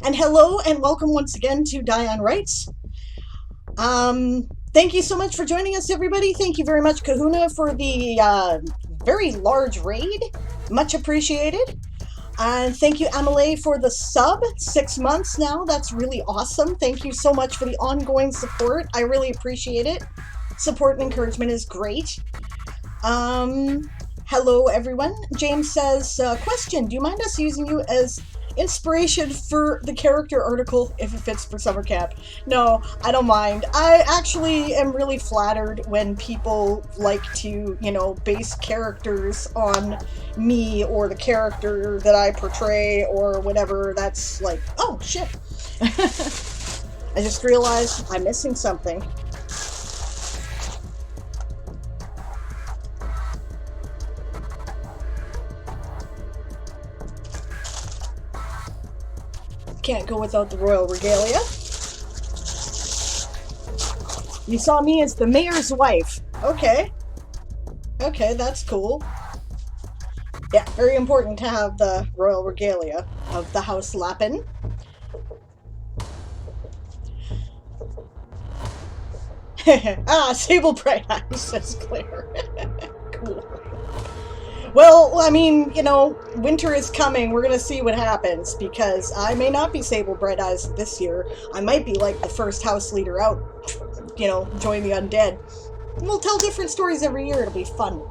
And hello and welcome once again to Diane Writes. Thank you so much for joining us, everybody. Thank you very much, Kahuna, for the very large raid. Much appreciated. And thank you, Amelie, for the sub. 6 months now. That's really awesome. Thank you so much for the ongoing support. I really appreciate it. Support and encouragement is great. Hello, everyone. James says, question, do you mind us using you as inspiration for the character article if it fits for SummerCamp? No, I don't mind. I actually am really flattered when people like to, base characters on me or the character that I portray or whatever. That's like, oh, shit. I just realized I'm missing something. Can't go without the royal regalia. You saw me as the mayor's wife. Okay. Okay, that's cool. Yeah, very important to have the royal regalia of the House Lappin. Sable Bright Eyes, says Claire. Cool. Well, I mean, winter is coming. We're going to see what happens, because I may not be Sable Bright Eyes this year. I might be like the first house leader out, join the undead. We'll tell different stories every year. It'll be fun.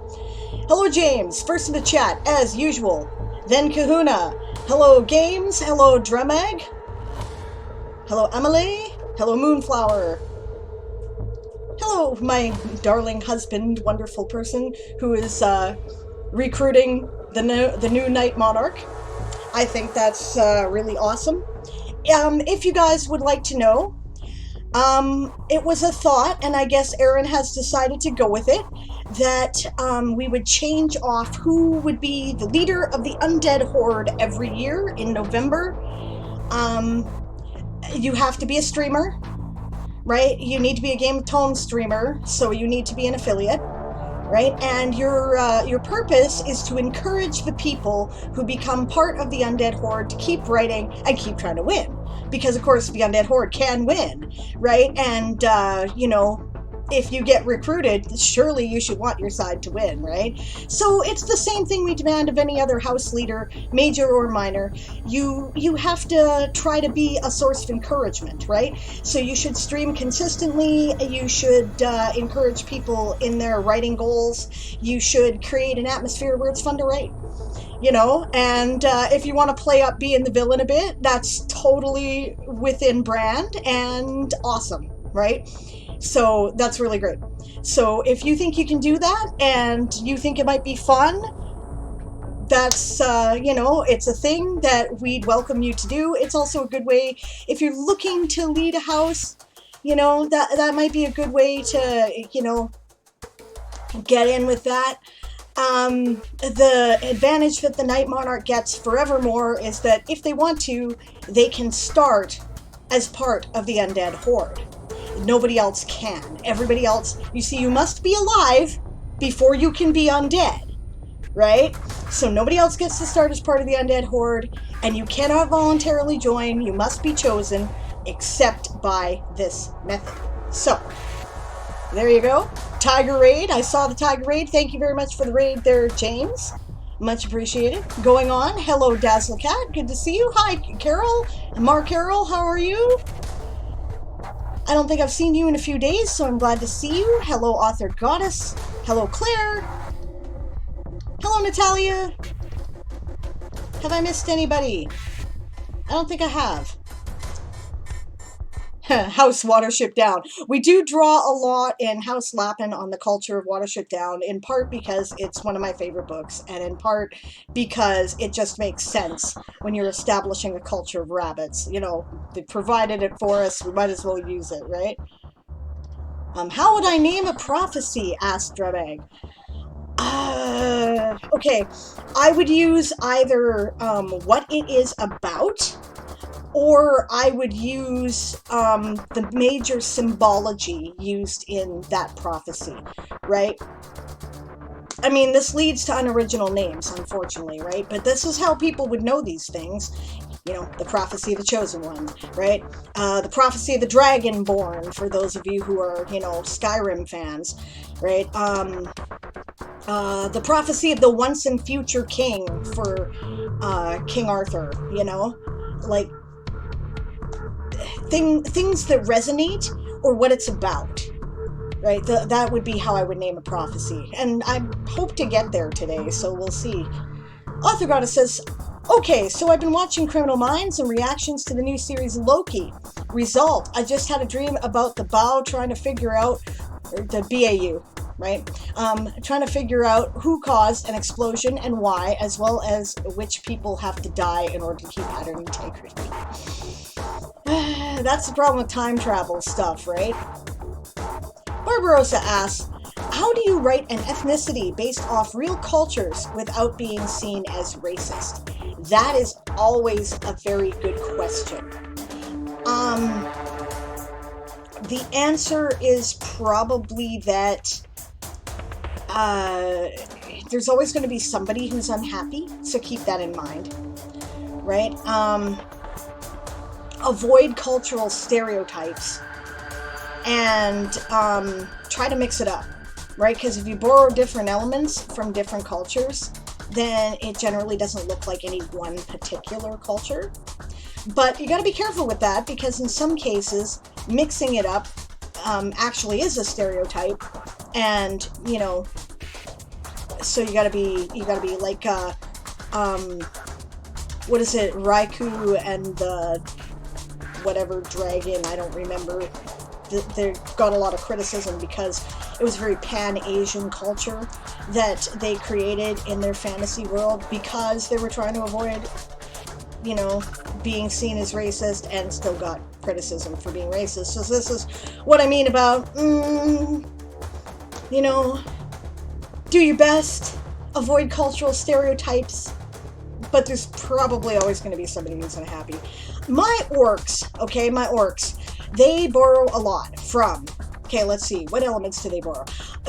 Hello, James. First in the chat, as usual. Then Kahuna. Hello, Games. Hello, Drumag. Hello, Emily. Hello, Moonflower. Hello, my darling husband, wonderful person who is recruiting the new Night Monarch. I think that's really awesome. If you guys would like to know, it was a thought, and I guess Aaron has decided to go with it, that we would change off who would be the leader of the Undead Horde every year in November. You have to be a streamer, right? You need to be a Game of Tone streamer, so you need to be an affiliate. Right? And your purpose is to encourage the people who become part of the Undead Horde to keep writing and keep trying to win. Because, of course, the Undead Horde can win, right? And, if you get recruited, surely you should want your side to win, right? So it's the same thing we demand of any other house leader, major or minor. You have to try to be a source of encouragement, right? So you should stream consistently. You should encourage people in their writing goals. You should create an atmosphere where it's fun to write. And if you want to play up being the villain a bit, that's totally within brand and awesome, right? So that's really great. So if you think you can do that and you think it might be fun, that's, it's a thing that we'd welcome you to do. It's also a good way, if you're looking to lead a house, that might be a good way to, get in with that. The advantage that the Night Monarch gets forevermore is that if they want to, they can start as part of the Undead Horde. Nobody else can. Everybody else, you must be alive before you can be undead, right? So nobody else gets to start as part of the Undead Horde, and you cannot voluntarily join. You must be chosen, except by this method. So, there you go. Tiger Raid. I saw the Tiger Raid. Thank you very much for the raid there, James. Much appreciated. Going on. Hello, Dazzlecat. Good to see you. Hi, Carol. Mark Carroll, how are you? I don't think I've seen you in a few days, so I'm glad to see you. Hello, Author Goddess. Hello, Claire. Hello, Natalia. Have I missed anybody? I don't think I have. House Watership Down. We do draw a lot in House Lappin on the culture of Watership Down, in part because it's one of my favorite books, and in part because it just makes sense when you're establishing a culture of rabbits. They provided it for us, we might as well use it, right? How would I name a prophecy? Asked Drebag. Okay, I would use either what it is about, or I would use the major symbology used in that prophecy, right? I mean, this leads to unoriginal names, unfortunately, right? But this is how people would know these things. the prophecy of the chosen one, right? The prophecy of the dragonborn, for those of you who are, Skyrim fans, right? The prophecy of the once and future king for King Arthur, like things that resonate or what it's about, right? That would be how I would name a prophecy. And I hope to get there today, so we'll see. Author Goddess says, okay, so I've been watching Criminal Minds and reactions to the new series Loki. Result, I just had a dream about the BAU trying to figure out, or the BAU, right? Trying to figure out who caused an explosion and why, as well as which people have to die in order to keep pattern integrity. That's the problem with time travel stuff, right? Barbarossa asks, how do you write an ethnicity based off real cultures without being seen as racist? That is always a very good question. The answer is probably that there's always going to be somebody who's unhappy, so keep that in mind, right? Avoid cultural stereotypes and try to mix it up, right? Because if you borrow different elements from different cultures, then it generally doesn't look like any one particular culture. But you got to be careful with that, because in some cases, mixing it up actually is a stereotype, and so you got to be like what is it, Raikou and the whatever dragon, I don't remember. They got a lot of criticism because it was a very pan-Asian culture that they created in their fantasy world, because they were trying to avoid, being seen as racist, and still got criticism for being racist. So this is what I mean about, do your best, avoid cultural stereotypes, but there's probably always going to be somebody who's unhappy. My orcs, they borrow a lot from, let's see, what elements do they borrow?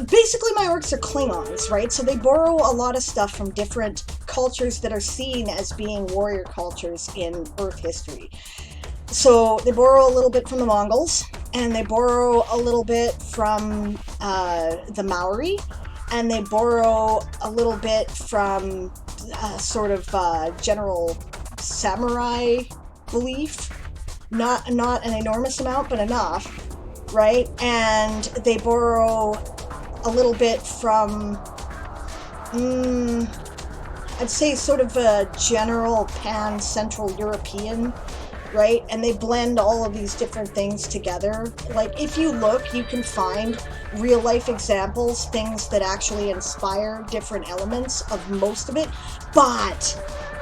Basically, my orcs are Klingons, right? So they borrow a lot of stuff from different cultures that are seen as being warrior cultures in Earth history. So they borrow a little bit from the Mongols, and they borrow a little bit from the Maori, and they borrow a little bit from sort of general samurai belief. Not an enormous amount, but enough, right? And they borrow a little bit from, I'd say sort of a general pan-Central European, right? And they blend all of these different things together. Like, if you look, you can find real-life examples, things that actually inspire different elements of most of it, but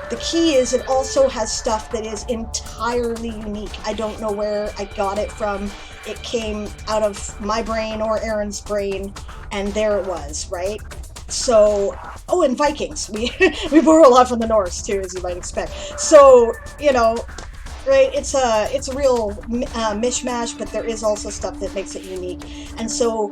the key is it also has stuff that is entirely unique. I don't know where I got it from. It came out of my brain or Aaron's brain, and there it was, right? So, and Vikings. We borrow a lot from the Norse, too, as you might expect. So, right, it's a real mishmash, but there is also stuff that makes it unique. And so,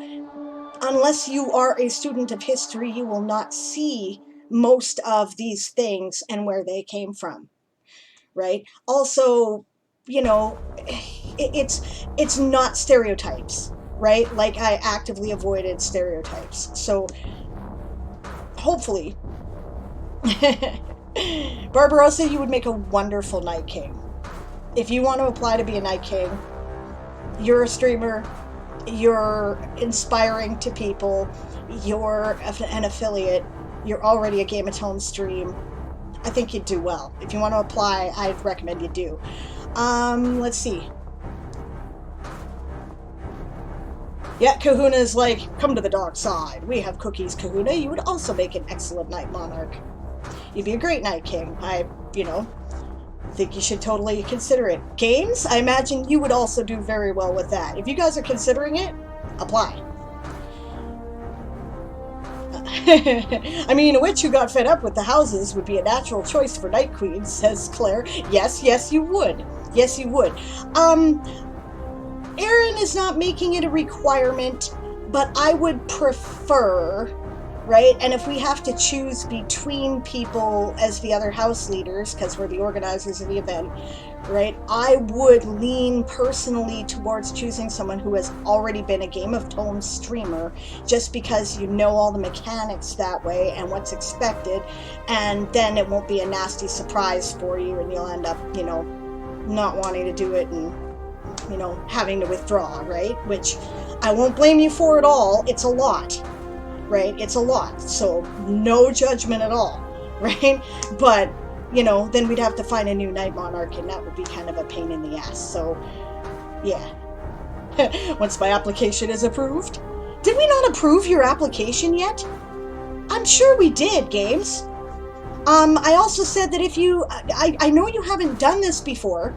unless you are a student of history, you will not see most of these things and where they came from, right? Also, it's not stereotypes, right? Like, I actively avoided stereotypes. So, hopefully, Barbarossa, you would make a wonderful Night King. If you want to apply to be a Night King, you're a streamer, you're inspiring to people, you're an affiliate, you're already a Game of Tone stream, I think you'd do well. If you want to apply, I'd recommend you do. Let's see. Yeah, Kahuna's like, come to the dark side. We have cookies, Kahuna. You would also make an excellent Night Monarch. You'd be a great Night King. I think you should totally consider it. Games? I imagine you would also do very well with that. If you guys are considering it, apply. I mean, a witch who got fed up with the houses would be a natural choice for Night Queen, says Claire. Yes, you would. Yes, you would. Aaron is not making it a requirement, but I would prefer right? And if we have to choose between people as the other house leaders, because we're the organizers of the event, right, I would lean personally towards choosing someone who has already been a Game of Thrones streamer, just because you know all the mechanics that way and what's expected, and then it won't be a nasty surprise for you, and you'll end up, you know, not wanting to do it and, you know, having to withdraw, right? Which I won't blame you for at all. It's a lot, right? It's a lot. So no judgment at all, right? But, you know, then we'd have to find a new Night Monarch, and that would be kind of a pain in the ass. So, yeah. Once my application is approved. Did we not approve your application yet? I'm sure we did, Games. I also said that if you, I know you haven't done this before,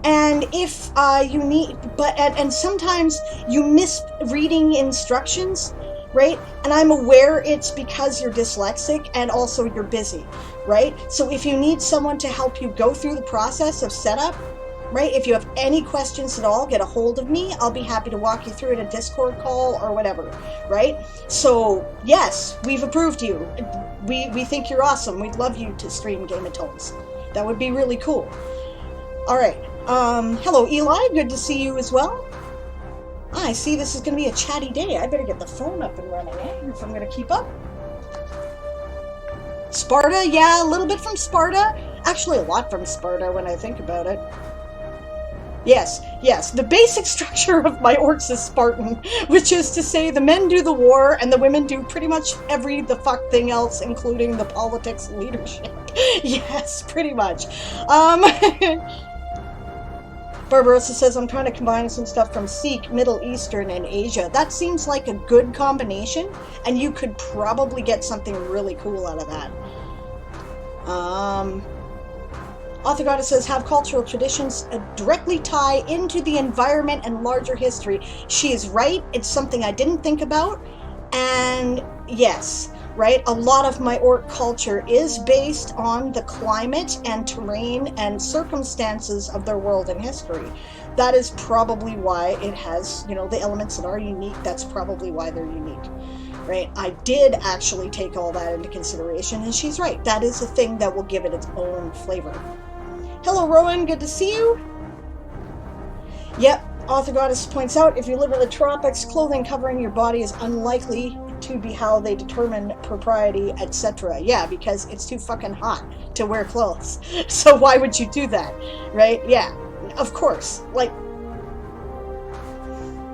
and if you need, and sometimes you miss reading instructions, right? And I'm aware it's because you're dyslexic and also you're busy, right? So if you need someone to help you go through the process of setup, right? If you have any questions at all, get a hold of me. I'll be happy to walk you through it in a Discord call or whatever, right? So yes, we've approved you. We think you're awesome. We'd love you to stream Game of Thrones. That would be really cool. All right. Hello, Eli. Good to see you as well. I see this is going to be a chatty day. I better get the phone up and running, if I'm going to keep up. Sparta, yeah, a little bit from Sparta. Actually, a lot from Sparta when I think about it. Yes, the basic structure of my orcs is Spartan, which is to say the men do the war and the women do pretty much the fuck thing else, including the politics and leadership. Yes, pretty much. Barbarossa says, I'm trying to combine some stuff from Sikh, Middle Eastern, and Asia. That seems like a good combination, and you could probably get something really cool out of that. Author Goddess says, have cultural traditions directly tie into the environment and larger history. She is right. It's something I didn't think about. And yes, right, a lot of my orc culture is based on the climate and terrain and circumstances of their world and history. That is probably why it has, you know, the elements that are unique. That's probably why they're unique, right? I did actually take all that into consideration, and she's right. That is a thing that will give it its own flavor. Hello, Rowan. Good to see you. Yep, Author Goddess points out, if you live in the tropics, clothing covering your body is unlikely to be how they determine propriety, etc. Yeah, because it's too fucking hot to wear clothes. So why would you do that, right? Yeah, of course. Like,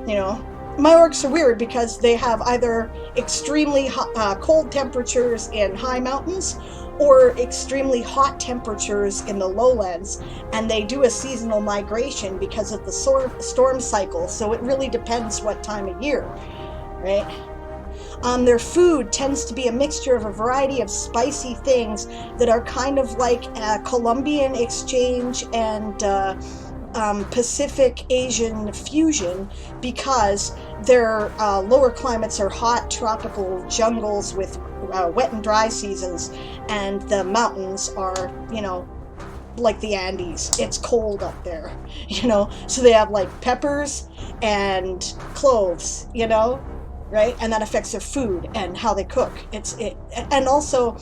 you know, my orcs are weird because they have either extremely cold temperatures in high mountains or extremely hot temperatures in the lowlands, and they do a seasonal migration because of the storm cycle, so it really depends what time of year, right? Their food tends to be a mixture of a variety of spicy things that are kind of like a Colombian exchange and Pacific Asian fusion, because their lower climates are hot tropical jungles with wet and dry seasons, and the mountains are, you know, like the Andes. It's cold up there, you know, so they have like peppers and cloves, you know, right? And that affects their food and how they cook. And also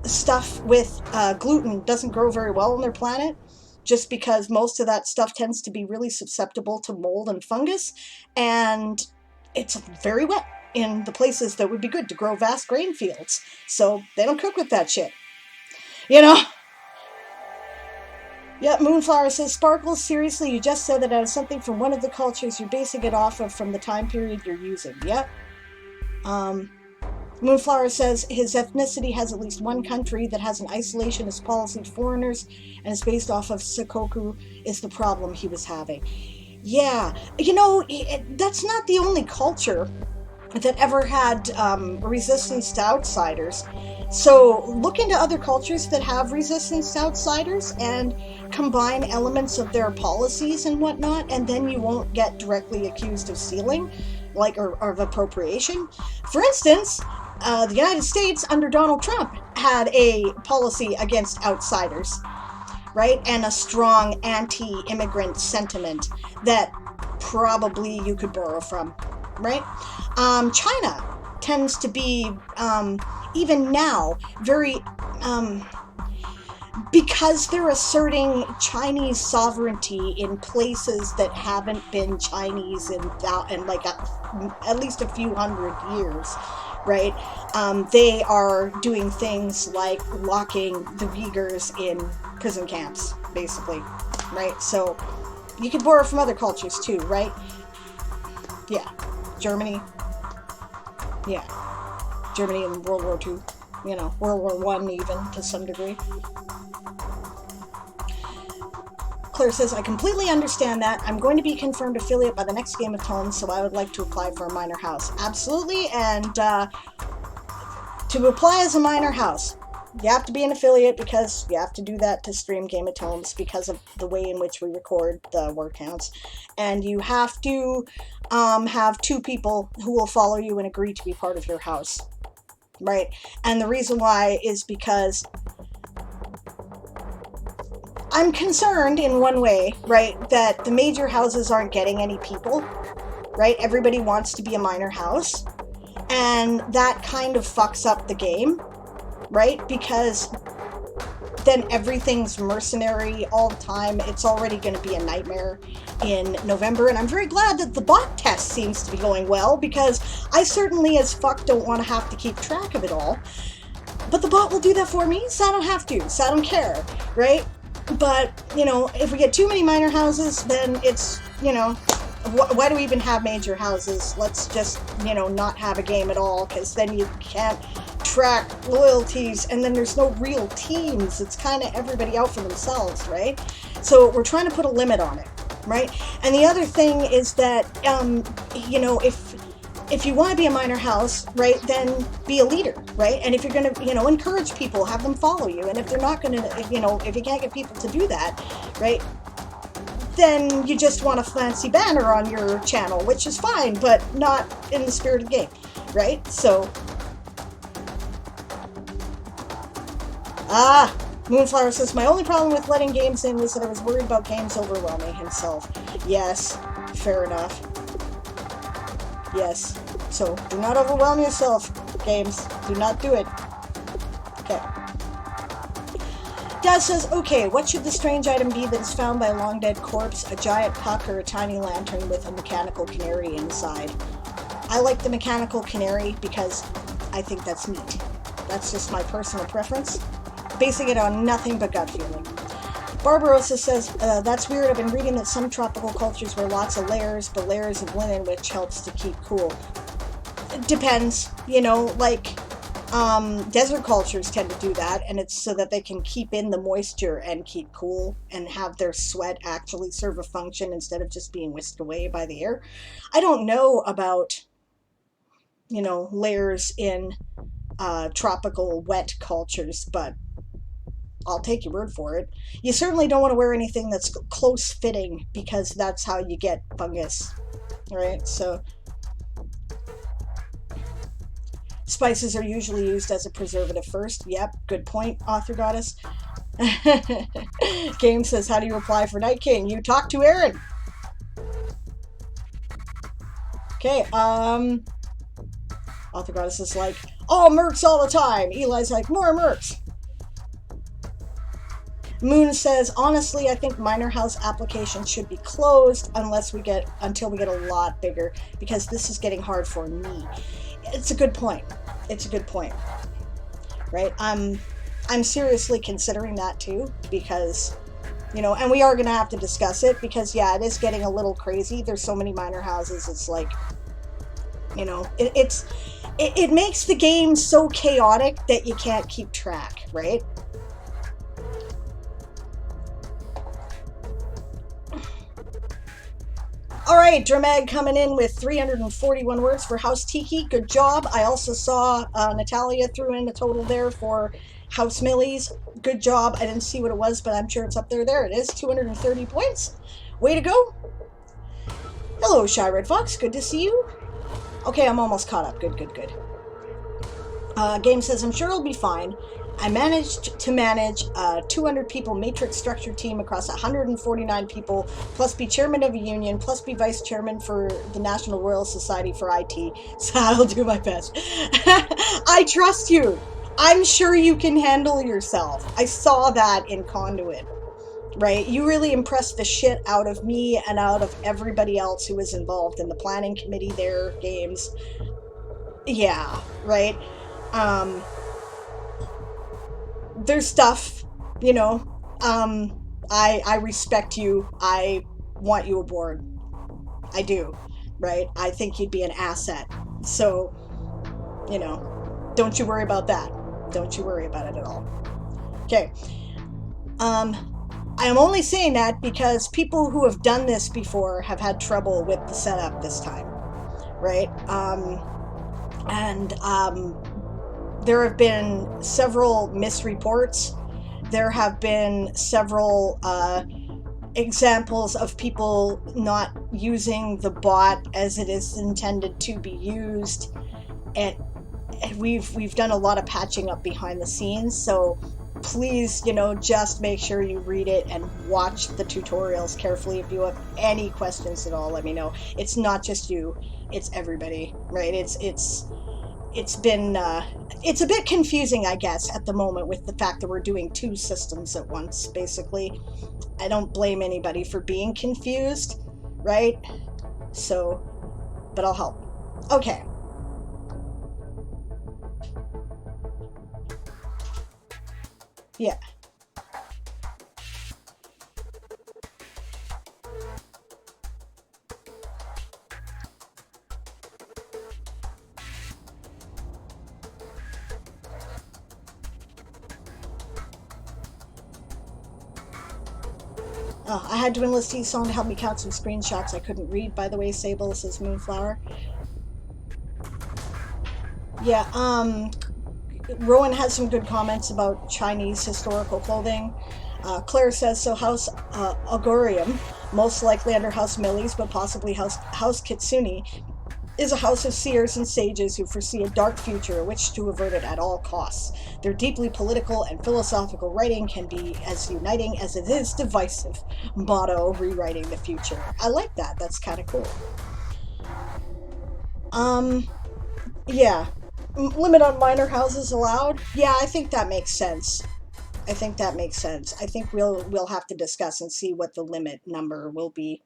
stuff with gluten doesn't grow very well on their planet, just because most of that stuff tends to be really susceptible to mold and fungus, and it's very wet in the places that would be good to grow vast grain fields. So they don't cook with that shit, you know? Yep, Moonflower says, Sparkles, seriously, you just said that out of something from one of the cultures you're basing it off of from the time period you're using. Yep. Moonflower says his ethnicity has at least one country that has an isolationist policy to foreigners, and is based off of Sakoku is the problem he was having. Yeah, you know, that's not the only culture that ever had resistance to outsiders. So look into other cultures that have resistance to outsiders and combine elements of their policies and whatnot, and then you won't get directly accused of stealing, like, or of appropriation. For instance, the United States under Donald Trump had a policy against outsiders, right? And a strong anti-immigrant sentiment that probably you could borrow from, right? China tends to be, even now, very, because they're asserting Chinese sovereignty in places that haven't been Chinese in like at least a few hundred years, right? They are doing things like locking the Uyghurs in prison camps, basically, right? So you can borrow from other cultures too, right? Yeah, Germany. Yeah, Germany in World War II. You know, World War One even to some degree. Claire says, I completely understand that. I'm going to be confirmed affiliate by the next Game of Thrones, so I would like to apply for a minor house. Absolutely, and to apply as a minor house, you have to be an affiliate because you have to do that to stream Game of Thrones because of the way in which we record the word counts. And you have to have 2 people who will follow you and agree to be part of your house, right? And the reason why is because I'm concerned in one way, right, that the major houses aren't getting any people, right? Everybody wants to be a minor house, and that kind of fucks up the game, right? Because then everything's mercenary all the time. It's already going to be a nightmare in November, and I'm very glad that the bot test seems to be going well, because I certainly as fuck don't want to have to keep track of it all. But the bot will do that for me, so I don't have to, so I don't care, right? But, you know, if we get too many minor houses, then it's, you know, why do we even have major houses? Let's just, you know, not have a game at all, because then you can't track loyalties, and then there's no real teams. It's kind of everybody out for themselves, right? So we're trying to put a limit on it, right? And the other thing is that, you know, if you want to be a minor house, right, then be a leader, right? And if you're going to, you know, encourage people, have them follow you. And if they're not going to, you know, if you can't get people to do that, right, then you just want a fancy banner on your channel, which is fine, but not in the spirit of the game, right? So, Moonflower says, my only problem with letting games in was that I was worried about games overwhelming himself. Yes, fair enough. Yes, so do not overwhelm yourself, games. Do not do it. Okay. Dad says, okay, what should the strange item be that is found by a long dead corpse, a giant puck, or a tiny lantern with a mechanical canary inside? I like the mechanical canary because I think that's neat. That's just my personal preference. Basing it on nothing but gut feeling. Barbarossa says, that's weird. I've been reading that some tropical cultures wear lots of layers, but layers of linen, which helps to keep cool. It depends, you know, like, desert cultures tend to do that, and it's so that they can keep in the moisture and keep cool and have their sweat actually serve a function instead of just being whisked away by the air. I don't know about, you know, layers in tropical wet cultures, but I'll take your word for it. You certainly don't want to wear anything that's close-fitting because that's how you get fungus, right? So spices are usually used as a preservative first. Yep, good point, Author Goddess. Game says, how do you apply for Night King? You talk to Aaron. Okay, Author Goddess is like, oh, mercs all the time. Eli's like, more mercs. Moon says, honestly, I think minor house applications should be closed until we get a lot bigger, because this is getting hard for me. It's a good point. It's a good point. Right? I'm seriously considering that too, because, you know, and we are going to have to discuss it, because yeah, it is getting a little crazy. There's so many minor houses. It's like, you know, it makes the game so chaotic that you can't keep track, right? All right, Dramag coming in with 341 words for House Tiki. Good job. I also saw Natalia threw in a total there for House Millies. Good job. I didn't see what it was, but I'm sure it's up there. There it is, 230 points. Way to go. Hello, Shy Red Fox. Good to see you. Okay, I'm almost caught up. Good, good, good. Game says, I'm sure it'll be fine. I managed to manage a 200 people matrix structured team across 149 people, plus be chairman of a union, plus be vice chairman for the National Royal Society for IT. So I'll do my best. I trust you. I'm sure you can handle yourself. I saw that in Conduit, right? You really impressed the shit out of me and out of everybody else who was involved in the planning committee there, games. Yeah, right? Um, there's stuff, you know, I respect you. I want you aboard. I do, right? I think you'd be an asset. So, you know, don't you worry about that. Don't you worry about it at all. Okay. I am only saying that because people who have done this before have had trouble with the setup this time, right? There have been several misreports. There have been several examples of people not using the bot as it is intended to be used. And we've done a lot of patching up behind the scenes, so please, you know, just make sure you read it and watch the tutorials carefully. If you have any questions at all, let me know. It's not just you, it's everybody, right? It's been it's a bit confusing, I guess, at the moment with the fact that we're doing two systems at once, basically. I don't blame anybody for being confused, right? So, but I'll help. Okay. Yeah. Oh, I had to enlist Esong to help me count some screenshots I couldn't read, by the way, Sable, says Moonflower. Yeah, Rowan has some good comments about Chinese historical clothing. Claire says, so House Agorium, most likely under House Millies, but possibly House Kitsune, is a house of seers and sages who foresee a dark future, which to avert it at all costs. Their deeply political and philosophical writing can be as uniting as it is divisive. Motto, rewriting the future. I like that. That's kind of cool. Yeah. Limit on minor houses allowed? Yeah, I think that makes sense. I think that makes sense. I think we'll have to discuss and see what the limit number will be.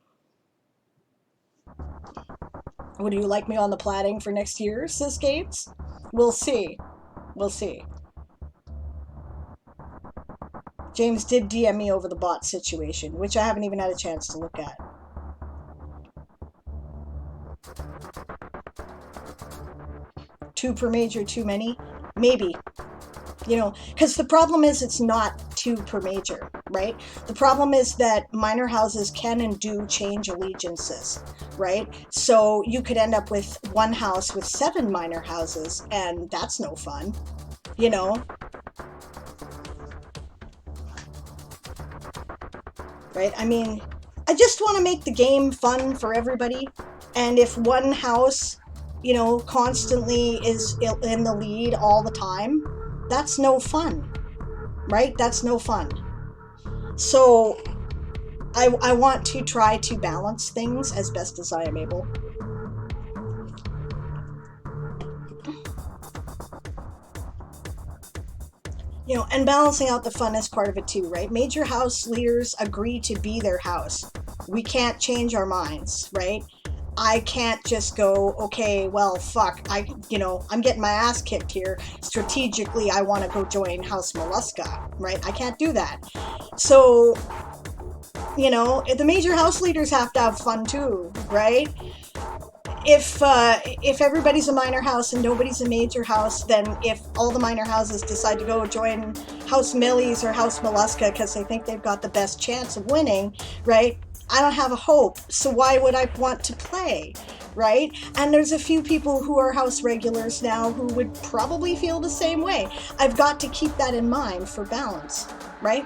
Would you like me on the platting for next year, says Gates? We'll see. We'll see. James did DM me over the bot situation, which I haven't even had a chance to look at. Two per major, too many? Maybe. You know, because the problem is it's not two per major, right? The problem is that minor houses can and do change allegiances, right? So you could end up with one house with 7 minor houses, and that's no fun, you know? Right? I mean, I just want to make the game fun for everybody, and if one house, you know, constantly is in the lead all the time, that's no fun, right? That's no fun. So I want to try to balance things as best as I am able. You know, and balancing out the fun is part of it too, right? Major house leaders agree to be their house. We can't change our minds, right? I can't just go, okay, well, fuck, I'm getting my ass kicked here. Strategically, I want to go join House Mollusca, right? I can't do that. So, you know, the major house leaders have to have fun too, right? If everybody's a minor house and nobody's a major house, then if all the minor houses decide to go join House Millies or House Mollusca because they think they've got the best chance of winning, right? I don't have a hope, so why would I want to play, right? And there's a few people who are house regulars now who would probably feel the same way. I've got to keep that in mind for balance, right?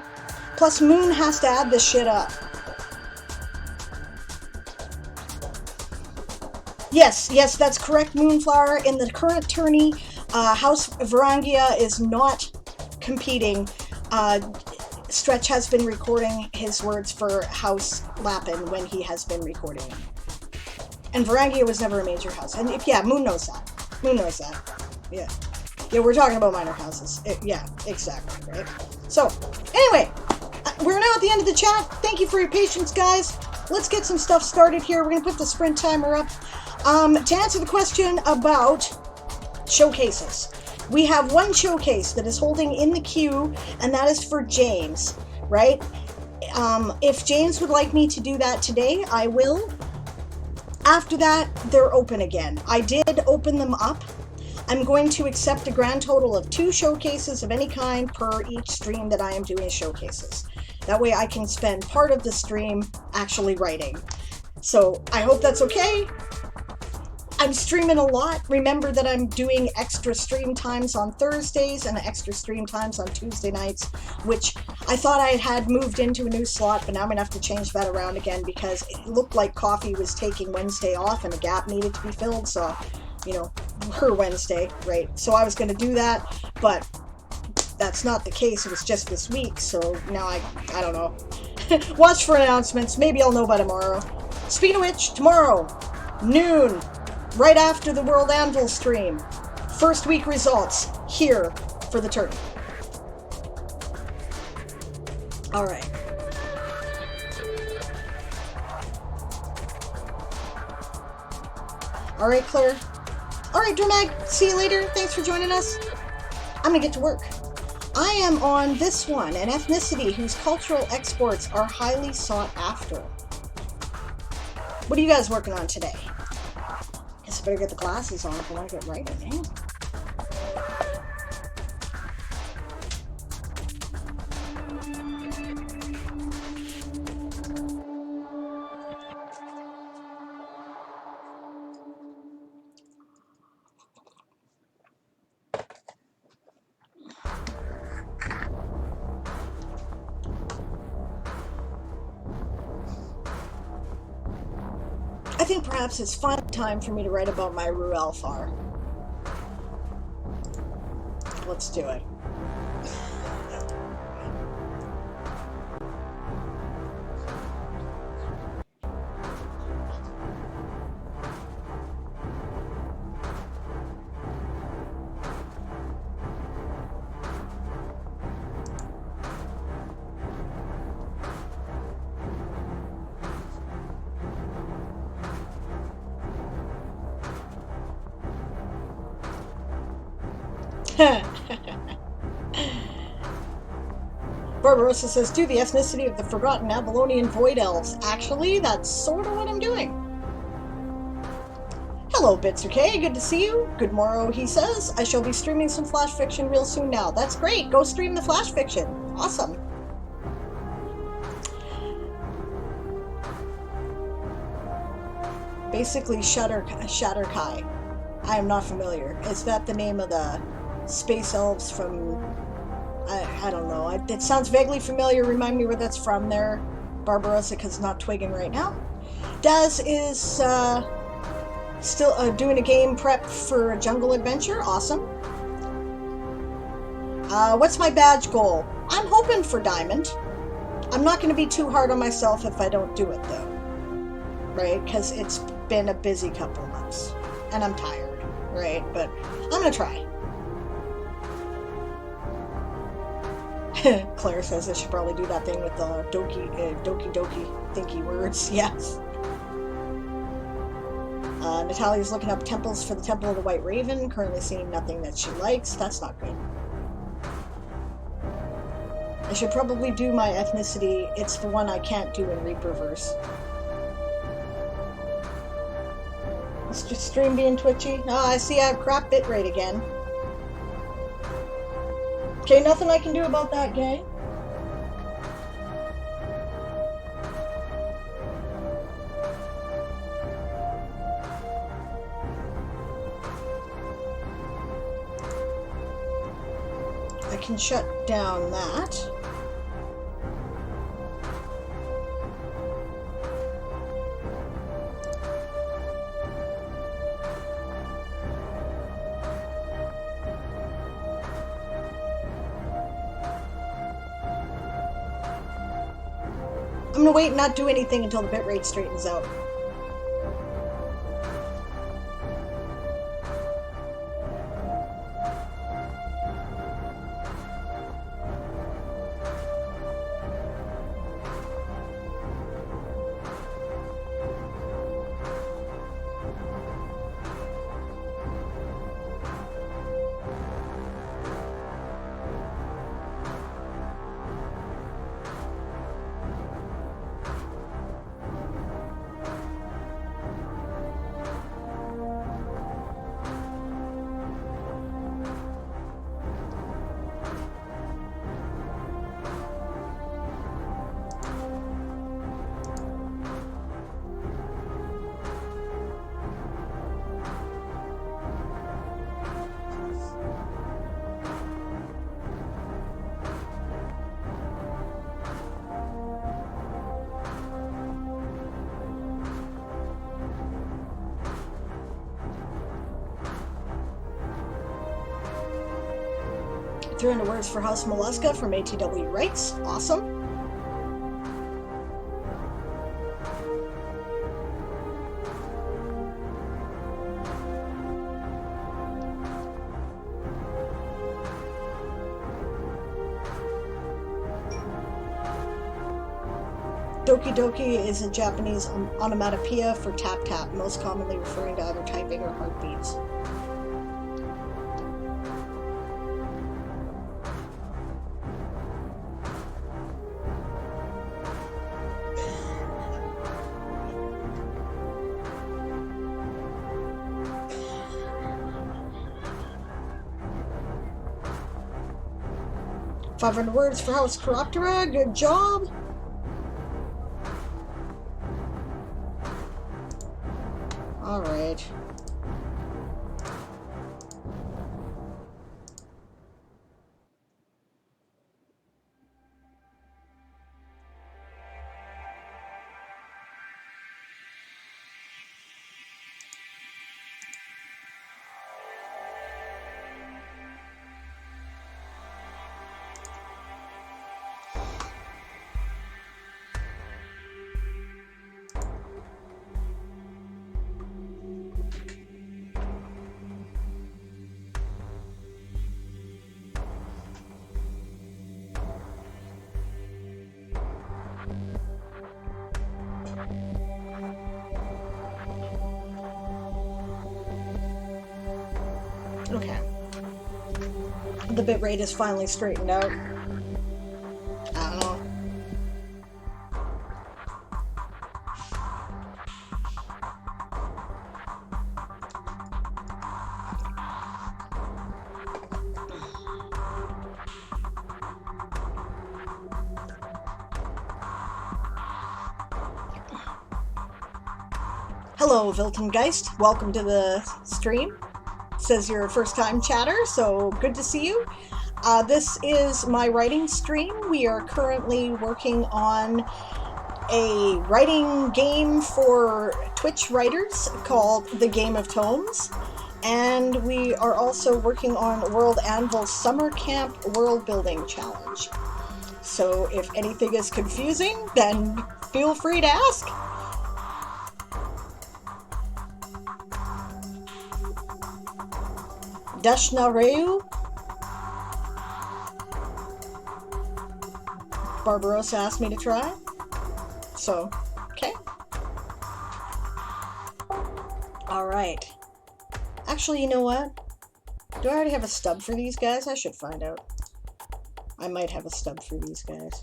Plus, Moon has to add this shit up. Yes, that's correct, Moonflower. In the current tourney, House Varangia is not competing, Stretch has been recording his words for House Lappin when he has been recording them. And Varangia was never a major house. And yeah, Moon knows that. Moon knows that. Yeah. Yeah, we're talking about minor houses. Yeah, exactly, right? So, anyway, we're now at the end of the chat. Thank you for your patience, guys. Let's get some stuff started here. We're going to put the sprint timer up. To answer the question about showcases. We have one showcase that is holding in the queue, and that is for James, right? If James would like me to do that today, I will. After that, they're open again. I did open them up. I'm going to accept a grand total of 2 showcases of any kind per each stream that I am doing showcases. That way I can spend part of the stream actually writing. So I hope that's okay. I'm streaming a lot. Remember that I'm doing extra stream times on Thursdays and extra stream times on Tuesday nights, which I thought I had moved into a new slot, but now I'm going to have to change that around again because it looked like Coffee was taking Wednesday off and a gap needed to be filled, so, you know, her Wednesday, right? So I was going to do that, but that's not the case. It was just this week, so now I don't know. Watch for announcements. Maybe I'll know by tomorrow. Speaking of which, tomorrow, noon, right after the World Anvil stream. First week results here for the tourney. All right. All right, Claire. All right, Dromag, see you later. Thanks for joining us. I'm going to get to work. I am on this one, an ethnicity whose cultural exports are highly sought after. What are you guys working on today? Guess I better get the glasses on if I want to get writing, eh? I think perhaps it's finally time for me to write about my Ruel Far. Let's do it. Barbarossa says, do the ethnicity of the forgotten Avalonian Void Elves. Actually, that's sort of what I'm doing. Hello, Bitsuke. Good to see you. Good morrow, he says. I shall be streaming some Flash Fiction real soon now. That's great. Go stream the Flash Fiction. Awesome. Basically, Shatterkai. I am not familiar. Is that the name of the space elves from... I don't know. It sounds vaguely familiar. Remind me where that's from there, Barbarossa, because not twigging right now. Daz is still doing a game prep for a jungle adventure. Awesome. What's my badge goal? I'm hoping for diamond. I'm not going to be too hard on myself if I don't do it, though. Right? Because it's been a busy couple months. And I'm tired. Right? But I'm going to try. Claire says I should probably do that thing with the doki thinky words. Yes. Natalia's looking up temples for the Temple of the White Raven. Currently seeing nothing that she likes. That's not good. I should probably do my ethnicity. It's the one I can't do in Reaperverse. Is your stream being twitchy? Oh, I see I have crap bitrate again. Okay, nothing I can do about that, gang. I can shut down that. them to wait and not do anything until the bitrate straightens out. Threw in the words for House Mollusca from ATW Rights. Awesome. Doki Doki is a Japanese onomatopoeia for tap tap, most commonly referring to either typing or heartbeats. $500 words for House Chiroptera. Good job. All right. Okay. The bitrate is finally straightened out. I don't know. Hello, Wiltongeist. Welcome to the stream. Says you're a first-time chatter, so good to see you. This is my writing stream. We are currently working on a writing game for Twitch writers called The Game of Tomes. And we are also working on World Anvil's SummerCamp World Building Challenge. So if anything is confusing, then feel free to ask. Dashnareu. Barbarossa asked me to try. So, okay. Alright. Actually, you know what? Do I already have a stub for these guys? I should find out. I might have a stub for these guys.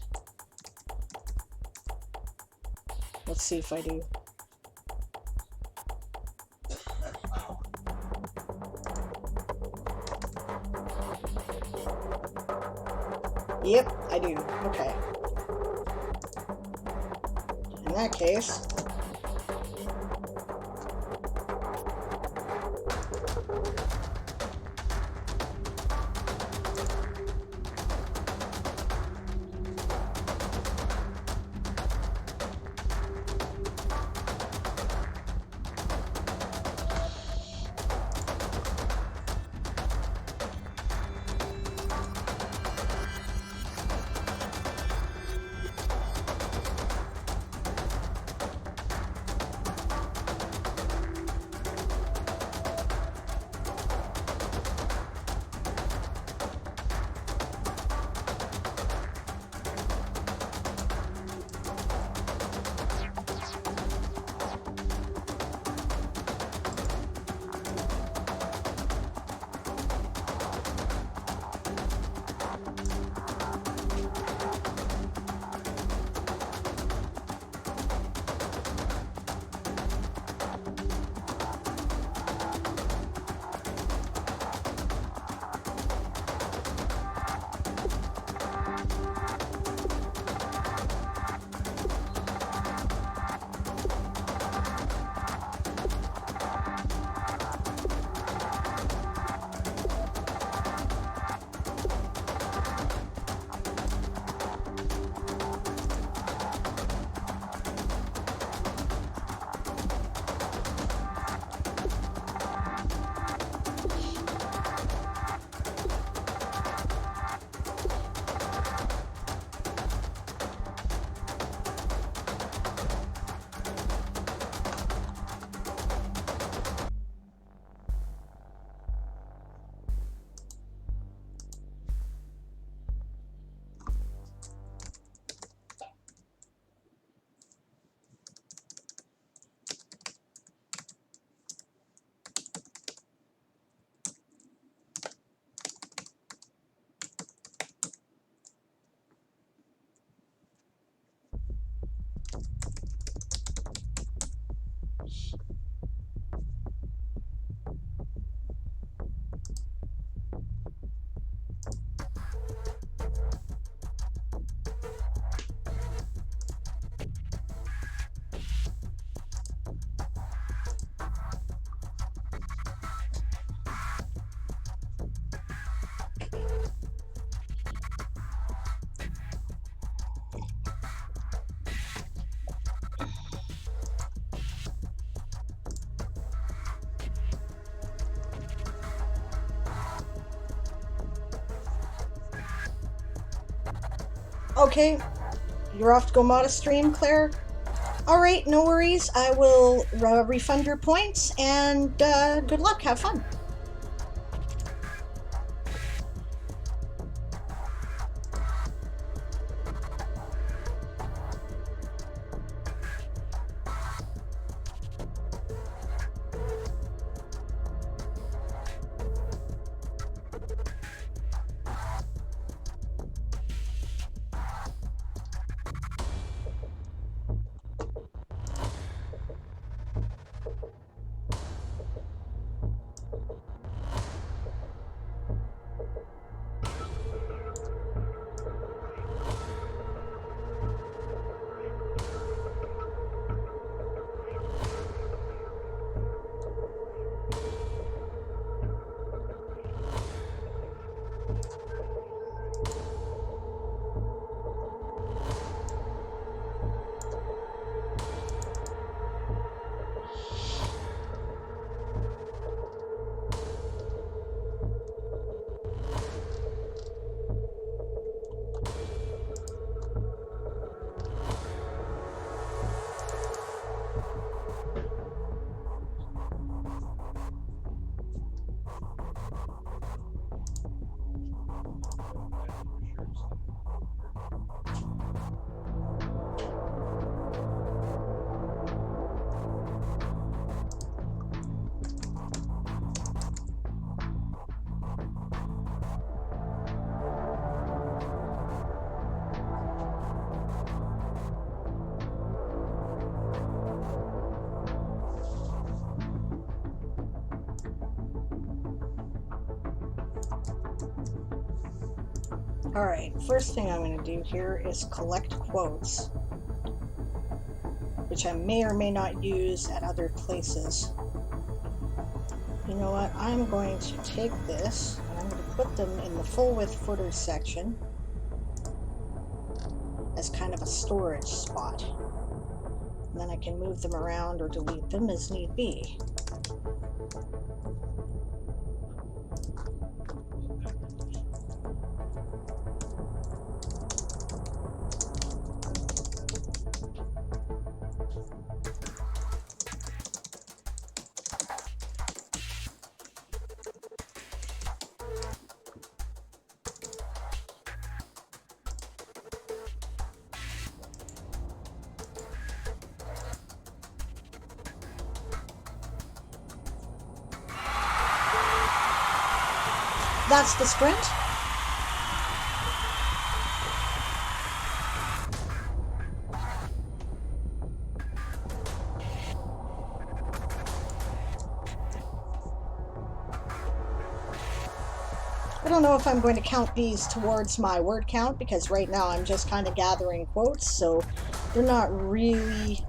Let's see if I do. Yep, I do. Okay. In that case... Okay, you're off to go mod a stream, Claire? Alright, no worries. I will refund your points, and good luck. Have fun. Alright, first thing I'm going to do here is collect quotes, which I may or may not use at other places. You know what, I'm going to take this, and I'm going to put them in the full width footer section as kind of a storage spot. And then I can move them around or delete them as need be. That's the sprint. I don't know if I'm going to count these towards my word count, because right now I'm just kind of gathering quotes, so they're not really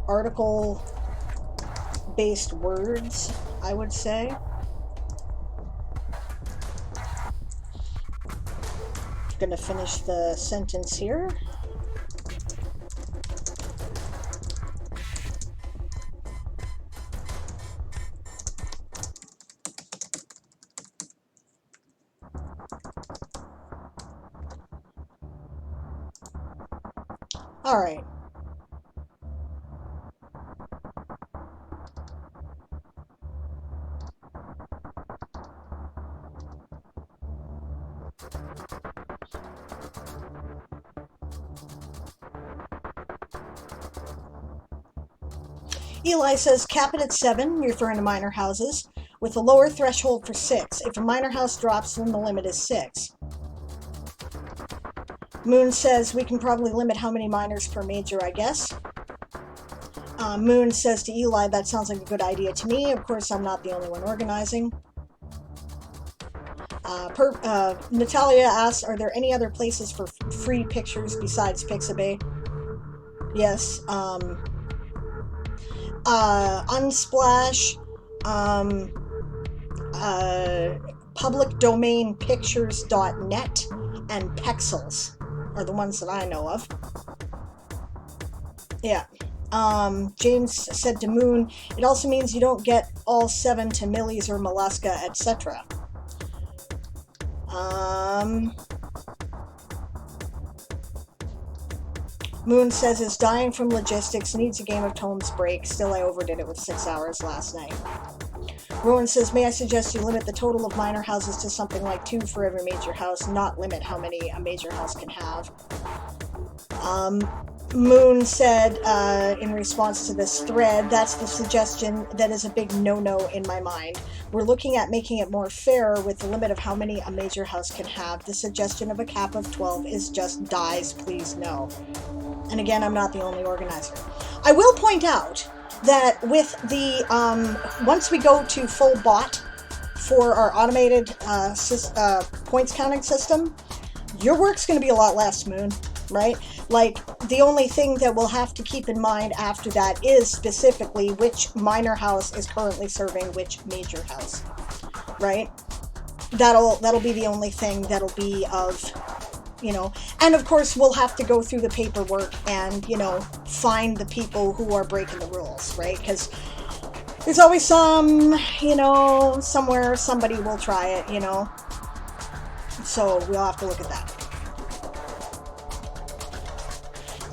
article-based words, I would say. Gonna finish the sentence here. All right. Eli says, cap it at 7, referring to minor houses, with a lower threshold for 6. If a minor house drops, then the limit is 6. Moon says, we can probably limit how many minors per major, I guess. Moon says to Eli, that sounds like a good idea to me. Of course, I'm not the only one organizing. Natalia asks, are there any other places for free pictures besides Pixabay? Yes. Unsplash, publicdomainpictures.net, and Pexels are the ones that I know of. Yeah. James said to Moon, it also means you don't get all 7 to Millies or Mollusca, etc. Moon says, is dying from logistics, needs a Game of Tones break. Still, I overdid it with 6 hours last night. Rowan says, may I suggest you limit the total of minor houses to something like 2 for every major house, not limit how many a major house can have. Moon said, in response to this thread, that's the suggestion that is a big no-no in my mind. We're looking at making it more fair with the limit of how many a major house can have. The suggestion of a cap of 12 is just dies, please no. And again, I'm not the only organizer. I will point out that with the, once we go to full bot for our automated points counting system, your work's going to be a lot less, Moon, right? Like, the only thing that we'll have to keep in mind after that is specifically which minor house is currently serving which major house, right? That'll be the only thing that'll be of, you know, and of course we'll have to go through the paperwork and, you know, find the people who are breaking the rules, right? Because there's always some, you know, somewhere somebody will try it, you know, so we'll have to look at that.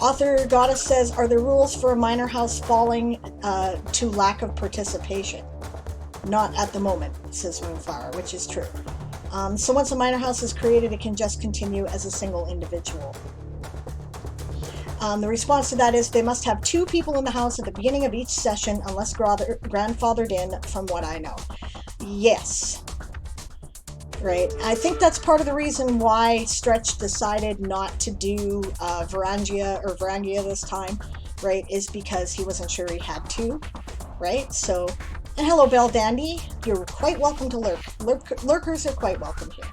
Author Goddess says, are there rules for a minor house falling to lack of participation? Not at the moment, says Moonfire, which is true. So once a minor house is created, it can just continue as a single individual. The response to that is they must have 2 people in the house at the beginning of each session unless grandfathered in, from what I know. Yes. Right. I think that's part of the reason why Stretch decided not to do Varangia this time, right, is because he wasn't sure he had to, right? So, and hello, Belle Dandy. You're quite welcome to lurk. Lurkers are quite welcome here.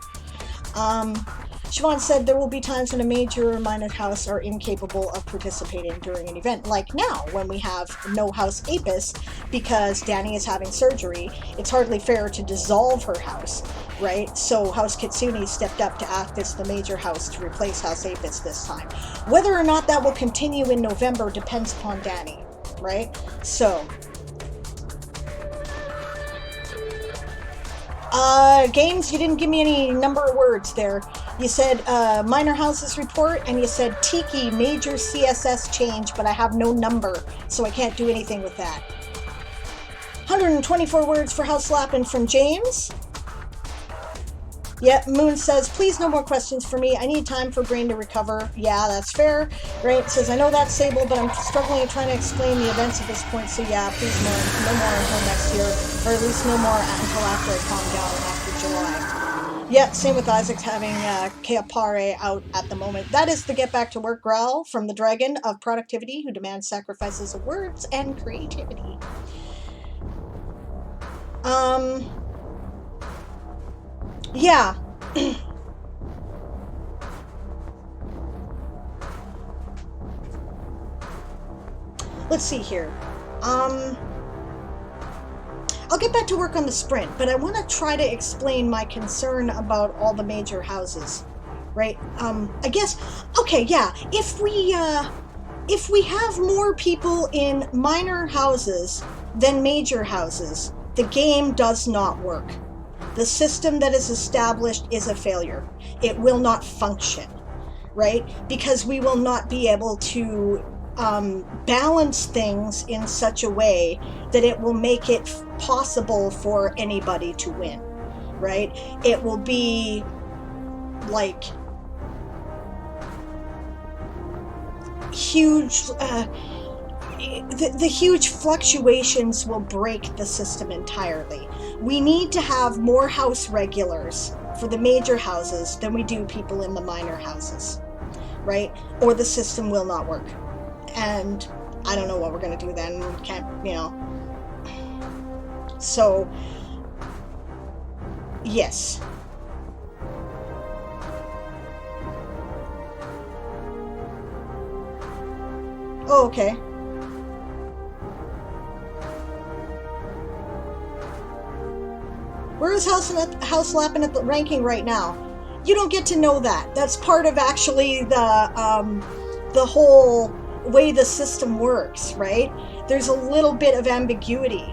Siobhan said there will be times when a major or minor house are incapable of participating during an event, like now when we have no house Apis because Danny is having surgery. It's hardly fair to dissolve her house, right? So House Kitsune stepped up to act as the major house to replace House Apis this time. Whether or not that will continue in November depends upon Danny, right? So Games, you didn't give me any number of words there. You said minor houses report, and you said Tiki major CSS change, but I have no number, so I can't do anything with that. 124 words for House Lappin from James. Yep, Moon says, please no more questions for me. I need time for brain to recover. Yeah, that's fair. Right, it says, I know that's Sable, but I'm struggling at trying to explain the events at this point, so yeah, please no more until next year, or at least no more until after I calm down after July. Yeah, same with Isaac's having Keapare out at the moment. That is the get back to work growl from the dragon of productivity who demands sacrifices of words and creativity. Yeah. Let's see here. I'll get back to work on the sprint, but I want to try to explain my concern about all the major houses, right? I guess, okay, yeah, if we have more people in minor houses than major houses, the game does not work. The system that is established is a failure. It will not function, right? Because we will not be able to balance things in such a way that it will make it possible for anybody to win, right? It will be like huge, the huge fluctuations will break the system entirely. We need to have more house regulars for the major houses than we do people in the minor houses, right? Or the system will not work. And I don't know what we're going to do then. Can't, you know. So, yes. Oh, okay. Where is House Lappin at the ranking right now? You don't get to know that. That's part of actually the whole way the system works, right? There's a little bit of ambiguity,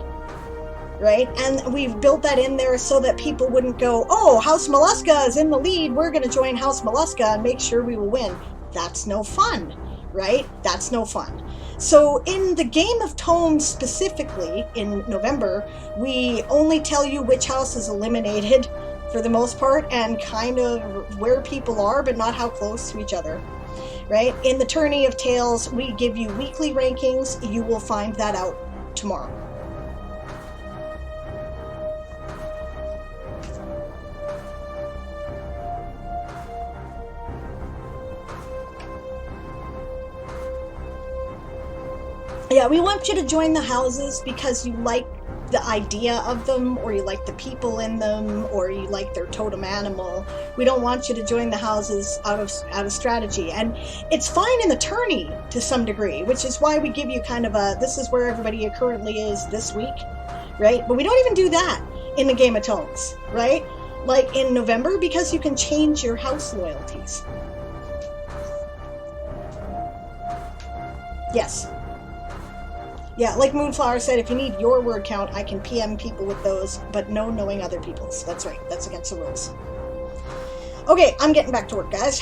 right? And we've built that in there so that people wouldn't go, oh, House Mollusca is in the lead, we're going to join House Mollusca and make sure we will win. That's no fun, right? That's no fun. So in the Game of Tones specifically, in November, we only tell you which house is eliminated for the most part, and kind of where people are, but not how close to each other, right? In the Tourney of Tales, we give you weekly rankings. You will find that out tomorrow. Yeah, we want you to join the houses because you like the idea of them, or you like the people in them, or you like their totem animal. We don't want you to join the houses out of strategy. And it's fine in the tourney to some degree, which is why we give you kind of a, this is where everybody currently is this week, right? But we don't even do that in the Game of Tones, right? Like in November, because you can change your house loyalties. Yes. Yeah, like Moonflower said, if you need your word count, I can PM people with those, but no knowing other people's. That's right. That's against the rules. Okay, I'm getting back to work, guys.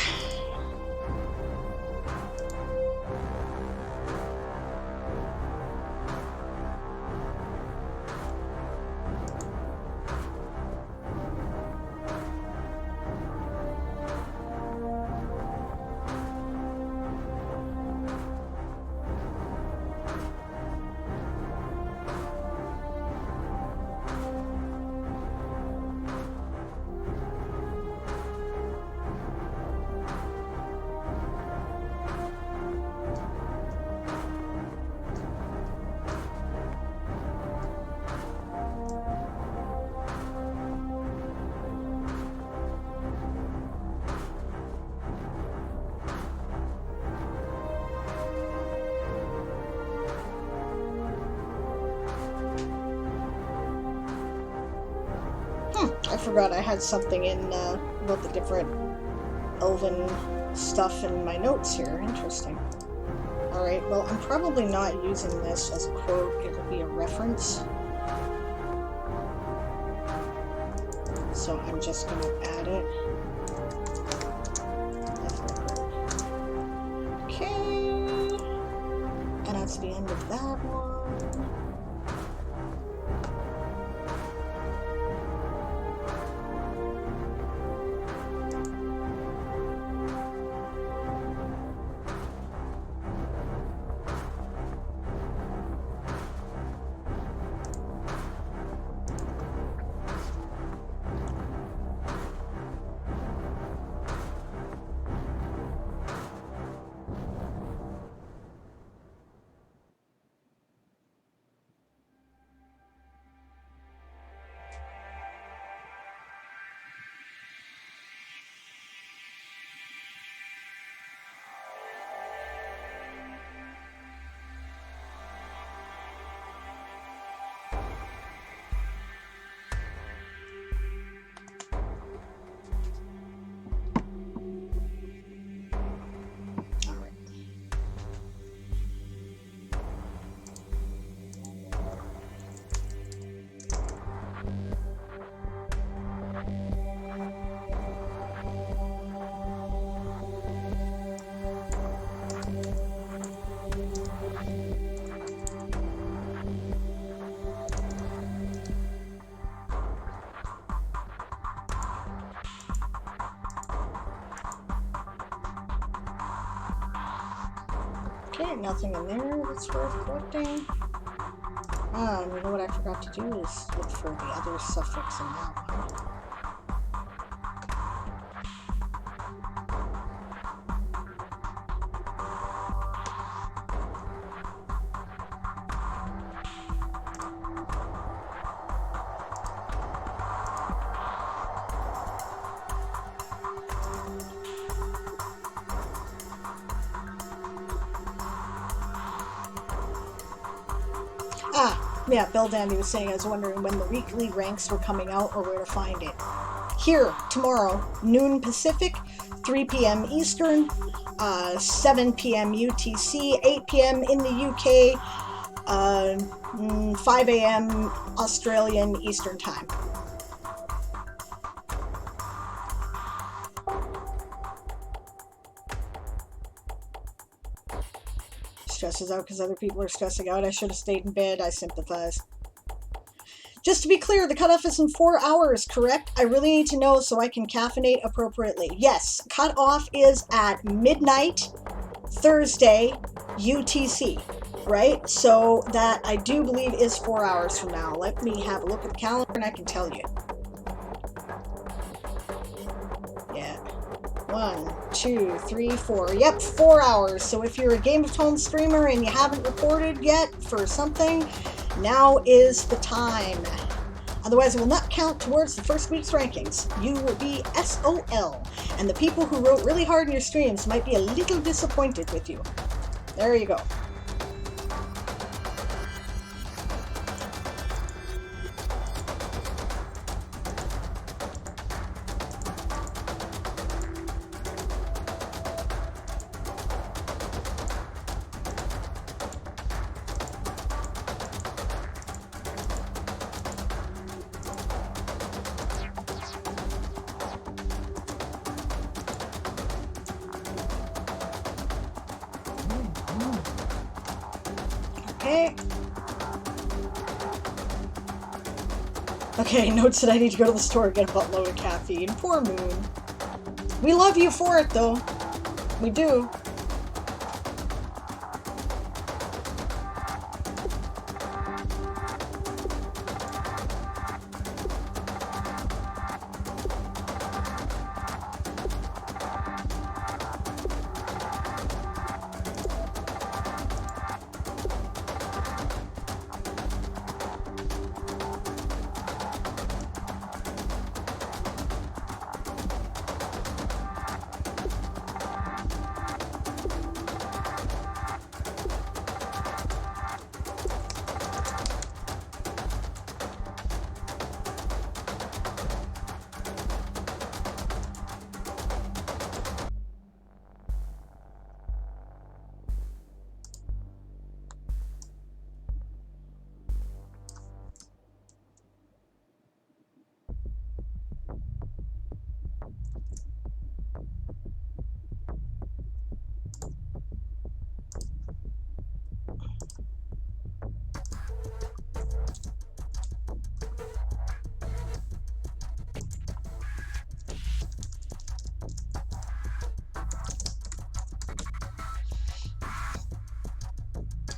I forgot I had something in about the different elven stuff in my notes here. Interesting. Alright, well, I'm probably not using this as a quote. It will be a reference. So I'm just going to add it. Okay. And that's the end of that one. Okay, nothing in there that's worth collecting. You know what I forgot to do is look for the other suffix in that one. Yeah, Bill Dandy was saying, I was wondering when the weekly ranks were coming out or where to find it. Here, tomorrow, noon Pacific, 3 p.m. Eastern, 7 p.m. UTC, 8 p.m. in the UK, 5 a.m. Australian Eastern Time. stresses out because other people are stressing out. I should have stayed in bed. I sympathize. Just to be clear, the cutoff is in 4 hours, correct? I really need to know so I can caffeinate appropriately. Yes, cutoff is at midnight, Thursday, UTC, right? So that I do believe is 4 hours from now. Let me have a look at the calendar and I can tell you. Yeah. 1, 2, 3, 4. Yep, 4 hours. So if you're a Game of Thrones streamer and you haven't reported yet for something, now is the time. Otherwise, it will not count towards the first week's rankings. You will be SOL. And the people who wrote really hard in your streams might be a little disappointed with you. There you go. Okay, notes that I need to go to the store and get a buttload of caffeine. Poor Moon. We love you for it, though. We do.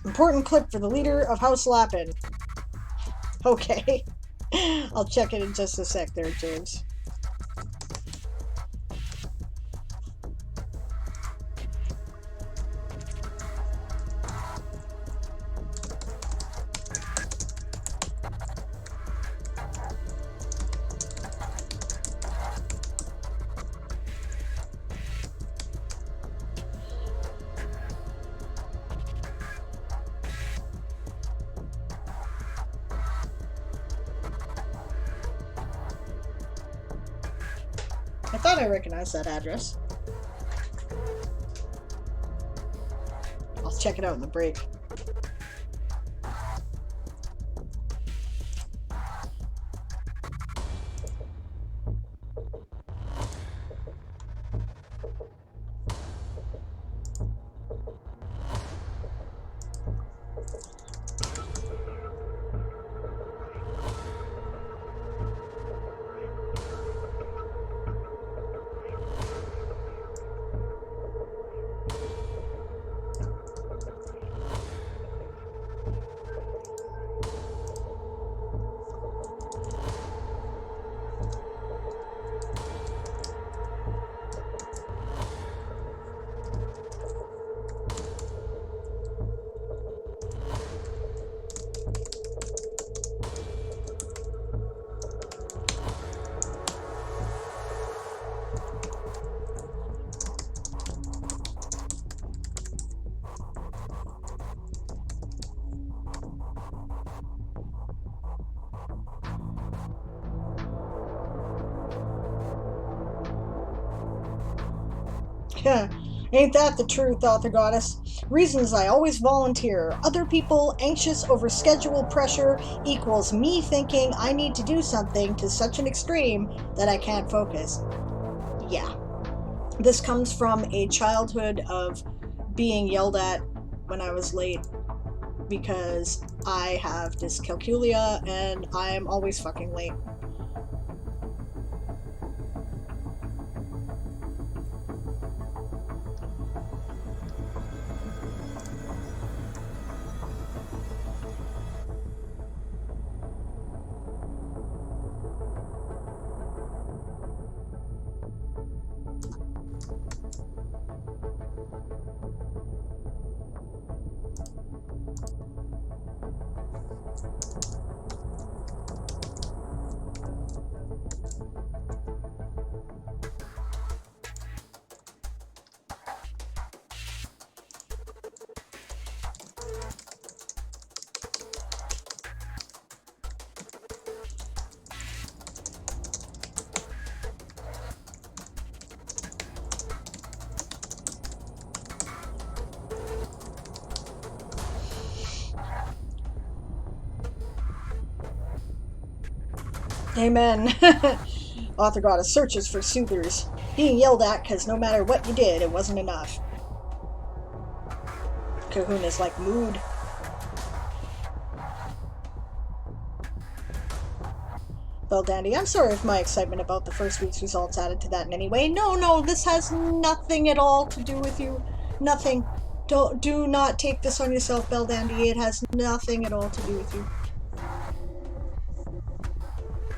Important clip for the leader of House Lappin. Okay. I'll check it in just a sec there, James. I thought I recognized that address. I'll check it out in the break. Ain't that the truth, Author Goddess? Reasons I always volunteer. Other people anxious over schedule pressure equals me thinking I need to do something to such an extreme that I can't focus. Yeah. This comes from a childhood of being yelled at when I was late because I have dyscalculia and I'm always fucking late. Amen. Author Goddess searches for soothers, being yelled at because no matter what you did, it wasn't enough. Kahuna's like, mood. Well, Dandy, I'm sorry if my excitement about the first week's results added to that in any way. No, this has nothing at all to do with you. Nothing. Do not take this on yourself, Bell Dandy. It has nothing at all to do with you.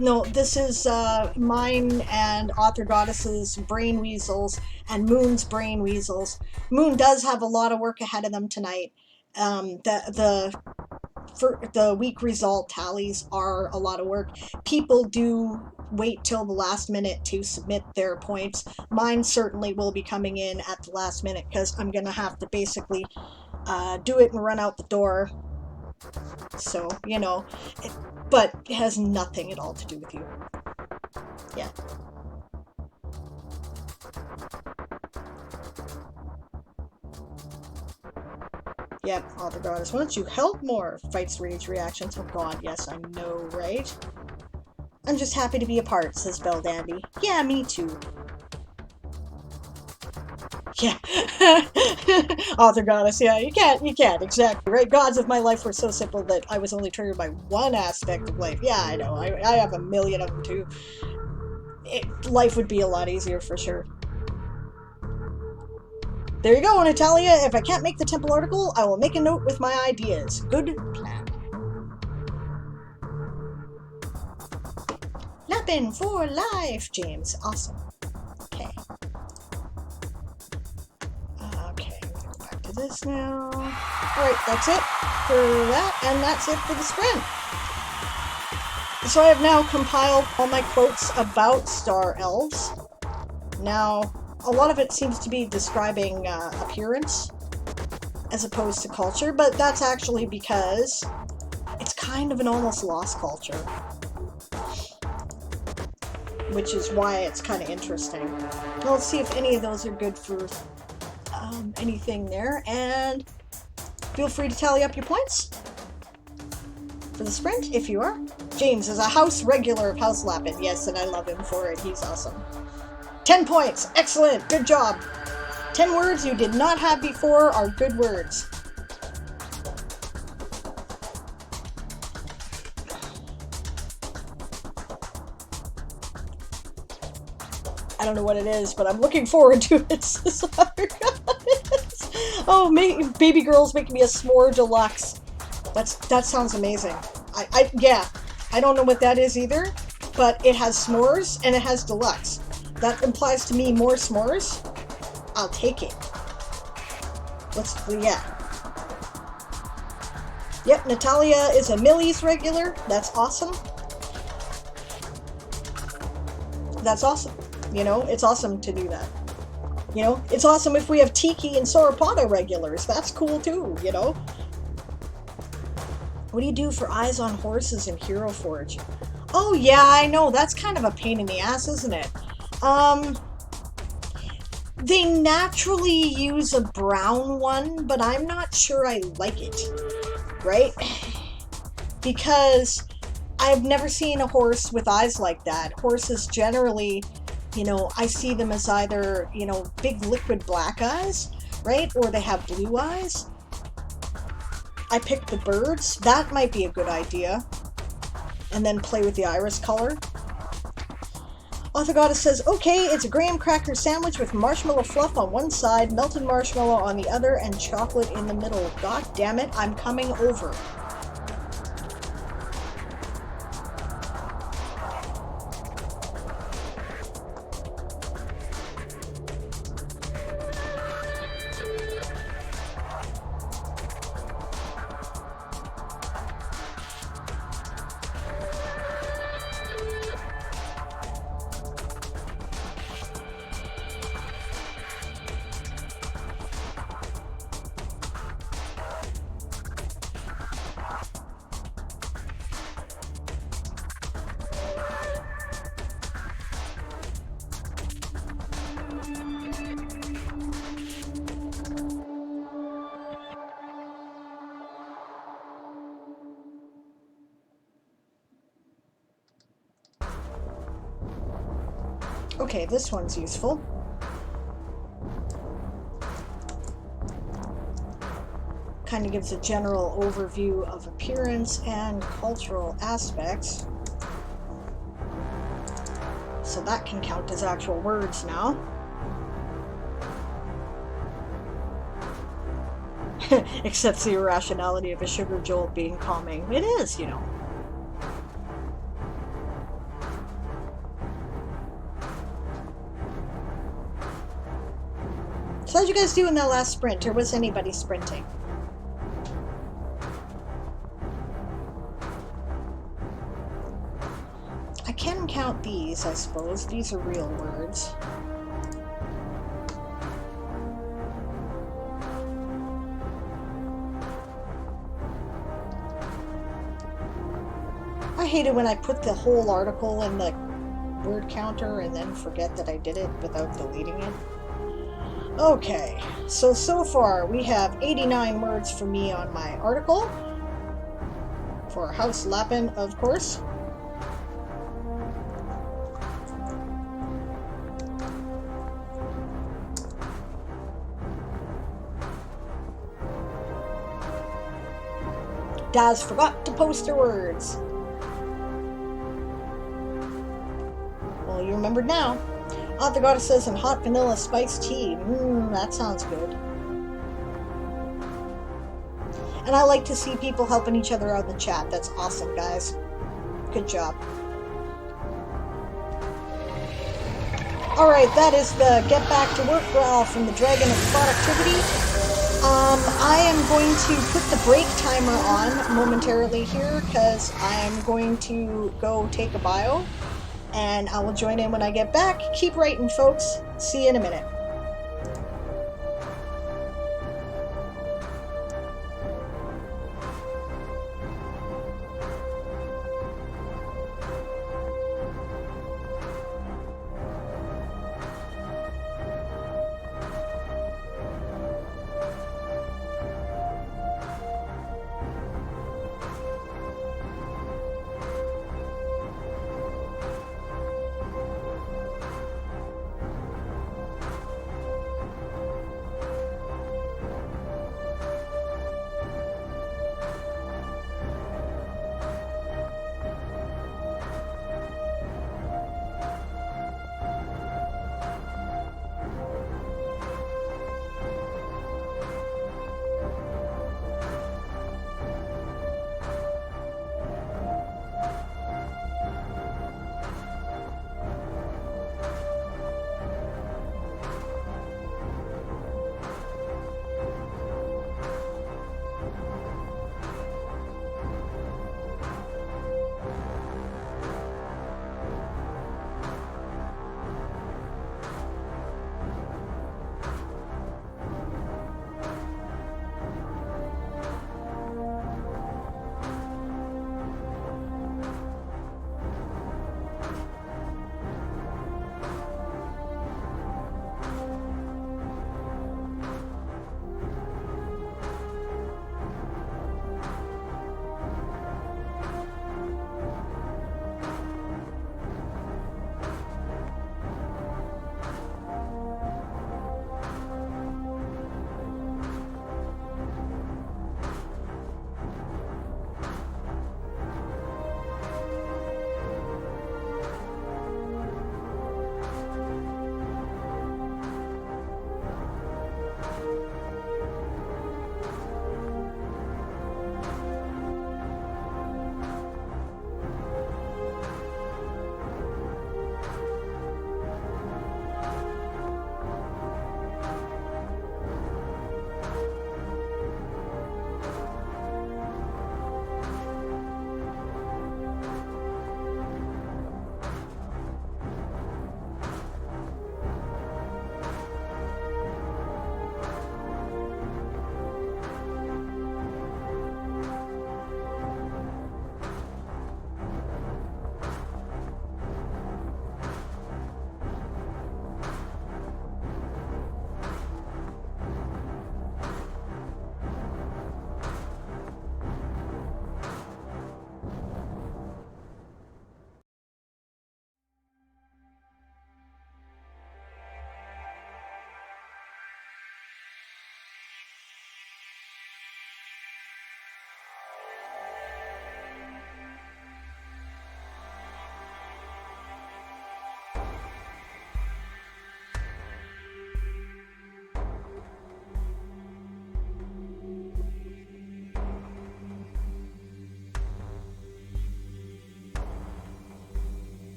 No, this is mine and Author Goddess's brain weasels and Moon's brain weasels. Moon does have a lot of work ahead of them tonight. The week result tallies are a lot of work. People do wait till the last minute to submit their points. Mine certainly will be coming in at the last minute because I'm going to have to basically do it and run out the door. So, you know, but it has nothing at all to do with you. Yeah. Yep, Author Goddess. Why don't you help more? Fights, rage, reactions. Oh god, yes, I know, right? I'm just happy to be a part, says Bell Dandy. Yeah, me too. Yeah. Author Goddess, yeah, you can't, exactly, right? Gods of my life were so simple that I was only triggered by one aspect of life. Yeah, I know, I have a million of them too. Life would be a lot easier for sure. There you go, Natalia. If I can't make the temple article, I will make a note with my ideas. Good plan. Lappin' for life, James. Awesome. Okay. Okay, I'm gonna go back to this now. Alright, that's it for that, and that's it for the sprint. So I have now compiled all my quotes about Star Elves. Now, a lot of it seems to be describing appearance as opposed to culture, but that's actually because it's kind of an almost lost culture. Which is why it's kind of interesting. Well, let's see if any of those are good for anything there, and feel free to tally up your points for the sprint if you are. James is a house regular of House Lappin. Yes, and I love him for it. He's awesome. 10 points. Excellent. Good job. 10 words you did not have before are good words. I don't know what it is, but I'm looking forward to it. Oh, baby girl's making me a s'more deluxe. That sounds amazing. Yeah, I don't know what that is either, but it has s'mores and it has deluxe. That implies to me more s'mores. I'll take it. Yeah. Yep, Natalia is a Millie's regular. That's awesome. That's awesome. You know, it's awesome to do that. You know, it's awesome if we have Tiki and Sauropoda regulars. That's cool too, you know. What do you do for Eyes on Horses in Hero Forge? Oh yeah, I know. That's kind of a pain in the ass, isn't it? They naturally use a brown one, but I'm not sure I like it, right? Because I've never seen a horse with eyes like that. Horses generally, you know, I see them as either, you know, big liquid black eyes, right? Or they have blue eyes. I pick the birds. That might be a good idea. And then play with the iris color. Author Goddess says, okay, it's a graham cracker sandwich with marshmallow fluff on one side, melted marshmallow on the other, and chocolate in the middle. God damn it, I'm coming over. Okay, this one's useful. Kind of gives a general overview of appearance and cultural aspects. So that can count as actual words now. Except the irrationality of a sugar jolt being calming. It is, you know. So how'd you guys do in that last sprint, or was anybody sprinting? I can count these, I suppose. These are real words. I hate it when I put the whole article in the word counter and then forget that I did it without deleting it. Okay, so far we have 89 words for me on my article. For House Lappin, of course. Daz forgot to post her words. Well, you remembered now. Author Goddess says, and hot vanilla spiced tea. That sounds good. And I like to see people helping each other out in the chat. That's awesome, guys. Good job. Alright, that is the get back to work growl from the Dragon of Productivity. I am going to put the break timer on momentarily here because I am going to go take a bio. And I will join in when I get back. Keep writing, folks. See you in a minute.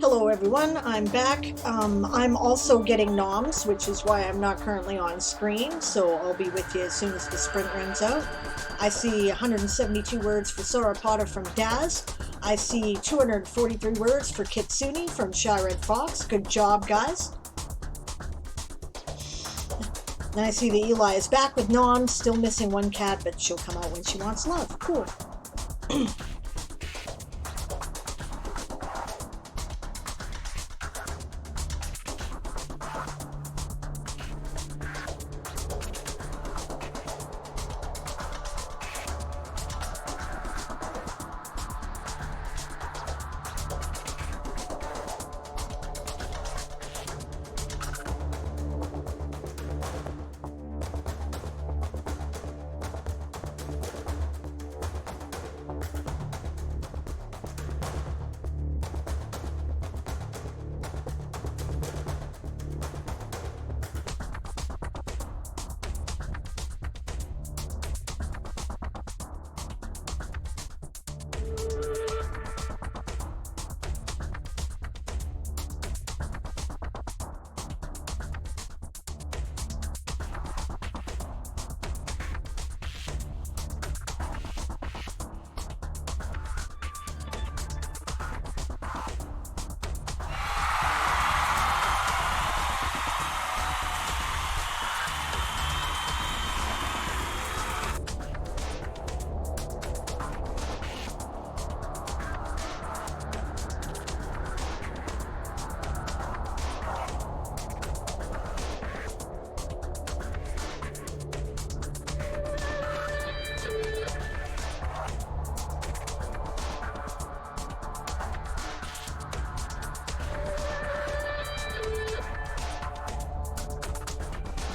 Hello everyone, I'm back. I'm also getting noms, which is why I'm not currently on screen, so I'll be with you as soon as the sprint runs out. I see 172 words for Sauropoda from Daz. I see 243 words for Kitsune from Shy Red Fox. Good job, guys. Then I see that Eli is back with noms, still missing one cat, but she'll come out when she wants love. Cool.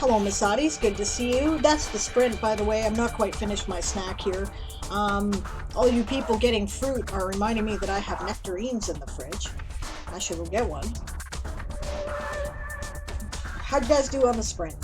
Hello, Misatis. Good to see you. That's the sprint, by the way. I'm not quite finished my snack here. All you people getting fruit are reminding me that I have nectarines in the fridge. I should go get one. How'd you guys do on the sprint?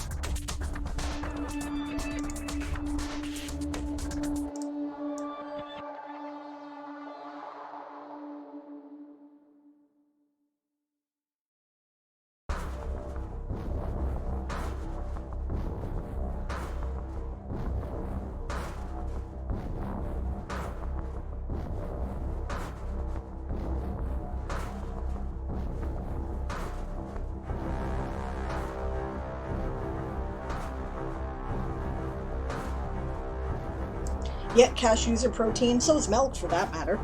Yeah, cashews are protein, so is milk for that matter.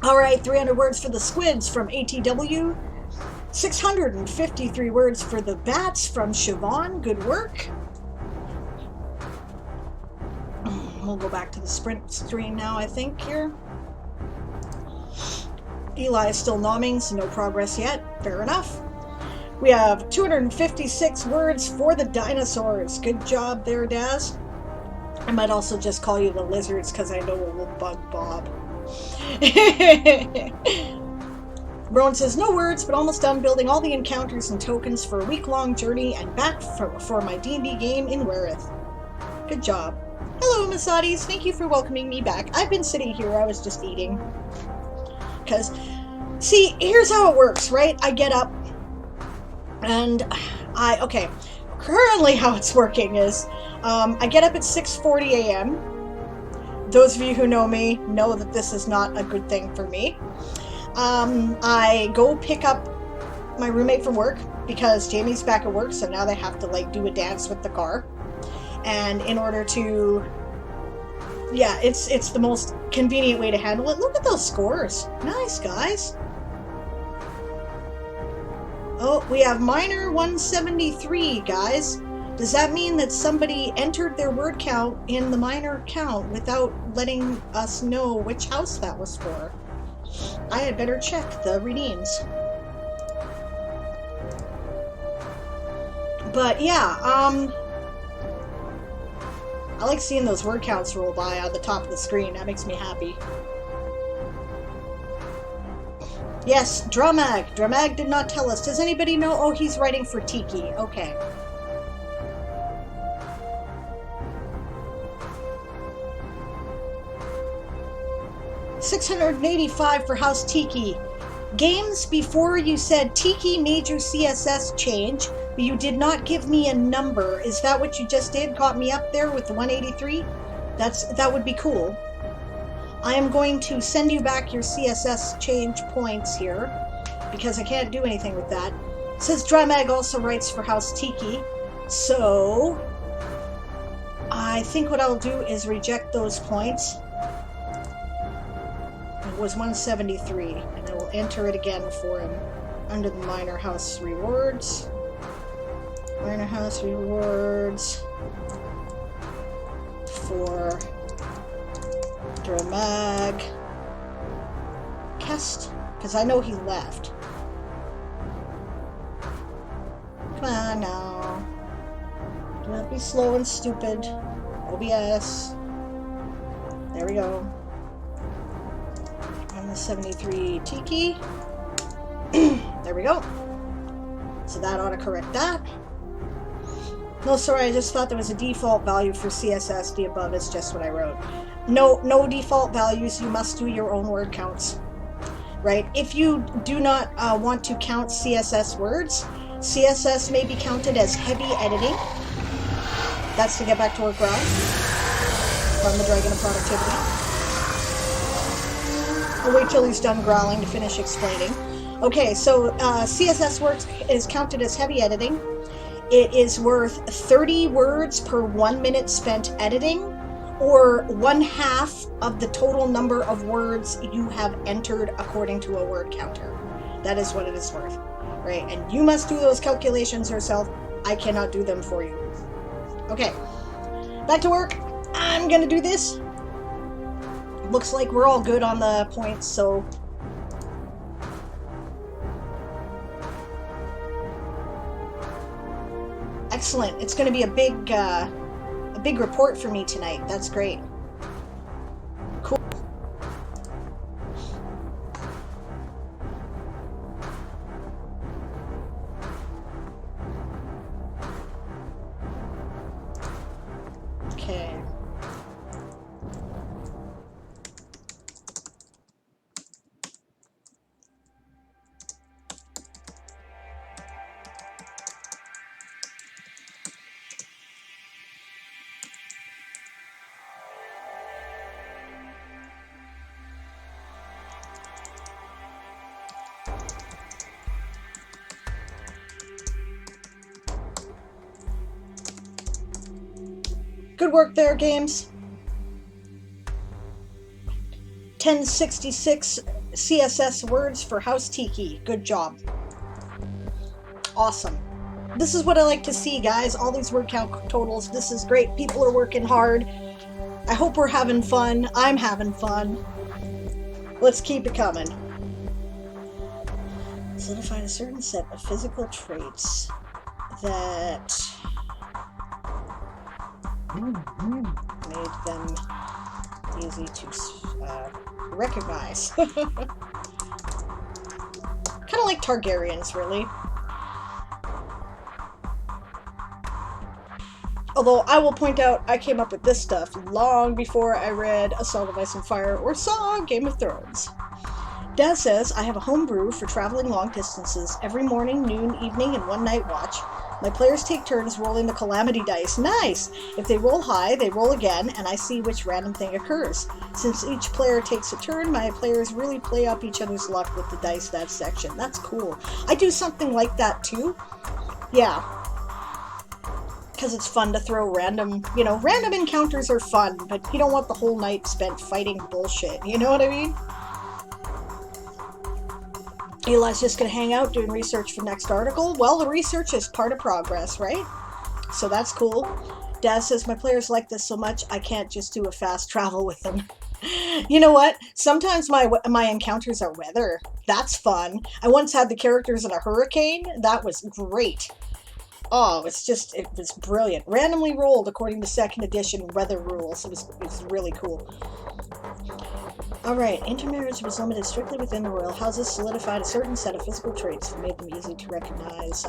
Alright, 300 words for the squids from ATW. 653 words for the bats from Siobhan. Good work. We'll go back to the sprint screen now, I think, here. Eli is still nomming, so no progress yet. Fair enough. We have 256 words for the dinosaurs. Good job there, Daz. I might also just call you the lizards because I know it will bug Bob. Rowan says, no words, but almost done building all the encounters and tokens for a week-long journey and back for my D&D game in Wereth. Good job. Hello, Masadies. Thank you for welcoming me back. I've been sitting here. I was just eating. Because, see, here's how it works, right? I get up and okay. Currently how it's working is I get up at 6:40 a.m. Those of you who know me know that this is not a good thing for me. I go pick up my roommate from work because Jamie's back at work, so now they have to like do a dance with the car. And in order to, yeah, it's the most convenient way to handle it. Look at those scores. Nice, guys. Oh, we have minor 173, guys. Does that mean that somebody entered their word count in the minor count without letting us know which house that was for? I had better check the redeems. But yeah, I like seeing those word counts roll by on the top of the screen. That makes me happy. Yes, Dramag. Dramag did not tell us. Does anybody know? Oh, he's writing for Tiki. Okay. $685 for House Tiki. Games, before you said Tiki made your CSS change, but you did not give me a number. Is that what you just did? Got me up there with the 183? That would be cool. I am going to send you back your CSS change points here, because I can't do anything with that. It says Dramag also writes for House Tiki, so I think what I'll do is reject those points. It was 173, and I will enter it again for him under the Minor House Rewards. Minor House Rewards for Dramag Kest, because I know he left. Come on now. Do not be slow and stupid. OBS. There we go. On the 73 Tiki. There we go. So that ought to correct that. No, sorry, I just thought there was a default value for CSS. The above is just what I wrote. No default values. You must do your own word counts. Right? If you do not want to count CSS words, CSS may be counted as heavy editing. That's to get back to work growl from the Dragon of Productivity. I'll wait till he's done growling to finish explaining. Okay, so CSS work is counted as heavy editing. It is worth 30 words per 1 minute spent editing, or 1/2 of the total number of words you have entered according to a word counter. That is what it is worth, right? And you must do those calculations yourself. I cannot do them for you. Okay, back to work. I'm gonna do this. Looks like we're all good on the points, so excellent. It's going to be a big report for me tonight. That's great. Cool. Okay. Good work there, games. 1066 CSS words for House Tiki. Good job. Awesome. This is what I like to see, guys. All these word count totals. This is great. People are working hard. I hope we're having fun. I'm having fun. Let's keep it coming. Identify a certain set of physical traits that made them easy to recognize. Kind of like Targaryens, really. Although I will point out, I came up with this stuff long before I read A Song of Ice and Fire or saw Game of Thrones. Daz says, I have a home brew for traveling long distances every morning, noon, evening, and one night watch. My players take turns rolling the calamity dice. Nice! If they roll high, they roll again, and I see which random thing occurs. Since each player takes a turn, my players really play up each other's luck with the dice that section. That's cool. I do something like that too. Yeah. Because it's fun to throw random, random encounters are fun, but you don't want the whole night spent fighting bullshit, you know what I mean? Eli's just going to hang out doing research for next article. Well, the research is part of progress, right? So that's cool. Daz says, my players like this so much, I can't just do a fast travel with them. You know what? Sometimes my encounters are weather. That's fun. I once had the characters in a hurricane. That was great. Oh, it was brilliant. Randomly rolled according to second edition weather rules. It was really cool. Alright, intermarriage was limited strictly within the royal houses, solidified a certain set of physical traits that made them easy to recognize.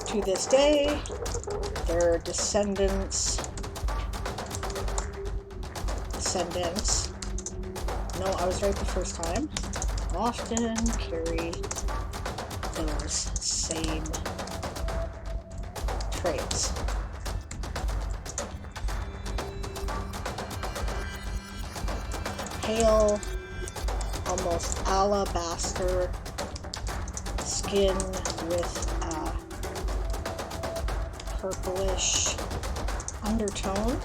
To this day, their descendants, no, I was right the first time, often carry those same traits. Pale, almost alabaster skin with a purplish undertone.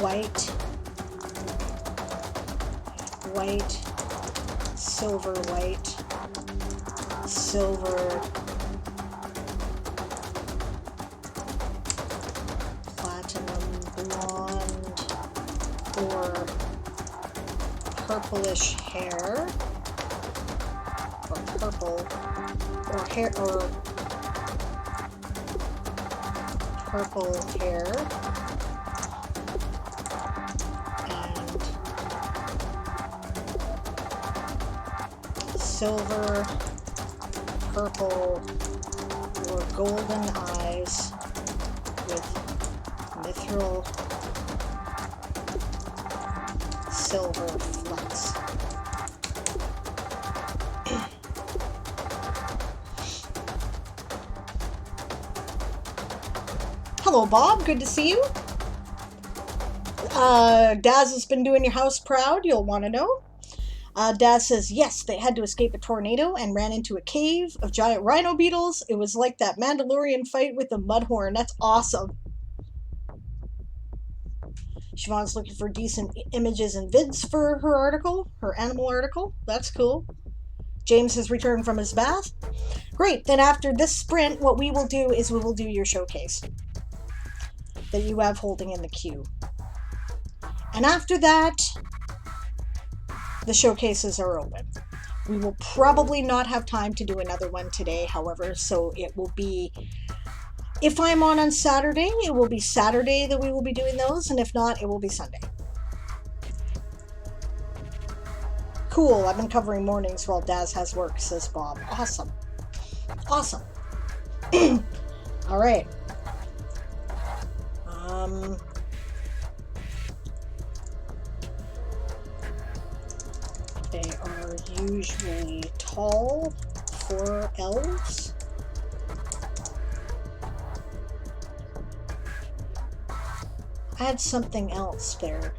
White, silver white, silver, platinum blonde, or purplish hair, or purple, or hair, or purple hair, and silver, purple, or golden eyes with mithril silver flecks. Hello, Bob. Good to see you. Daz has been doing your house proud. You'll want to know. Daz says, yes, they had to escape a tornado and ran into a cave of giant rhino beetles. It was like that Mandalorian fight with the Mudhorn. That's awesome. Siobhan's looking for decent images and vids for her article, her animal article. That's cool. James has returned from his bath. Great. Then after this sprint, what we will do is we will do your showcase that you have holding in the queue. And after that, the showcases are open. We will probably not have time to do another one today, however, so it will be, if I'm on Saturday, it will be Saturday that we will be doing those, and if not, it will be Sunday. Cool, I've been covering mornings while Daz has work, says Bob. Awesome. Awesome. All right. They are usually tall for elves. I had something else there.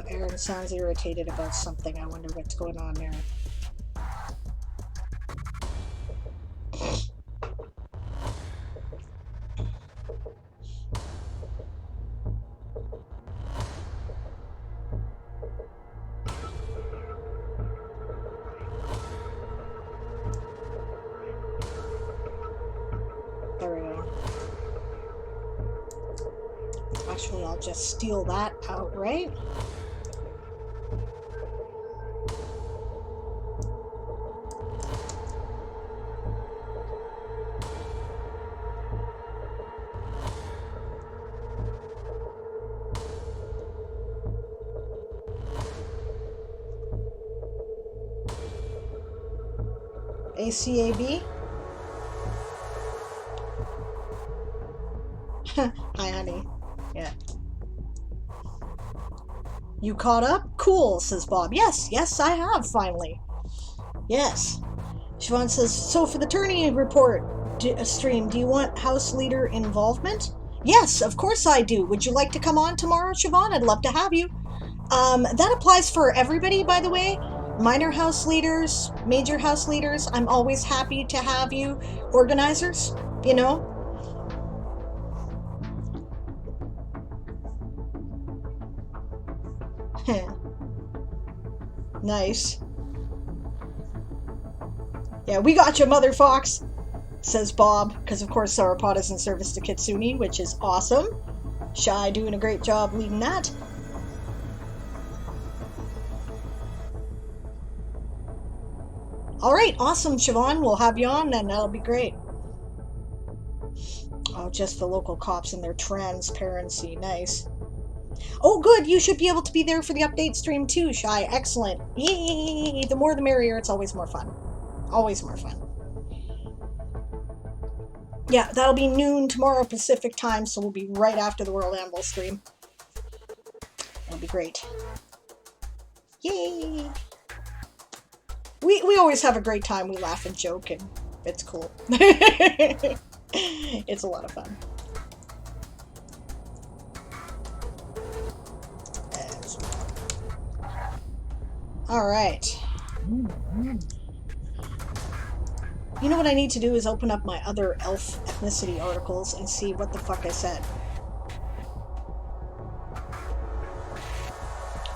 Aaron sounds irritated about something. I wonder what's going on there. Actually, I'll just steal that outright. ACAB? Hi, honey. Yeah. You caught up? Cool, says Bob. Yes, I have, finally. Yes. Siobhan says, so for the Tourney report stream, do you want house leader involvement? Yes, of course I do. Would you like to come on tomorrow, Siobhan? I'd love to have you. That applies for everybody, by the way. Minor house leaders, major house leaders. I'm always happy to have you. Organizers, you know. Nice. Yeah, we got you, Mother Fox, says Bob, because of course Sauropod is in service to Kitsune, which is awesome. Shy doing a great job leading that. Alright, awesome, Siobhan. We'll have you on then. That'll be great. Oh, just the local cops and their transparency. Nice. Oh, good. You should be able to be there for the update stream too, Shy. Excellent. Yay! The more the merrier. It's always more fun. Always more fun. Yeah, that'll be noon tomorrow Pacific time, so we'll be right after the World Anvil stream. It'll be great. Yay! We always have a great time. We laugh and joke, and it's cool. It's a lot of fun. All right. You know what I need to do is open up my other elf ethnicity articles and see what the fuck I said.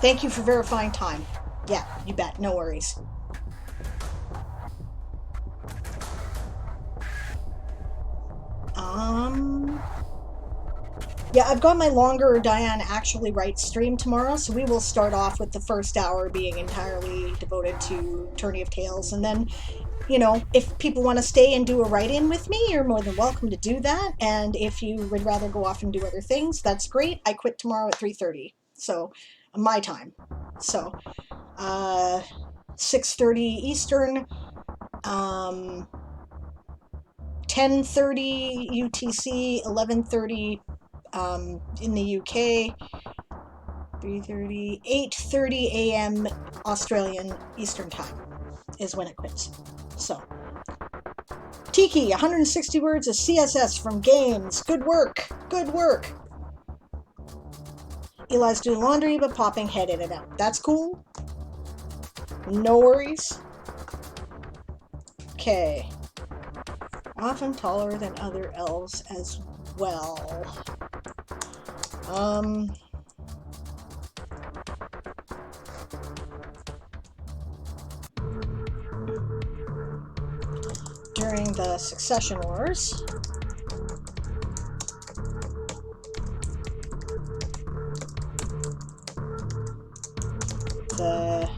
Thank you for verifying time. Yeah, you bet. No worries. Yeah, I've got my longer Diane Actually Writes stream tomorrow, so we will start off with the first hour being entirely devoted to Tourney of Tales, and then, you know, if people want to stay and do a write-in with me, you're more than welcome to do that, and if you would rather go off and do other things, that's great. I quit tomorrow at 3:30, so, my time. So, 6:30 Eastern, 10:30 UTC, 11:30 in the UK, 3:30, 8:30 a.m. Australian Eastern Time is when it quits. So, Tiki, 160 words of CSS from games. Good work. Good work. Eli's doing laundry, but popping head in and out. That's cool. No worries. Okay. Often taller than other elves as well. During the Succession Wars, the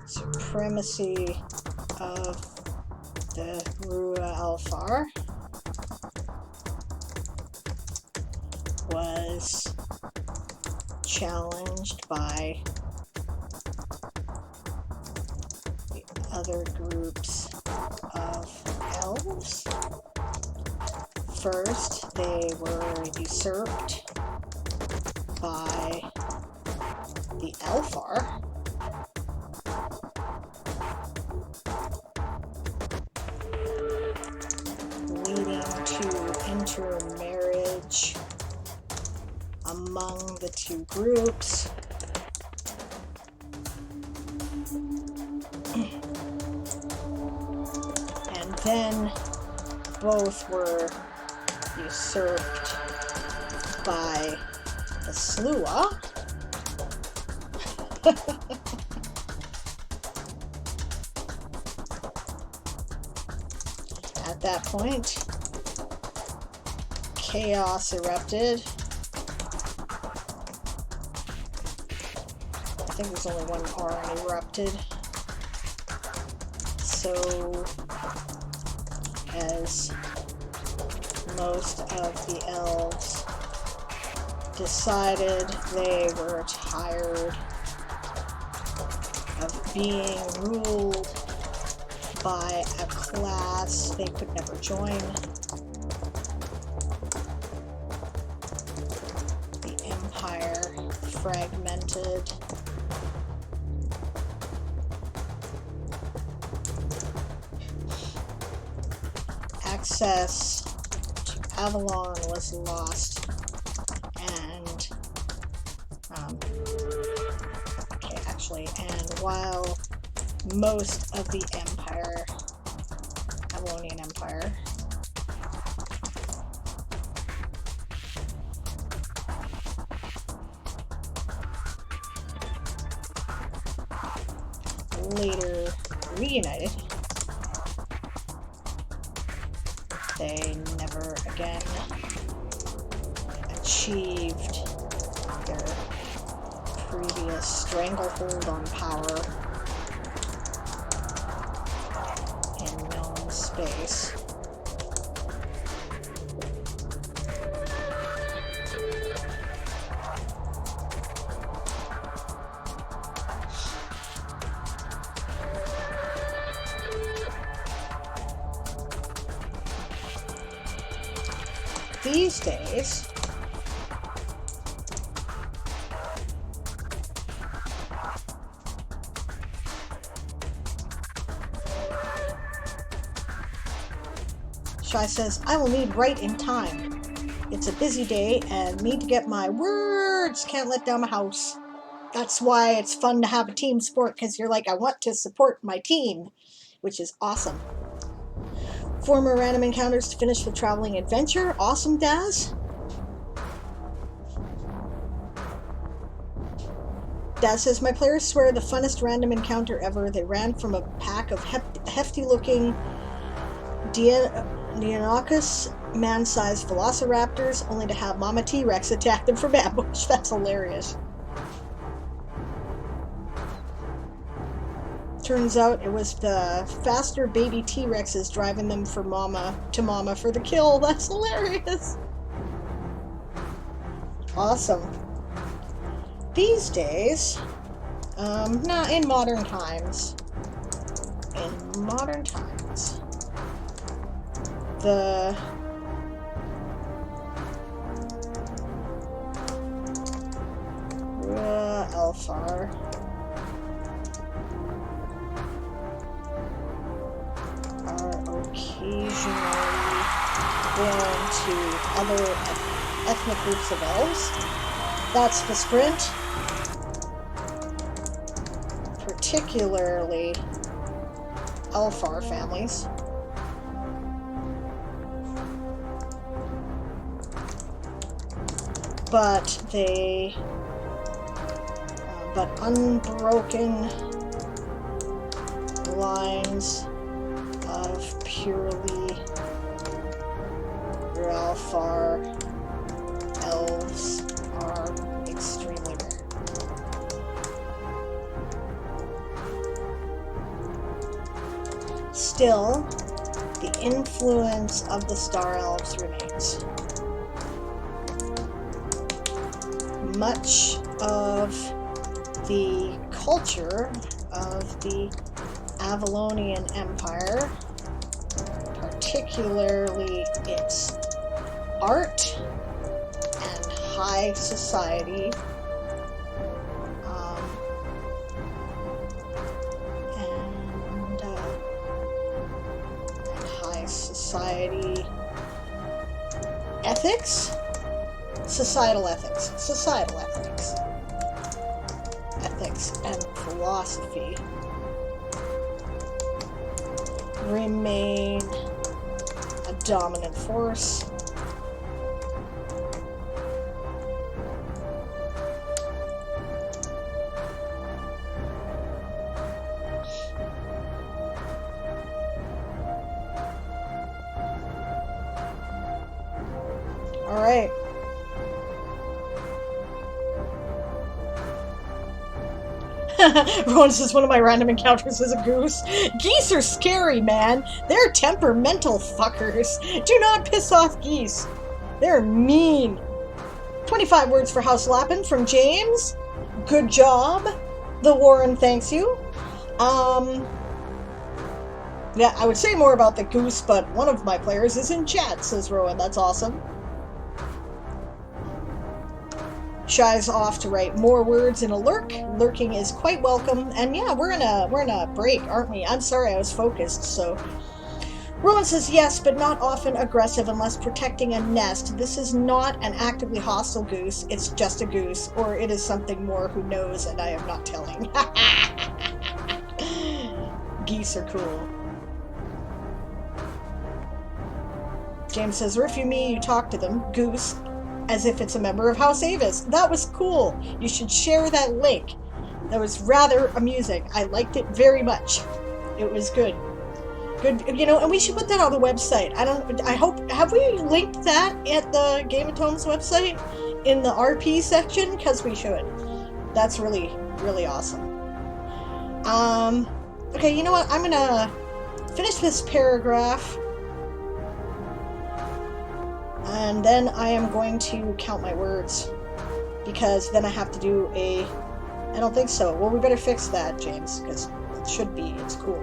supremacy of the Rua Alfar was challenged by the other groups of elves. First, they were usurped by the Alfar. Leading to intermarriage among the two groups. And then both were usurped by the Slua. At that point, chaos erupted think there's only one R in erupted. So, as most of the elves decided they were tired of being ruled by a class they could never join, the empire fragmented. Access to Avalon was lost, and and while most of the empire, Avalonian Empire, later reunited, they never again achieved their previous stranglehold on power in known space. These days, Shai says, I will need right in time. It's a busy day and need to get my words. Can't let down my house. That's why it's fun to have a team sport, because you're like, I want to support my team, which is awesome. 4 more random encounters to finish the traveling adventure. Awesome, Daz. Daz says, my players swear the funnest random encounter ever. They ran from a pack of hefty-looking Dianocus man-sized velociraptors, only to have Mama T-Rex attack them from ambush. That's hilarious. Turns out it was the faster baby T-Rexes driving them for Mama for the kill. That's hilarious. Awesome. These days, in modern times, the Elfar are occasionally born to other ethnic groups of elves. That's the sprint. Particularly Elfar families. But unbroken lines of purely Elfar elves are extremely rare. Still, the influence of the Star Elves remains. Much of the culture of the Avalonian Empire, particularly its art and high society, and high society ethics, societal ethics and philosophy remain a dominant force. All right. Rowan says one of my random encounters is a goose. Geese are scary, man. They're temperamental fuckers. Do not piss off geese. They're mean. 25 words for house lappin' from James. Good job. The Warren thanks you. Yeah, I would say more about the goose, but one of my players is in chat, says Rowan. That's awesome. Shy's off to write more words in a lurk. Lurking is quite welcome. And yeah, we're in a break, aren't we? I'm sorry, I was focused, so. Rowan says yes, but not often aggressive unless protecting a nest. This is not an actively hostile goose. It's just a goose, or it is something more. Who knows? And I am not telling. Geese are cool. James says, "Review me, you talk to them, goose, as if it's a member of House Avis." That was cool. You should share that link. That was rather amusing. I liked it very much. It was good. Good, you know, and we should put that on the website. I hope, have we linked that at the Game of Tones website in the RP section? Because we should. That's really, really awesome. Okay, you know what? I'm gonna finish this paragraph. And then I am going to count my words, because then I have to do a... I don't think so. Well, we better fix that, James, because it should be. It's cool.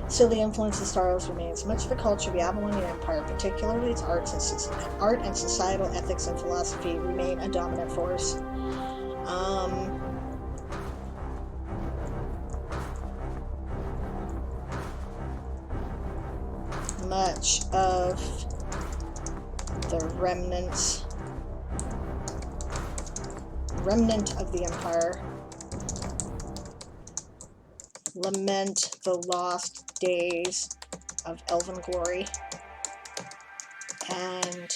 Still, the influence of Star Wars remains. Much of the culture of the Babylonian Empire, particularly its art and societal ethics and philosophy, remain a dominant force. Much of the remnant of the Empire lament the lost days of elven glory and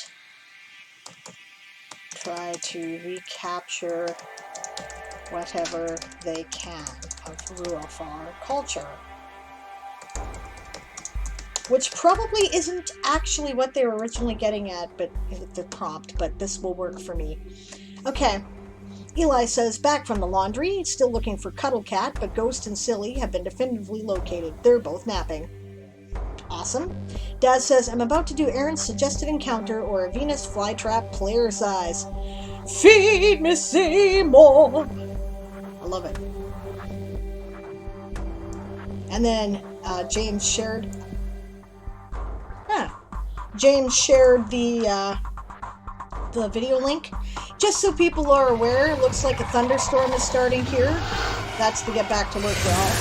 try to recapture whatever they can of Ruafar culture. Which probably isn't actually what they were originally getting at, but the prompt, but this will work for me. Okay. Eli says, back from the laundry, still looking for Cuddle Cat, but Ghost and Silly have been definitively located. They're both napping. Awesome. Dad says, I'm about to do Aaron's suggested encounter or a Venus flytrap player size. Feed me Seymour! I love it. And then James shared the video link. Just so people are aware, it looks like a thunderstorm is starting here. That's the get back to work growl.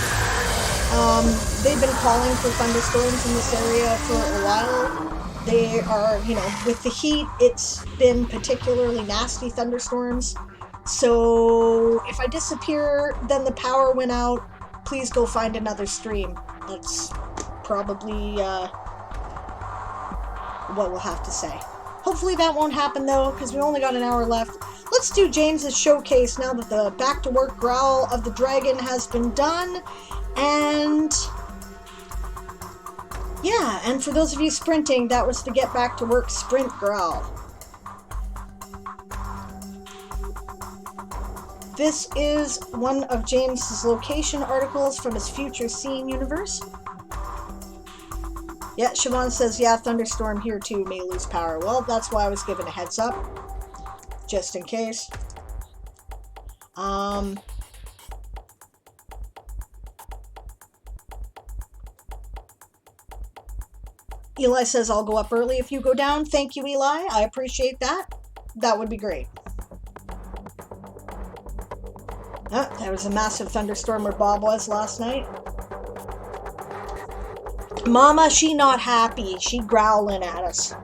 They've been calling for thunderstorms in this area for a while. They are, you know, with the heat, it's been particularly nasty thunderstorms. So if I disappear, then the power went out. Please go find another stream. That's probably what we'll have to say. Hopefully that won't happen though, because we only got an hour left. Let's do James's showcase now that the back to work growl of the dragon has been done. And yeah, and for those of you sprinting, that was the get back to work sprint growl. This is one of James's location articles from his future scene universe. Yeah, Siobhan says, yeah, thunderstorm here too, may lose power. Well, that's why I was given a heads up, just in case. Eli says, I'll go up early if you go down. Thank you, Eli. I appreciate that. That would be great. There was a massive thunderstorm where Bob was last night. Mama, she not happy. She growling at us.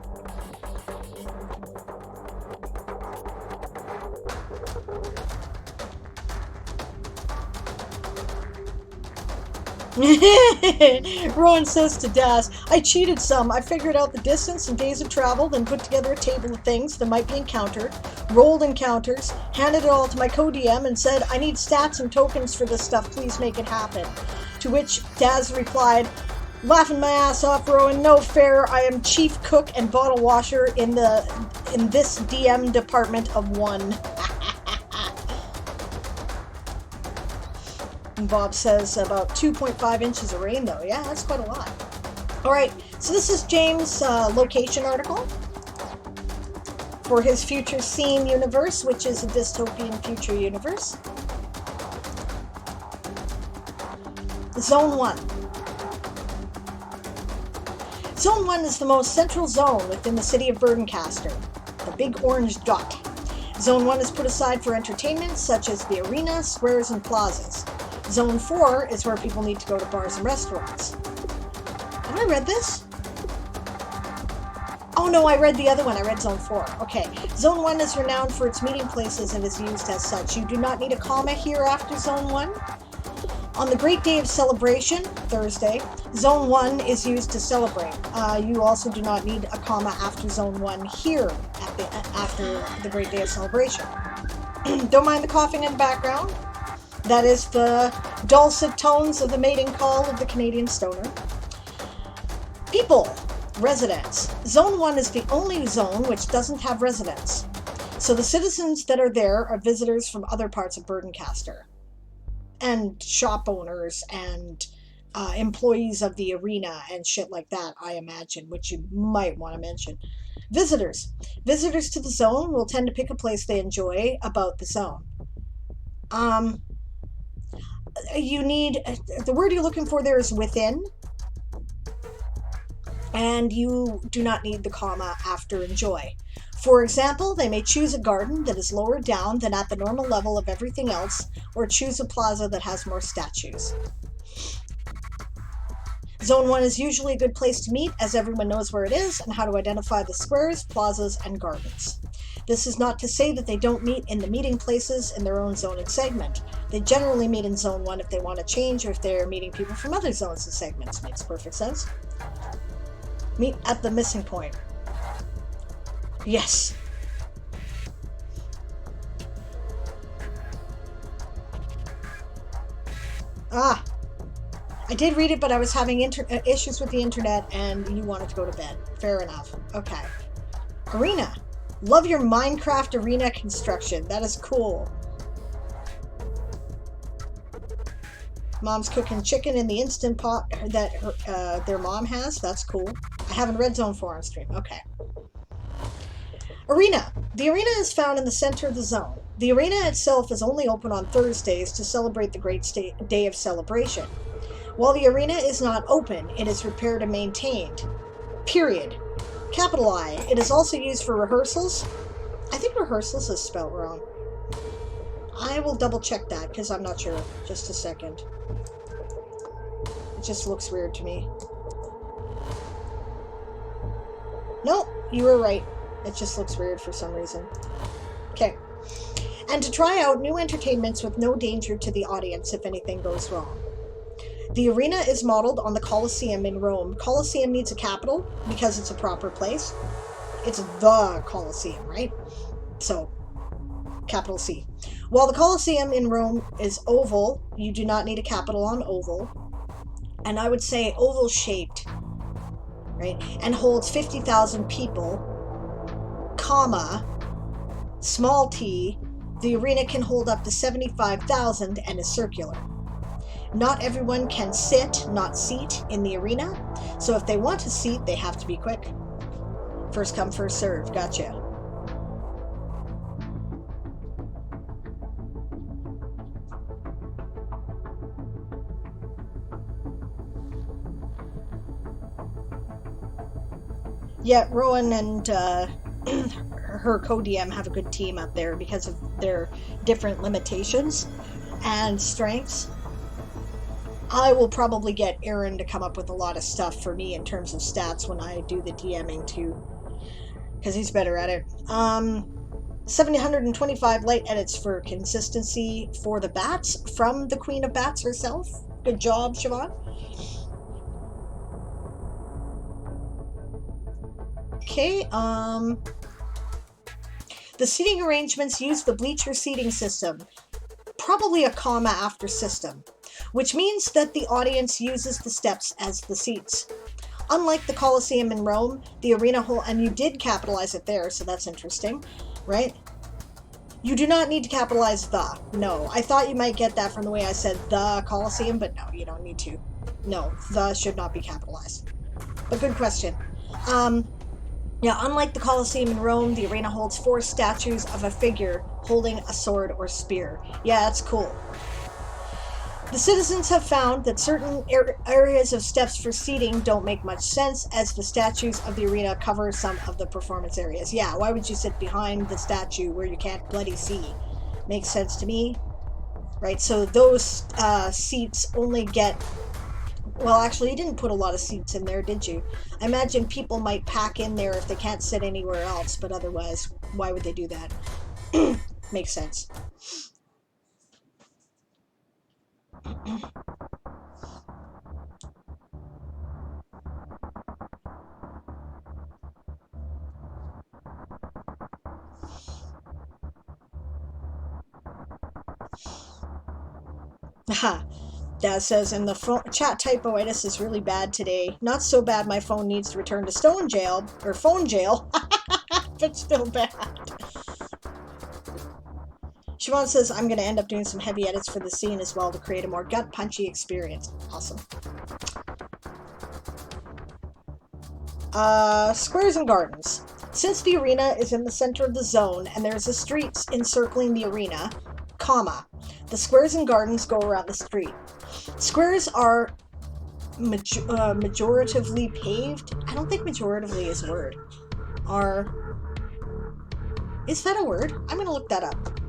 Rowan says to Daz, I cheated some. I figured out the distance and days of travel, then put together a table of things that might be encountered, rolled encounters, handed it all to my co-DM and said, I need stats and tokens for this stuff, please make it happen. To which Daz replied, laughing my ass off, Rowan, no fair. I am chief cook and bottle washer in this DM department of one. And Bob says about 2.5 inches of rain, though. Yeah, that's quite a lot. All right, so this is James' location article for his future scene universe, which is a dystopian future universe. Zone 1. Zone 1 is the most central zone within the city of Bergencaster, the big orange dot. Zone 1 is put aside for entertainment such as the arena, squares, and plazas. Zone 4 is where people need to go to bars and restaurants. Have I read this? Oh no, I read the other one. I read Zone 4. Okay. Zone 1 is renowned for its meeting places and is used as such. You do not need a comma here after Zone 1. On the great day of celebration, Thursday, Zone 1 is used to celebrate. You also do not need a comma after Zone 1 here after the great day of celebration. Don't mind the coughing in the background. That is the dulcet tones of the mating call of the Canadian stoner. People, residents. Zone 1 is the only zone which doesn't have residents. So the citizens that are there are visitors from other parts of Bergencaster. And shop owners and employees of the arena and shit like that, I imagine, which you might want to mention. Visitors. Visitors to the zone will tend to pick a place they enjoy about the zone. You need, the word you're looking for there is within. And you do not need the comma after enjoy. For example, they may choose a garden that is lower down than at the normal level of everything else, or choose a plaza that has more statues. Zone 1 is usually a good place to meet, as everyone knows where it is and how to identify the squares, plazas, and gardens. This is not to say that they don't meet in the meeting places in their own zone and segment. They generally meet in Zone 1 if they want to change, or if they're meeting people from other zones and segments. Makes perfect sense. Meet at the missing point. Yes. I did read it, but I was having issues with the internet, and you wanted to go to bed. Fair enough. Okay. Arena. Love your Minecraft arena construction. That is cool. Mom's cooking chicken in the Instant Pot that their mom has. That's cool. I haven't read Zone 4 on stream. Okay. Arena. The arena is found in the center of the zone. The arena itself is only open on Thursdays to celebrate the great day of celebration. While the arena is not open, it is repaired and maintained. Period. Capital I. It is also used for rehearsals. I think rehearsals is spelled wrong. I will double check that because I'm not sure. Just a second. It just looks weird to me. No, you were right. It just looks weird for some reason. Okay. And to try out new entertainments with no danger to the audience if anything goes wrong. The arena is modeled on the Colosseum in Rome. Colosseum needs a capital because it's a proper place. It's the Colosseum, right? So, capital C. While the Colosseum in Rome is oval, you do not need a capital on oval. And I would say oval-shaped, right? And holds 50,000 people, comma, small t. The arena can hold up to 75,000 and is circular. Not everyone can sit, not seat, in the arena. So if they want to seat, they have to be quick. First come, first serve. Gotcha. Yeah, Rowan and her co-DM have a good team up there because of their different limitations and strengths. I will probably get Aaron to come up with a lot of stuff for me in terms of stats when I do the DMing too, because he's better at it. 725 light edits for consistency for the bats from the Queen of Bats herself. Good job, Siobhan. Okay, the seating arrangements use the bleacher seating system. Probably a comma after system, which means that the audience uses the steps as the seats. Unlike the Colosseum in Rome, the arena hole, and you did capitalize it there, so that's interesting, right? You do not need to capitalize the. No, I thought you might get that from the way I said the Colosseum, but no, you don't need to. No, the should not be capitalized. But good question. Yeah, unlike the Colosseum in Rome, the arena holds 4 statues of a figure holding a sword or spear. Yeah, that's cool. The citizens have found that certain areas of steps for seating don't make much sense, as the statues of the arena cover some of the performance areas. Yeah, why would you sit behind the statue where you can't bloody see? Makes sense to me. Right, so those seats only get... Well, actually, you didn't put a lot of seats in there, did you? I imagine people might pack in there if they can't sit anywhere else, but otherwise, why would they do that? Makes sense. Haha. Dad says, and the chat typoitis is really bad today. Not so bad my phone needs to return to stone jail, or phone jail, but still bad. Siobhan says, I'm going to end up doing some heavy edits for the scene as well to create a more gut-punchy experience. Awesome. Squares and gardens. Since the arena is in the center of the zone and there's a street encircling the arena, comma, the squares and gardens go around the street. Squares are majoratively paved. I don't think majoratively is a word. Is that a word? I'm going to look that up.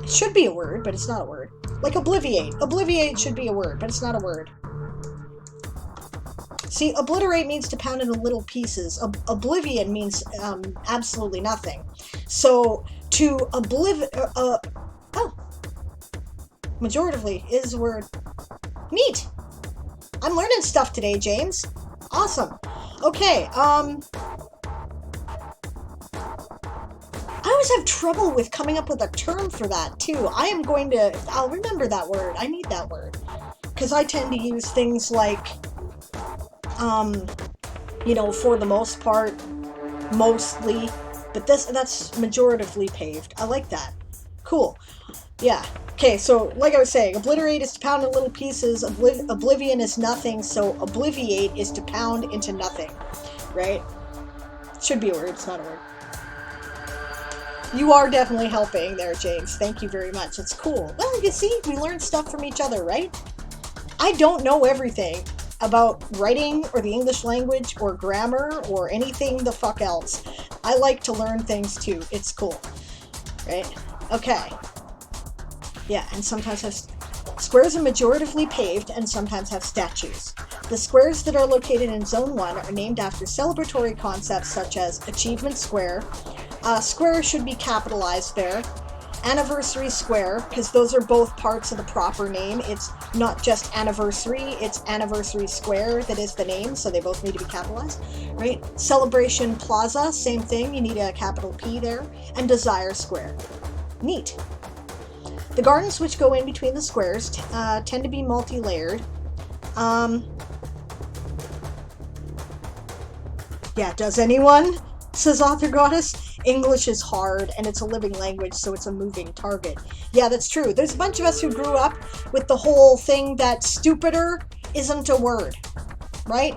It should be a word, but it's not a word. Like obliviate. Obliviate should be a word, but it's not a word. See, obliterate means to pound into little pieces. Oblivion means absolutely nothing. So, to majoratively is a word. Neat! I'm learning stuff today, James. Awesome. Okay, I always have trouble with coming up with a term for that, too. I'll remember that word. I need that word. Because I tend to use things like, for the most part, mostly, but that's majoratively paved. I like that. Cool. Yeah. Okay, so like I was saying, obliterate is to pound in little pieces, oblivion is nothing, so obliviate is to pound into nothing, right? Should be a word, it's not a word. You are definitely helping there, James. Thank you very much. It's cool. Well, you see, we learn stuff from each other, right? I don't know everything about writing or the English language or grammar or anything the fuck else. I like to learn things too. It's cool, right? Okay. Yeah, and sometimes have squares are majoratively paved and sometimes have statues. The squares that are located in Zone 1 are named after celebratory concepts such as Achievement Square. Square should be capitalized there. Anniversary Square, because those are both parts of the proper name. It's not just anniversary, it's Anniversary Square that is the name, so they both need to be capitalized, right? Celebration Plaza, same thing, you need a capital P there. And Desire Square. Neat. The gardens which go in between the squares tend to be multi-layered. Yeah, does anyone? Says Author Goddess. English is hard, and it's a living language, so it's a moving target. Yeah, that's true. There's a bunch of us who grew up with the whole thing that stupider isn't a word, right?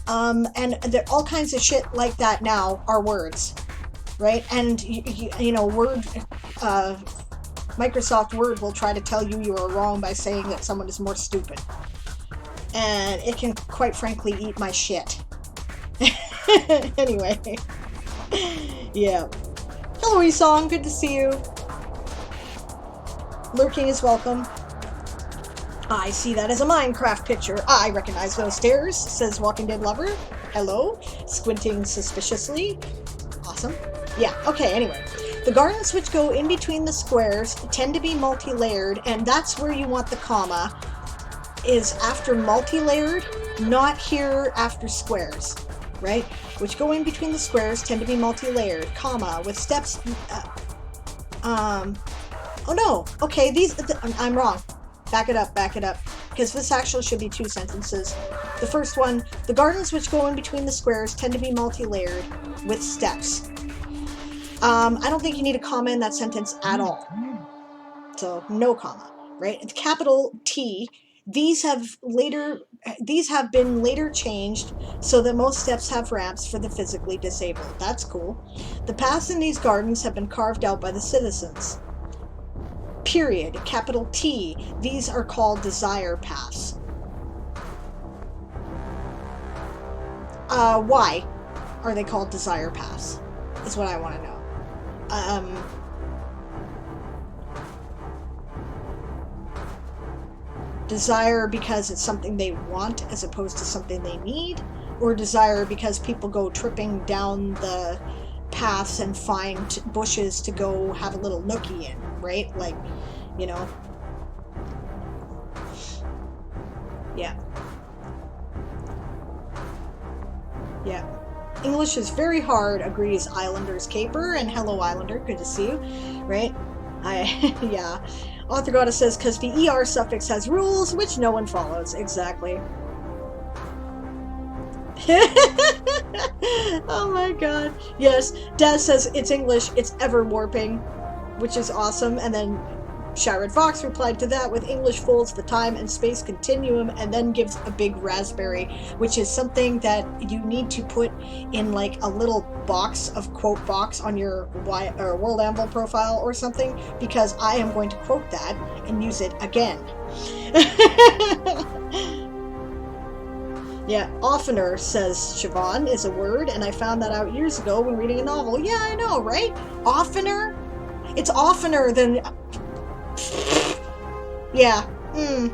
And there, all kinds of shit like that now are words, right? And, Word... Microsoft Word will try to tell you you are wrong by saying that someone is more stupid. And it can, quite frankly, eat my shit. Anyway. Yeah. Hello, Esong. Good to see you. Lurking is welcome. I see that as a Minecraft picture. I recognize those stairs, says Walking Dead Lover. Hello. Squinting suspiciously. Awesome. Yeah, okay, anyway. The gardens which go in between the squares tend to be multi-layered, and that's where you want the comma, is after multi-layered, not here after squares, right? Which go in between the squares tend to be multi-layered, comma, with steps, oh no, okay, I'm wrong. Back it up, because this actually should be 2 sentences. The first one, the gardens which go in between the squares tend to be multi-layered with steps. I don't think you need a comma in that sentence at all. So no comma, right? It's capital T. These have been later changed so that most steps have ramps for the physically disabled. That's cool. The paths in these gardens have been carved out by the citizens. Period. Capital T. These are called desire paths. Why are they called desire paths? Is what I want to know. Desire because it's something they want as opposed to something they need, or desire because people go tripping down the paths and find bushes to go have a little nookie in, right? Like, you know. Yeah. Yeah. English is very hard, agrees Islanders Caper, and hello Islander, good to see you, right? Yeah. Author Goddess says, because the ER suffix has rules which no one follows. Exactly. Oh my god. Yes, Daz says it's English, it's ever warping, which is awesome. And then Sharon Fox replied to that with English folds the time and space continuum and then gives a big raspberry, which is something that you need to put in like a little box of quote box on your World Anvil profile or something, because I am going to quote that and use it again. Yeah, oftener, says Siobhan, is a word, and I found that out years ago when reading a novel. Yeah, I know, right? Oftener? It's oftener than... Yeah, I'm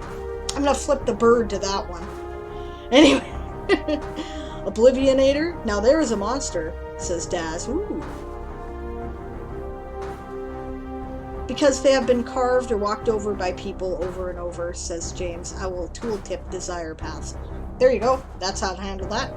gonna flip the bird to that one. Anyway, Oblivionator? Now there is a monster, says Daz. Ooh. Because they have been carved or walked over by people over and over, says James. I will tooltip desire paths. There you go. That's how to handle that.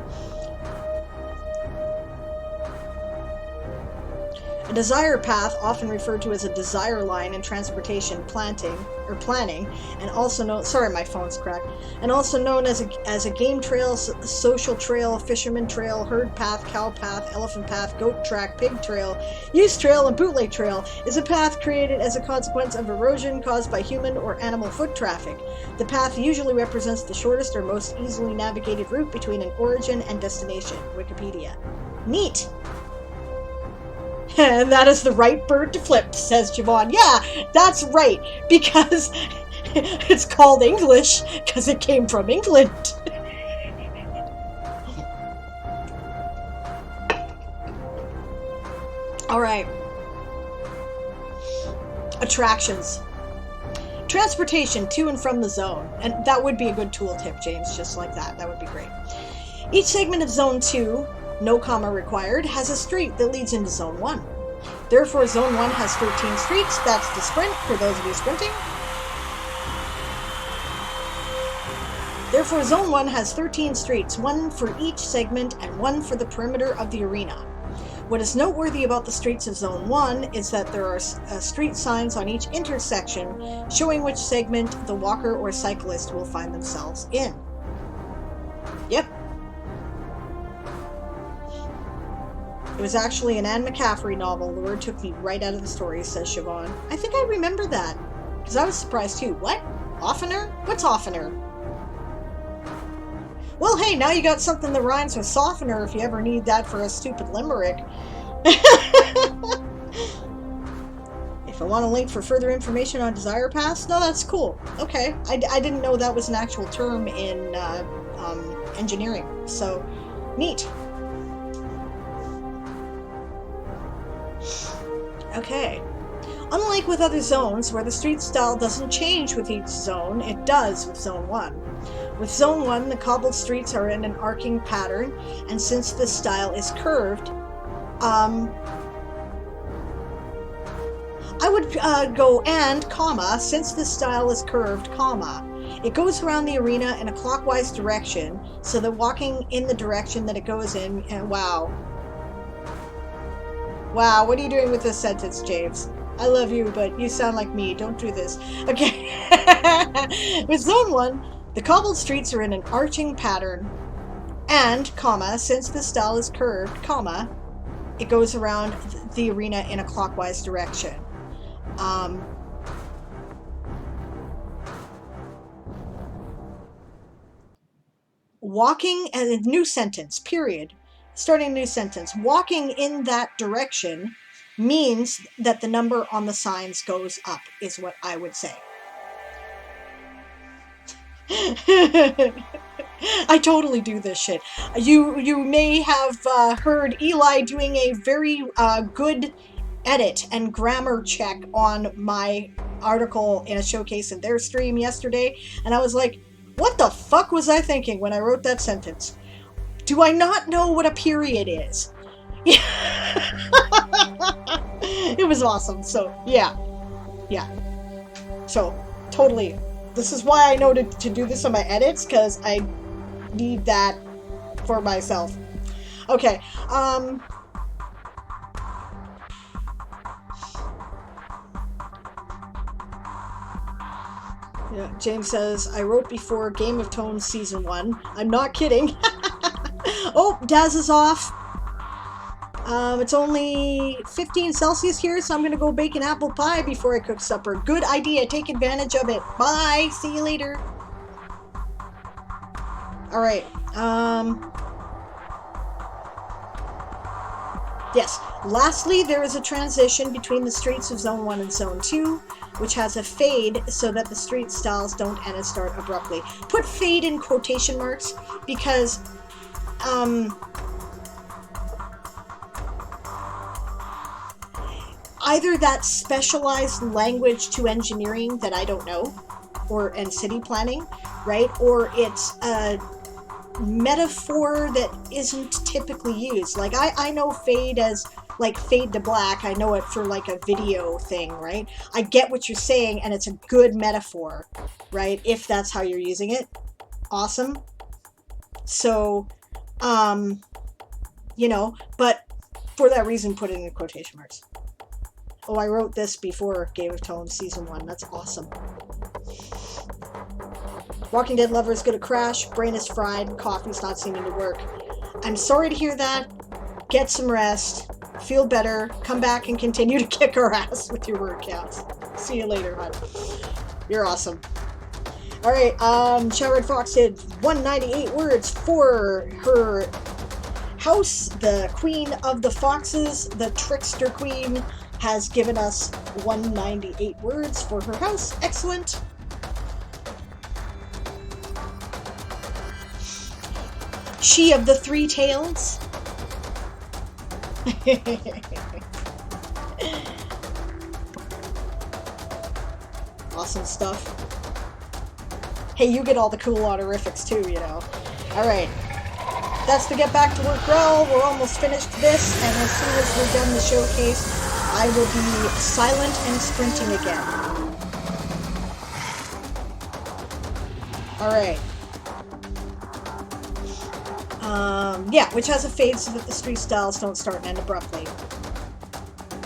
A desire path, often referred to as a desire line in transportation planning, and also known, sorry my phone's cracked, and also known as a game trail, social trail, fisherman trail, herd path, cow path, elephant path, goat track, pig trail, use trail, and bootleg trail, is a path created as a consequence of erosion caused by human or animal foot traffic. The path usually represents the shortest or most easily navigated route between an origin and destination. Wikipedia. Neat! And that is the right bird to flip, says Javon. Yeah, that's right, because it's called English, because it came from England. All right. Attractions. Transportation to and from the zone. And that would be a good tool tip, James, just like that. That would be great. Each segment of Zone 2, no comma required, has a street that leads into Zone 1. Therefore, Zone 1 has 13 streets. That's the sprint, for those of you sprinting. Therefore, Zone 1 has 13 streets, one for each segment and one for the perimeter of the arena. What is noteworthy about the streets of Zone 1 is that there are street signs on each intersection showing which segment the walker or cyclist will find themselves in. Yep. It was actually an Anne McCaffrey novel. The word took me right out of the story, says Siobhan. I think I remember that, because I was surprised too. What? Oftener? What's oftener? Well, hey, now you got something that rhymes with softener if you ever need that for a stupid limerick. If I want a link for further information on desire paths, no, that's cool. Okay, I didn't know that was an actual term in engineering, so neat. Okay. Unlike with other zones, where the street style doesn't change with each zone, it does with Zone 1. With Zone 1, the cobbled streets are in an arcing pattern, and since this style is curved, I would go and, comma, since this style is curved, comma. It goes around the arena in a clockwise direction, so that walking in the direction that it goes in, and wow. Wow, what are you doing with this sentence, James? I love you, but you sound like me. Don't do this. Okay. With Zone 1, the cobbled streets are in an arching pattern. And, comma, since the style is curved, comma, it goes around the arena in a clockwise direction. Walking, and a new sentence, period. Starting a new sentence. Walking in that direction means that the number on the signs goes up, is what I would say. I totally do this shit. You may have heard Eli doing a very good edit and grammar check on my article in a showcase in their stream yesterday, and I was like, what the fuck was I thinking when I wrote that sentence? Do I not know what a period is? It was awesome. So, yeah. So, totally. This is why I know to do this on my edits, because I need that for myself. Okay. Yeah, James says, I wrote before Game of Tones Season 1. I'm not kidding. Oh, Daz is off. It's only 15 Celsius here, so I'm going to go bake an apple pie before I cook supper. Good idea. Take advantage of it. Bye. See you later. All right. Yes. Lastly, there is a transition between the streets of Zone 1 and Zone 2, which has a fade so that the street styles don't end and start abruptly. Put fade in quotation marks because either that's specialized language to engineering that I don't know, and city planning, right? Or it's a metaphor that isn't typically used. Like I know fade as like fade to black. I know it for like a video thing, right? I get what you're saying, and it's a good metaphor, right? If that's how you're using it. Awesome. So, you know, but for that reason, put it in quotation marks. Oh, I wrote this before Game of Tones Season 1. That's awesome. Walking Dead lover is gonna crash. Brain is fried. Coffee's not seeming to work. I'm sorry to hear that. Get some rest. Feel better. Come back and continue to kick our ass with your word counts. See you later, hon. You're awesome. Alright, Showred Fox did 198 words for her house. The Queen of the Foxes, the Trickster Queen, has given us 198 words for her house. Excellent. She of the Three Tails. Awesome stuff. Hey, you get all the cool honorifics too, you know. Alright. That's the Get Back to Work growl. We're almost finished this, and as soon as we're done the showcase, I will be silent and sprinting again. Alright. Yeah, which has a fade so that the street styles don't start and end abruptly.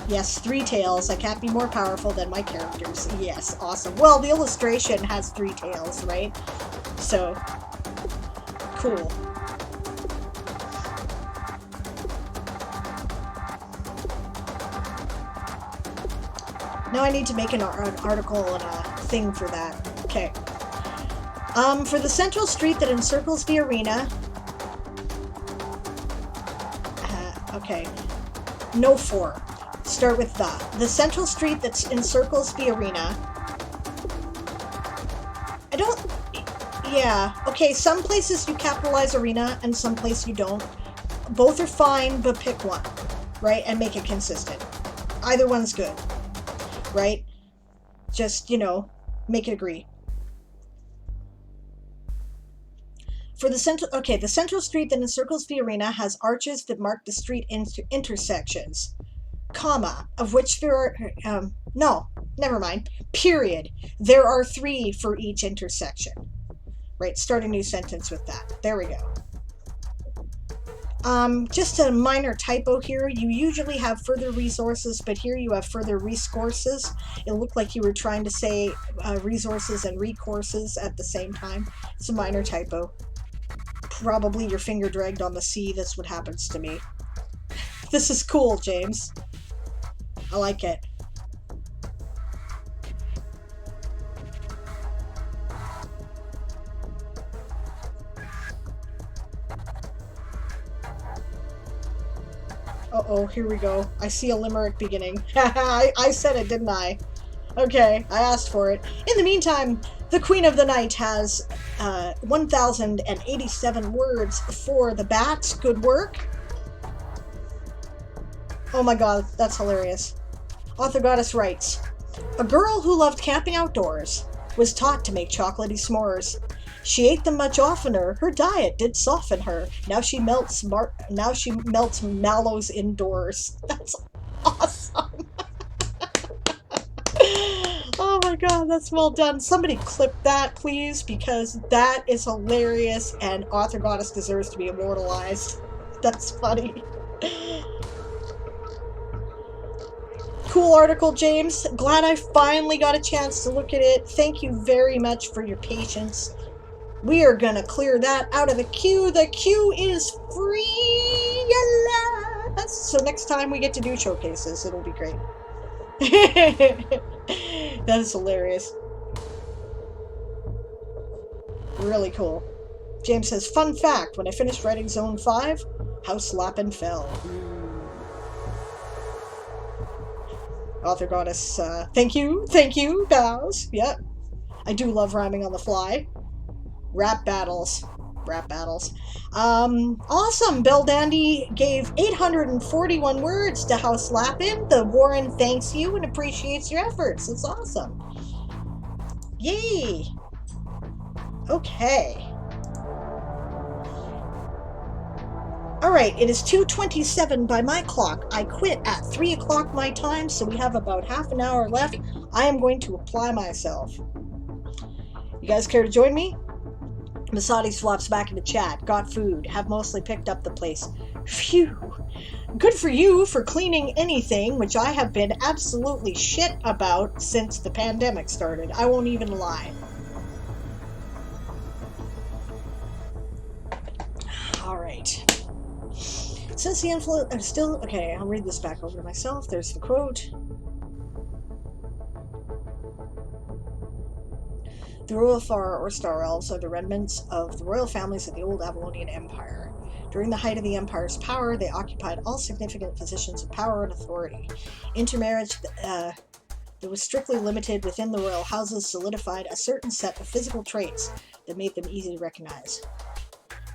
Yes, three tails. I can't be more powerful than my characters. Yes, awesome. Well, the illustration has three tails, right? So, cool. Now I need to make an article and a thing for that. Okay. For the central street that encircles the arena... okay. No four. Start with the. The central street that encircles the arena. I don't... yeah. Okay, some places you capitalize arena and some places you don't. Both are fine, but pick one. Right? And make it consistent. Either one's good. Right? Just, you know, make it agree. For the central, okay, the central street that encircles the arena has arches that mark the street intersections, comma, of which there are, no, never mind, period. There are 3 for each intersection. Right, start a new sentence with that. There we go. Just a minor typo here. You usually have further resources, but here you have further resources. It looked like you were trying to say resources and recourses at the same time. It's a minor typo. Probably your finger dragged on the C. That's what happens to me. This is cool, James. I like it. Uh-oh, here we go. I see a limerick beginning. I said it, didn't I? Okay, I asked for it. In the meantime, the Queen of the Night has 1,087 words for the bat. Good work. Oh my god, that's hilarious. Author Goddess writes, a girl who loved camping outdoors was taught to make chocolatey s'mores. She ate them much oftener. Her diet did soften her. Now she melts mallows indoors. That's awesome. Oh my god, that's well done. Somebody clip that, please, because that is hilarious, and Author Goddess deserves to be immortalized. That's funny. Cool article, James. Glad I finally got a chance to look at it. Thank you very much for your patience. We are gonna clear that out of the queue. The queue is free! Yes! So next time we get to do showcases, it'll be great. That is hilarious. Really cool. James says, fun fact, when I finished writing Zone 5, House Lappin fell. Author Goddess, thank you, bows. Yep. I do love rhyming on the fly. Rap battles. Awesome! Bell Dandy gave 841 words to House Lappin. The Warren thanks you and appreciates your efforts. It's awesome. Yay! Okay. Alright, it is 2:27 by my clock. I quit at 3 o'clock my time, so we have about half an hour left. I am going to apply myself. You guys care to join me? Masadi swaps back into chat. Got food. Have mostly picked up the place. Phew. Good for you for cleaning anything, which I have been absolutely shit about since the pandemic started. I won't even lie. Alright. Since the influence... I'm still... Okay, I'll read this back over to myself. There's the quote. The Royalfar, or Star Elves, are the remnants of the royal families of the old Avalonian Empire. During the height of the Empire's power, they occupied all significant positions of power and authority. Intermarriage that was strictly limited within the royal houses solidified a certain set of physical traits that made them easy to recognize.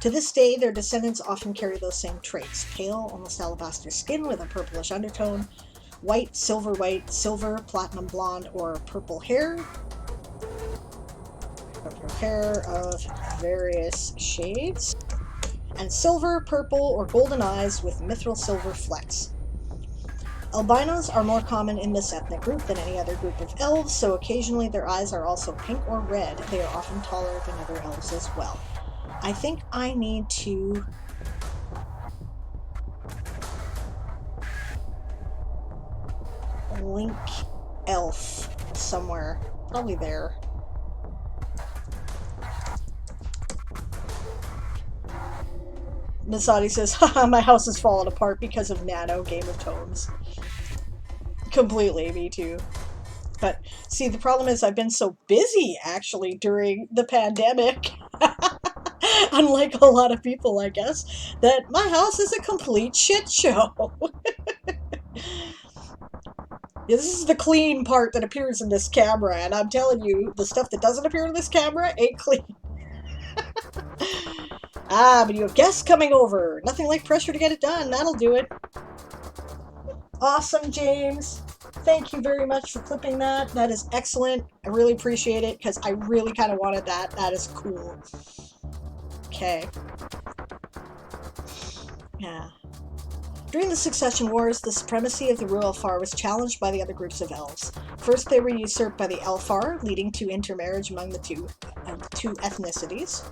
To this day, their descendants often carry those same traits: pale, almost alabaster skin with a purplish undertone, white, silver, platinum blonde, or purple hair of various shades, and silver, purple, or golden eyes with mithril silver flecks. Albinos are more common in this ethnic group than any other group of elves, so occasionally their eyes are also pink or red. They are often taller than other elves as well. I think I need to link elf somewhere. Probably there. Masadi says, haha, my house is falling apart because of Nano Game of Tones. Completely, me too. But, see, the problem is I've been so busy, actually, during the pandemic, unlike a lot of people, I guess, that my house is a complete shit show. This is the clean part that appears in this camera, and I'm telling you, the stuff that doesn't appear in this camera ain't clean. Ah, but you have guests coming over. Nothing like pressure to get it done. That'll do it. Awesome, James. Thank you very much for clipping that. That is excellent. I really appreciate it, because I really kind of wanted that. That is cool. Okay. Yeah. During the Succession Wars, the supremacy of the Royalfar was challenged by the other groups of elves. First, they were usurped by the Elfar, leading to intermarriage among the two ethnicities.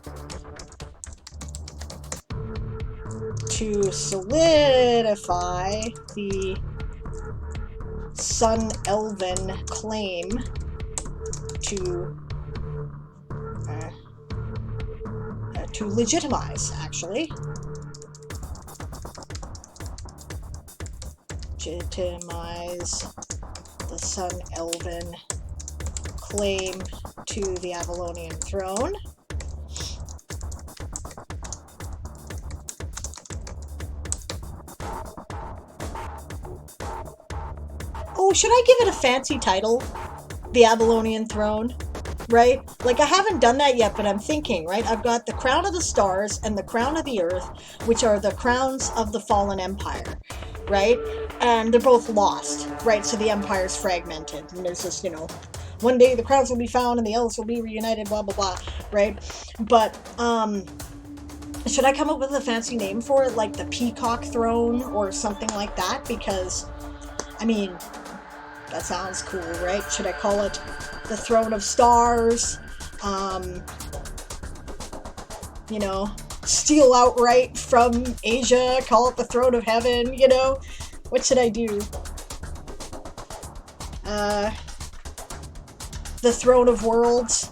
To solidify the Sun Elven claim to legitimize, actually. legitimize the Sun Elven claim to the Avalonian throne. Oh, should I give it a fancy title? The Avalonian throne, right? Like, I haven't done that yet, but I'm thinking, right? I've got the Crown of the Stars and the Crown of the Earth, which are the crowns of the fallen empire, right? And they're both lost, right? So the empire's fragmented, and there's this, you know, one day the crowns will be found and the elves will be reunited, blah, blah, blah, right? But, should I come up with a fancy name for it, like the Peacock Throne or something like that? Because, I mean, that sounds cool, right? Should I call it the Throne of Stars? You know, steal outright from Asia, call it the Throne of Heaven, you know? What should I do? The Throne of Worlds.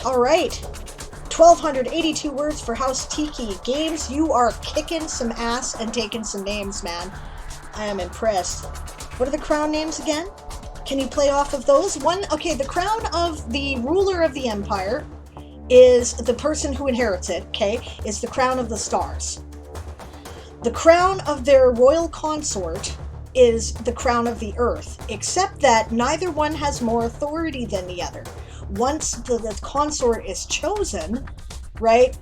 All right. 1,282 words for House Tiki. Games, you are kicking some ass and taking some names, man. I am impressed. What are the crown names again? Can you play off of those? One, okay, the crown of the ruler of the empire is the person who inherits it, okay, is the crown of the stars. The crown of their royal consort is the crown of the earth, except that neither one has more authority than the other. Once the consort is chosen, right,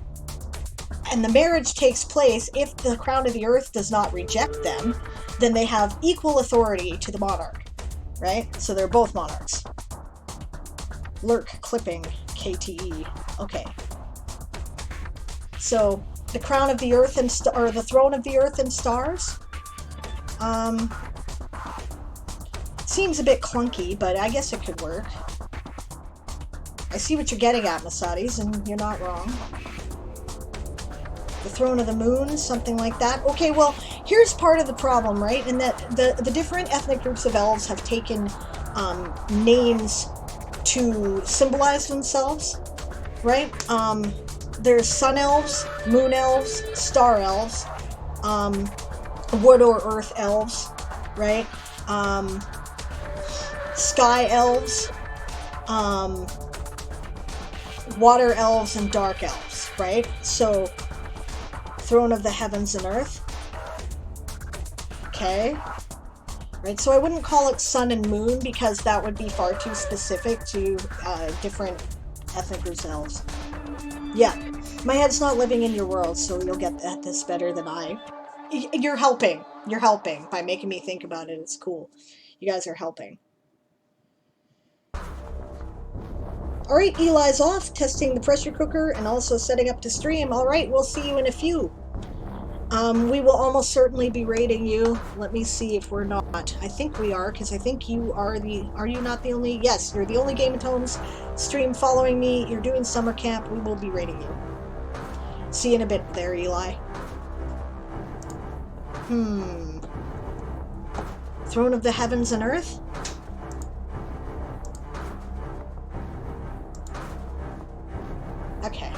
and the marriage takes place, if the crown of the earth does not reject them, then they have equal authority to the monarch, right? So they're both monarchs. Lurk clipping KTE. Okay. So the crown of the earth and or the throne of the earth and stars. Seems a bit clunky, but I guess it could work. I see what you're getting at, Masadis, and you're not wrong. The throne of the moon, something like that. Okay, well, here's part of the problem, right? In that the different ethnic groups of elves have taken names to symbolize themselves, right? There's sun elves, moon elves, star elves, wood or earth elves, right? Sky elves, water elves, and dark elves, right? So, throne of the heavens and earth. Okay. Right, so I wouldn't call it sun and moon because that would be far too specific to different ethnic groups of elves. Yeah, my head's not living in your world, so you'll get at this better than I. You're helping. You're helping by making me think about it. It's cool. You guys are helping. Alright, Eli's off, testing the pressure cooker and also setting up to stream. Alright, we'll see you in a few. We will almost certainly be raiding you. Let me see if we're not. I think we are, because I think you are the... Are you not the only... Yes, you're the only Game of Tones stream following me. You're doing summer camp. We will be raiding you. See you in a bit there, Eli. Throne of the heavens and earth? Okay.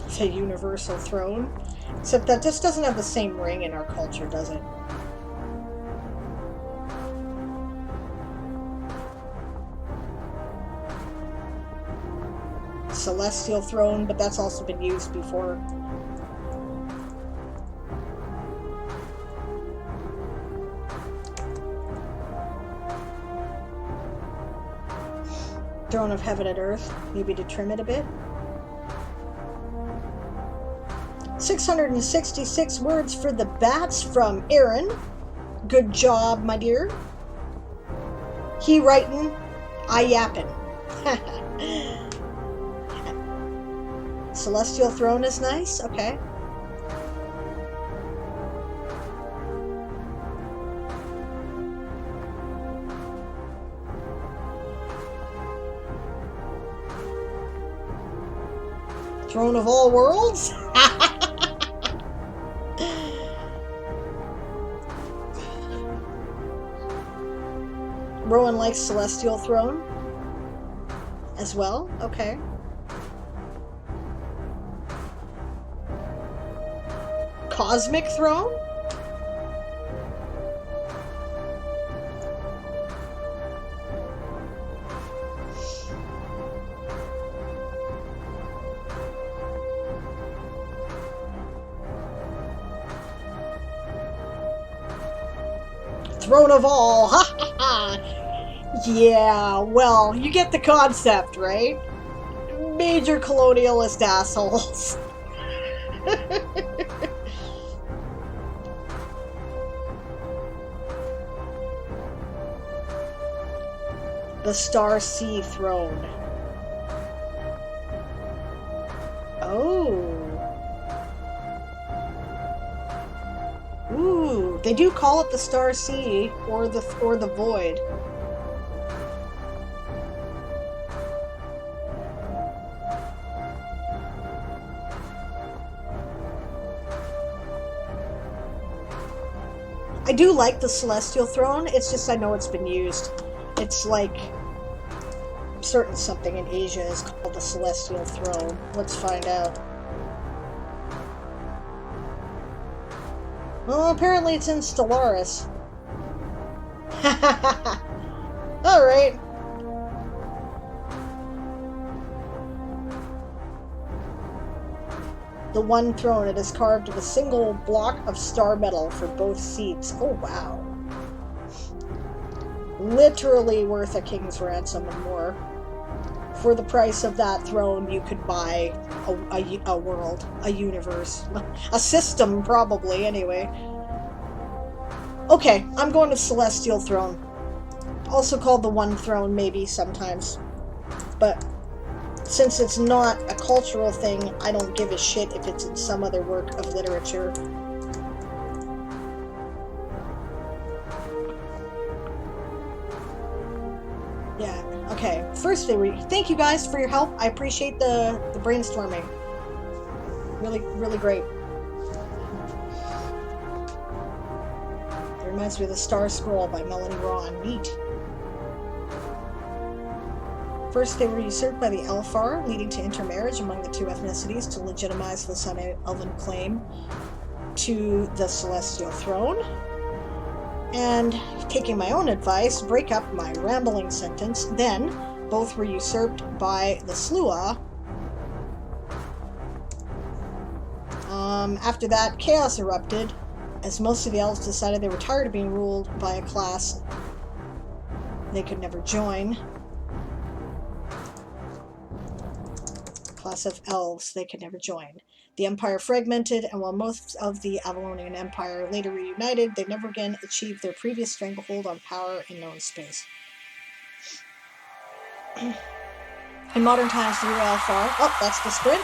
It's a universal throne. Except that just doesn't have the same ring in our culture, does it? Celestial throne, but that's also been used before. Throne of heaven and earth, maybe to trim it a bit. 666 words for the bats from Aaron. Good job, my dear. He writin', I yappin'. Celestial throne is nice, okay. Throne of all worlds? Rowan likes Celestial Throne as well. Okay. Cosmic Throne? Throne of all. Ha ha ha. Yeah, well, you get the concept, right? Major colonialist assholes. The Star Sea Throne. Oh. Ooh, they do call it the Star Sea or the Void. I do like the Celestial Throne, it's just I know it's been used. It's like, I'm certain something in Asia is called the Celestial Throne. Let's find out. Well, apparently it's in Stellaris. Alright. The one throne, it is carved with a single block of star metal for both seats. Oh, wow. Literally worth a king's ransom and more. For the price of that throne, you could buy a world, a universe, a system, probably, anyway. Okay, I'm going to Celestial Throne. Also called the One Throne, maybe, sometimes. But since it's not a cultural thing, I don't give a shit if it's in some other work of literature. Yeah, okay. First, thank you guys for your help. I appreciate the brainstorming. Really, really great. It reminds me of the Star Scroll by Melanie Ron. Neat. First, they were usurped by the Elfar, leading to intermarriage among the two ethnicities to legitimize the Sun-Elven claim to the Celestial Throne. And, taking my own advice, break up my rambling sentence. Then, both were usurped by the Slua. After that, chaos erupted, as most of the elves decided they were tired of being ruled by a class they could never join. Class of elves they could never join. The Empire fragmented, and while most of the Avalonian Empire later reunited, they never again achieved their previous stranglehold on power in known space. In modern times, the Elfar, that's the sprint,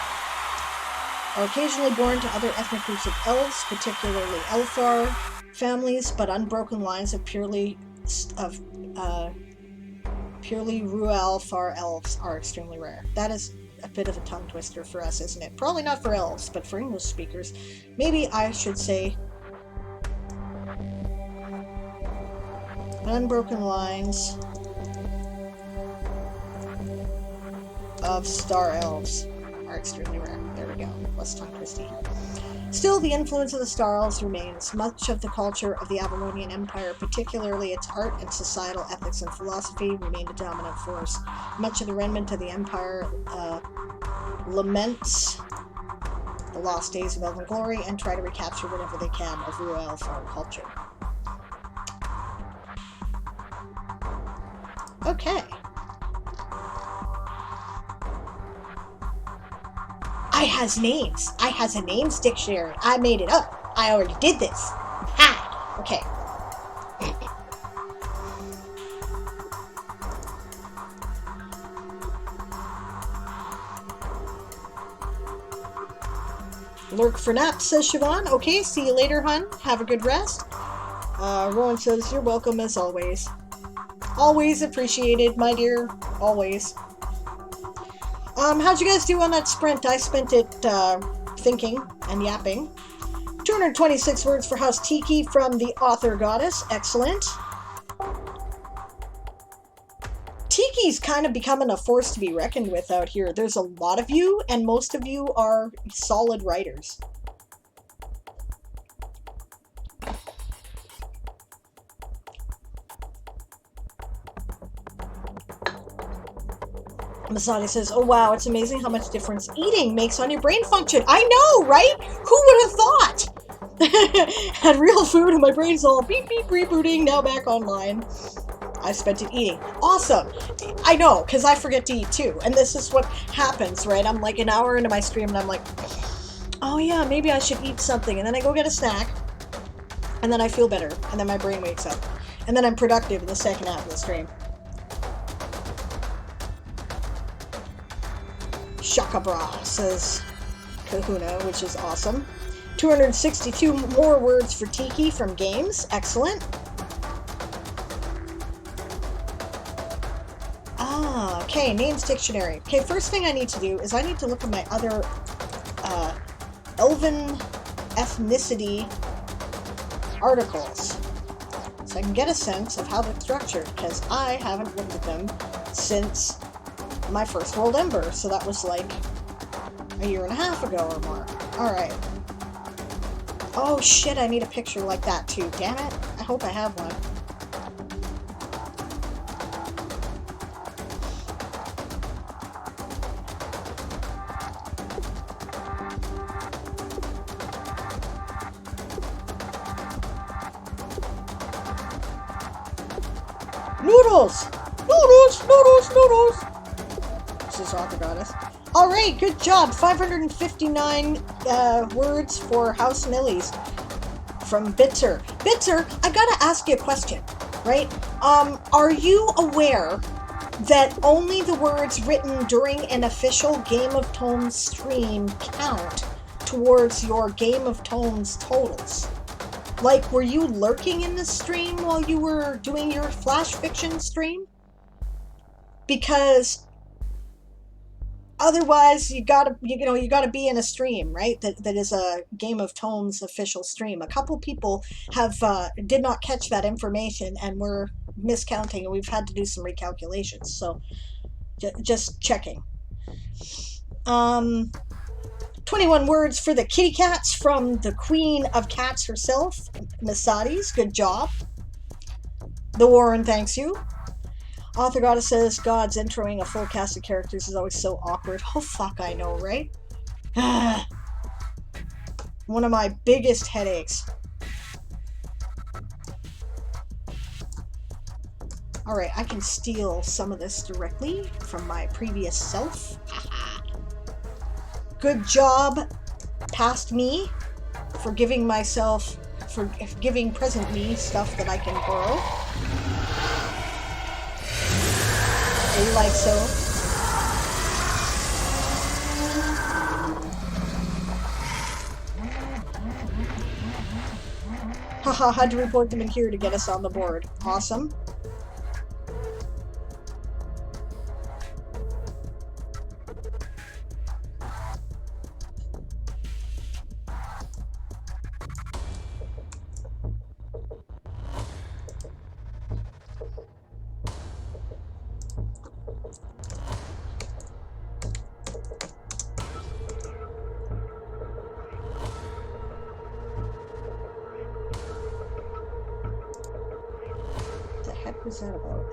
are occasionally born to other ethnic groups of elves, particularly Elfar families, but unbroken lines of purely Rualfar elves are extremely rare. That is a bit of a tongue twister for us, isn't it? Probably not for elves, but for English speakers. Maybe I should say unbroken lines of star elves are extremely rare. There we go. Less tongue twisty. Still, the influence of the Star Elves remains. Much of the culture of the Avalonian Empire, particularly its art and societal ethics and philosophy, remained a dominant force. Much of the remnant of the Empire laments the lost days of Elven glory and try to recapture whatever they can of Rualfar culture. Okay. I has names. I has a names dictionary. I made it up. I already did this. Ha! Okay. Lurk for naps, says Siobhan. Okay, see you later, hun. Have a good rest. Rowan says, you're welcome as always. Always appreciated, my dear. Always. How'd you guys do on that sprint? I spent it, thinking and yapping. 226 words for House Tiki from the author goddess. Excellent. Tiki's kind of becoming a force to be reckoned with out here. There's a lot of you, and most of you are solid writers. Masani says, oh wow, it's amazing how much difference eating makes on your brain function. I know, right? Who would have thought? Had real food and my brain's all beep beep rebooting, now back online. I spent it eating. Awesome. I know, because I forget to eat too. And this is what happens, right? I'm like an hour into my stream and I'm like, oh yeah, maybe I should eat something. And then I go get a snack. And then I feel better. And then my brain wakes up. And then I'm productive in the second half of the stream. Shaka bra, says Kahuna, which is awesome. 262 more words for Tiki from games. Excellent. Okay, names dictionary. Okay, first thing I need to do is I need to look at my other Elven ethnicity articles so I can get a sense of how they're structured, because I haven't looked at them since my first World Ember, so that was like a year and a half ago or more. Alright. Oh shit, I need a picture like that too. Damn it. I hope I have one. Noodles! Noodles! Noodles! Noodles! This is Author Goddess. Alright, good job. 559 words for House Millies from Bitzer. Bitzer, I gotta ask you a question, right? Are you aware that only the words written during an official Game of Tones stream count towards your Game of Tones totals? Like, were you lurking in the stream while you were doing your Flash Fiction stream? Because otherwise, you gotta be in a stream, right? That is a Game of Tones official stream. A couple people have did not catch that information and were miscounting, and we've had to do some recalculations. So, just checking. 21 words for the kitty cats from the Queen of Cats herself, Masadi's. Good job. The Warren thanks you. Author Goddess says, God's introing a full cast of characters is always so awkward. Oh, fuck, I know, right? One of my biggest headaches. Alright, I can steal some of this directly from my previous self. Good job, past me, for giving present me stuff that I can borrow. Like so. Haha, had to report them in here to get us on the board. Awesome. What is that about?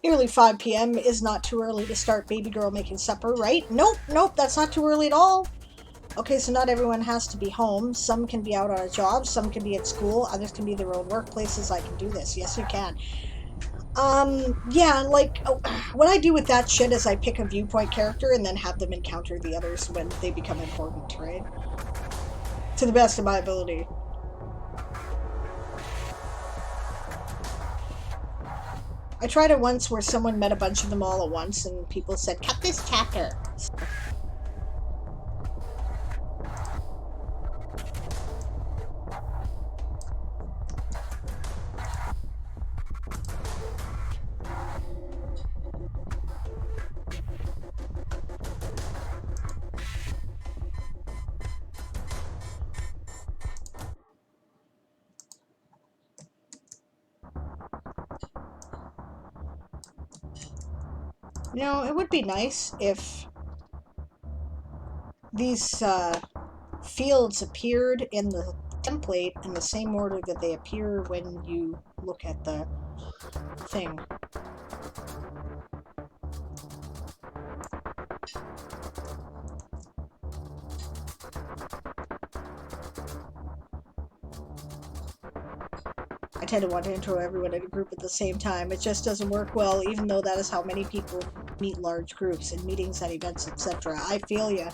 Nearly 5 p.m. is not too early to start baby girl making supper, right? Nope, nope, that's not too early at all. Okay, so not everyone has to be home. Some can be out on a job, some can be at school, others can be their own workplaces. I can do this. Yes, you can. Yeah, like, what I do with that shit is I pick a viewpoint character and then have them encounter the others when they become important, right? To the best of my ability. I tried it once where someone met a bunch of them all at once and people said, cut this chapter. You know, it would be nice if these fields appeared in the template in the same order that they appear when you look at the thing. I tend to want to intro everyone in a group at the same time. It just doesn't work well, even though that is how many people meet large groups in meetings at events, etc. I feel ya.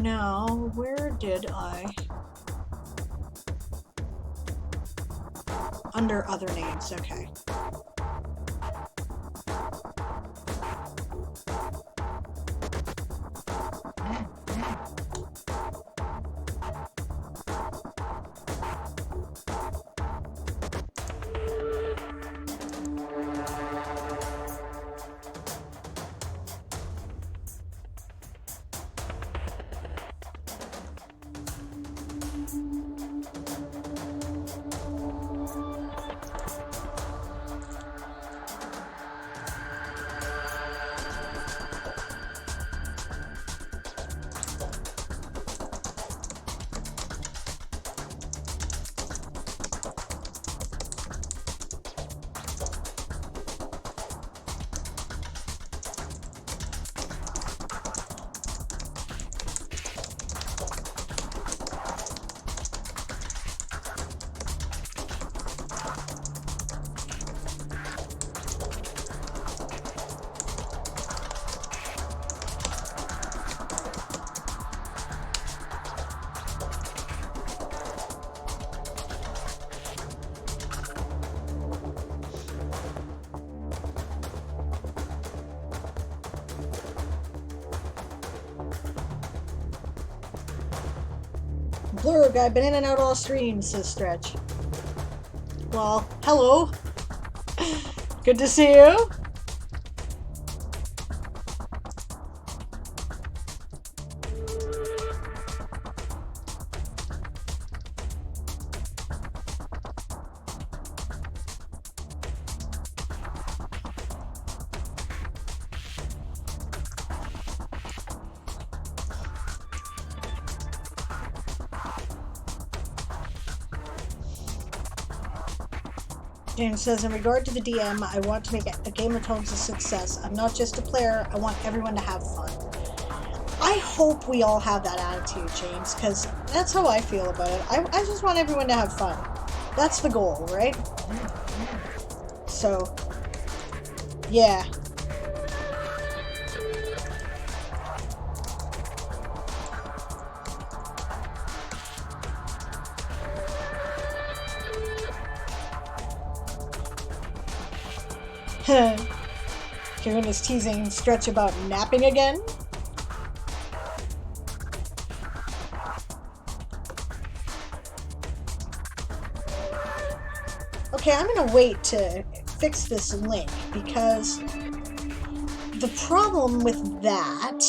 Now, where did I... Under other names, okay. Blurg, I've been in and out all streams, says Stretch. Well, hello. Good to see you. James says, in regard to the DM, I want to make a Game of Thrones a success. I'm not just a player, I want everyone to have fun. I hope we all have that attitude, James, because that's how I feel about it. I just want everyone to have fun. That's the goal, right? So, yeah. Kieran is teasing Stretch about napping again. Okay, I'm gonna wait to fix this link because the problem with that...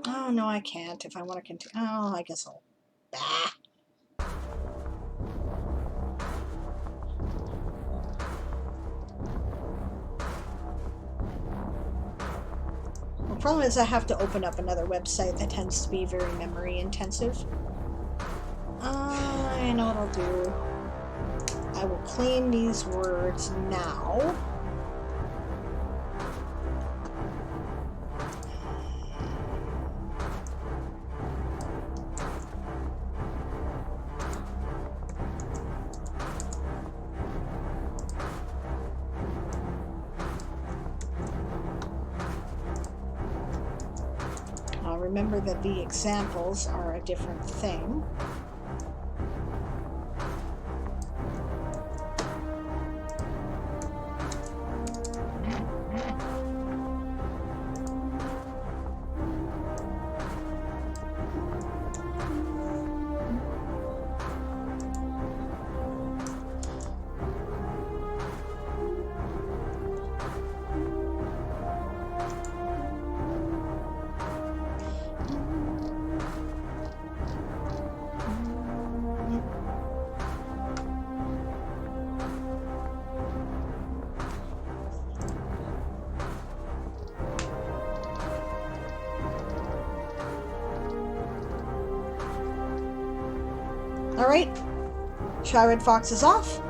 Oh, no, I can't if I want to continue. Oh, I guess I'll... Ah. The problem is I have to open up another website that tends to be very memory intensive. I know what I'll do. I will clean these words now. Remember that the examples are a different thing. Alright, Shy-Red Fox is off.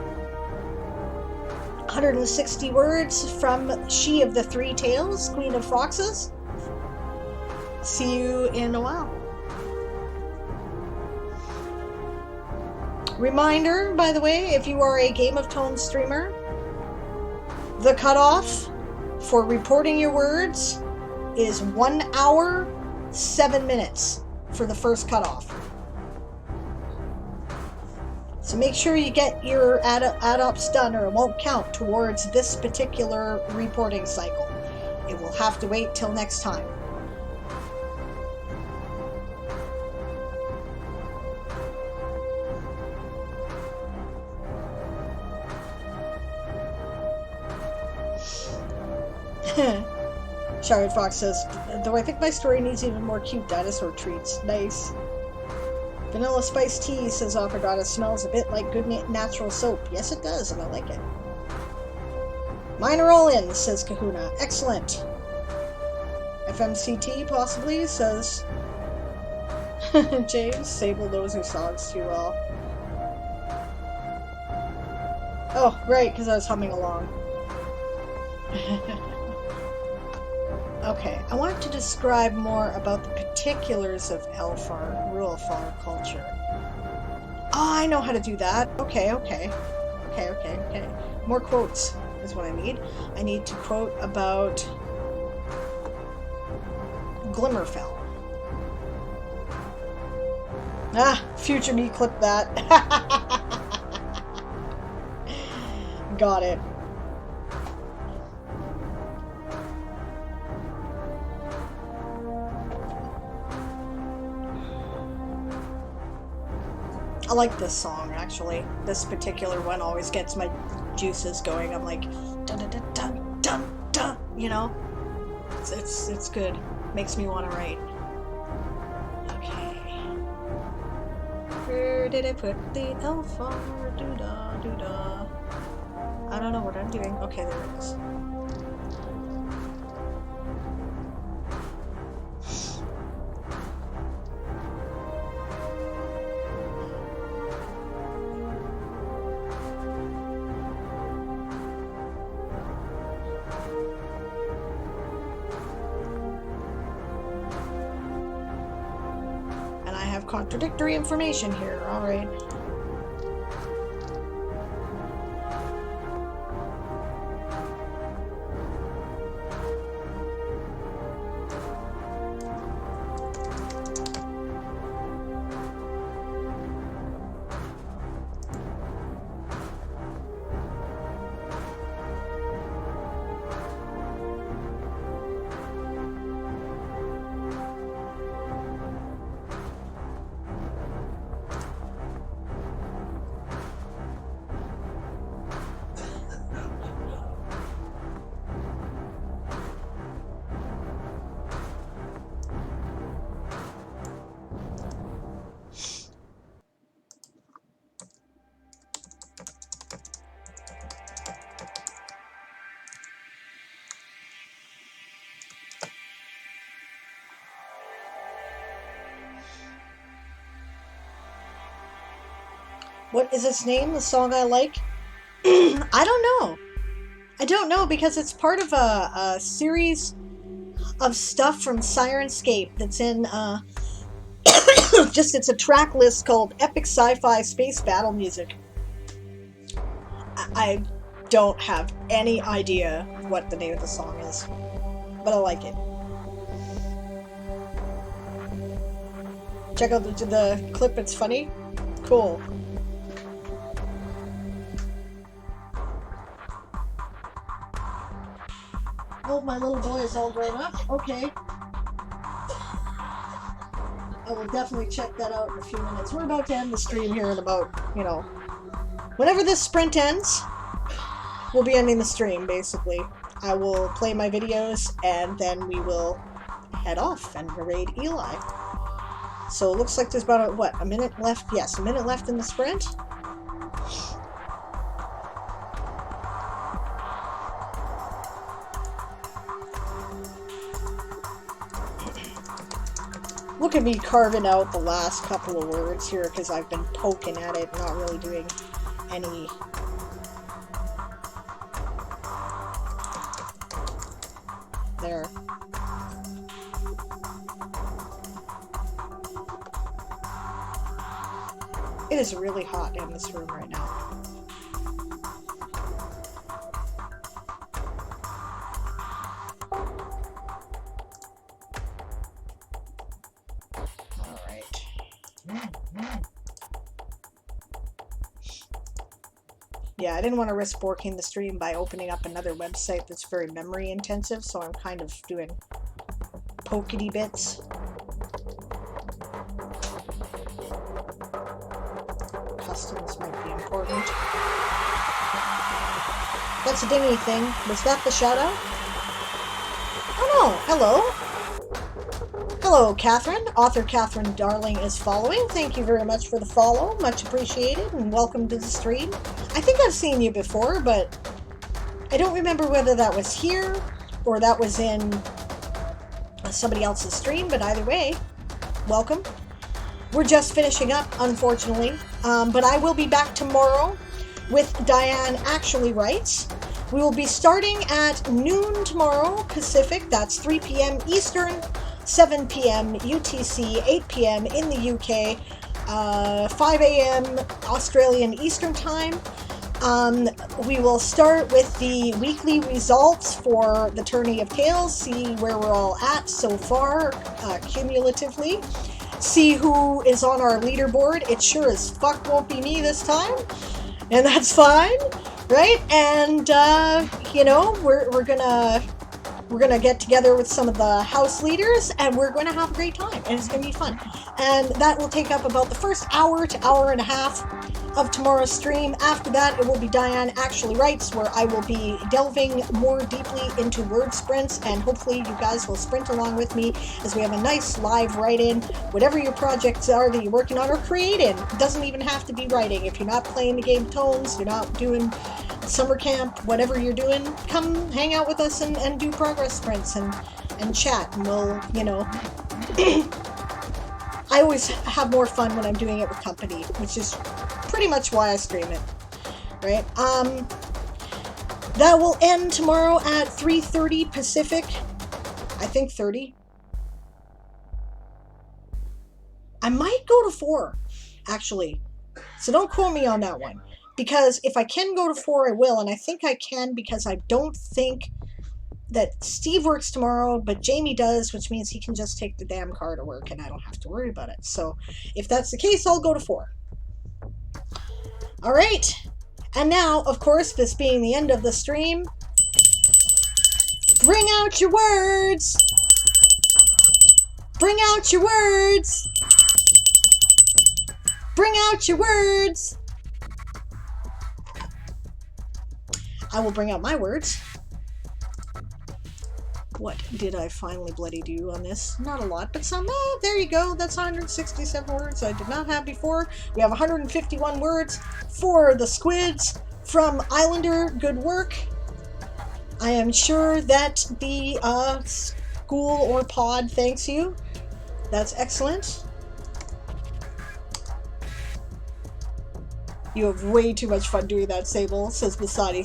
160 words from She of the Three Tails, Queen of Foxes. See you in a while. Reminder, by the way, if you are a Game of Tones streamer, the cutoff for reporting your words is 1 hour, 7 minutes for the first cutoff. So make sure you get your add-ups done or it won't count towards this particular reporting cycle. It will have to wait till next time. Shy-Red Fox says, though I think my story needs even more cute dinosaur treats. Nice. Vanilla Spice Tea, says Offergata, smells a bit like good natural soap. Yes, it does, and I like it. Mine are all in, says Kahuna. Excellent. FMCT, possibly, says James. Sable knows her songs too well. Oh, great, because I was humming along. Okay, I wanted to describe more about the particulars of Elfar, rural Far culture. Oh, I know how to do that. Okay. More quotes is what I need. I need to quote about Glimmerfell. Ah, future me, clip that. Got it. I like this song, actually. This particular one always gets my juices going. I'm like, dun dun dun dun dun dun, you know? It's good. Makes me want to write. Okay. Where did I put the Elfar? Doo-da, doo-da. I don't know what I'm doing. Okay, there it is. Contradictory information here. All right. What is its name? The song I like? I don't know. I don't know because it's part of a series of stuff from Sirenscape that's in, it's a track list called Epic Sci-Fi Space Battle Music. I don't have any idea what the name of the song is, but I like it. Check out the clip, it's funny. Cool. Oh, my little boy is all grown up. Okay. I will definitely check that out in a few minutes. We're about to end the stream here in about, whenever this sprint ends, we'll be ending the stream, basically. I will play my videos, and then we will head off and raid Eli. So it looks like there's about, a minute left? Yes, a minute left in the sprint. Look at me carving out the last couple of words here because I've been poking at it, not really doing any... There. It is really hot in this room right now. Yeah, I didn't want to risk borking the stream by opening up another website that's very memory intensive, so I'm kind of doing pokety bits. Customs might be important. That's a dingy thing. Was that the shout out? Oh no, hello. Hello, Catherine. Author Catherine Darling is following. Thank you very much for the follow. Much appreciated, and welcome to the stream. I think I've seen you before, but I don't remember whether that was here or that was in somebody else's stream, but either way, welcome. We're just finishing up, unfortunately, but I will be back tomorrow with Diane Actually Writes. We will be starting at noon tomorrow, Pacific. That's 3 p.m. Eastern, 7 p.m. UTC, 8 p.m. in the UK, 5 a.m. Australian Eastern Time. We will start with the weekly results for the Tourney of Tales, see where we're all at so far, cumulatively. See who is on our leaderboard. It sure as fuck won't be me this time, and that's fine, right? And, we're gonna get together with some of the house leaders, and we're going to have a great time, and it's going to be fun. And that will take up about the first hour to hour and a half of tomorrow's stream. After that, it will be Diane Actually Writes, where I will be delving more deeply into word sprints, and hopefully you guys will sprint along with me as we have a nice live write-in. Whatever your projects are that you're working on or creating, it doesn't even have to be writing. If you're not playing the game Tones, you're not doing SummerCamp, whatever you're doing, come hang out with us and do progress sprints and chat, and we'll, I always have more fun when I'm doing it with company, which is pretty much why I stream it, right? That will end tomorrow at 3:30 Pacific. I think 30. I might go to 4, actually. So don't quote me on that one. Because if I can go to 4, I will, and I think I can because I don't think that Steve works tomorrow, but Jamie does, which means he can just take the damn car to work and I don't have to worry about it. So if that's the case, I'll go to 4. All right. And now, of course, this being the end of the stream, bring out your words. Bring out your words. Bring out your words. I will bring out my words. What did I finally bloody do on this? Not a lot, but some. There you go. That's 167 words I did not have before. We have 151 words for the squids from Islander. Good work. I am sure that the school or pod thanks you. That's excellent. You have way too much fun doing that, Sable, says Masani.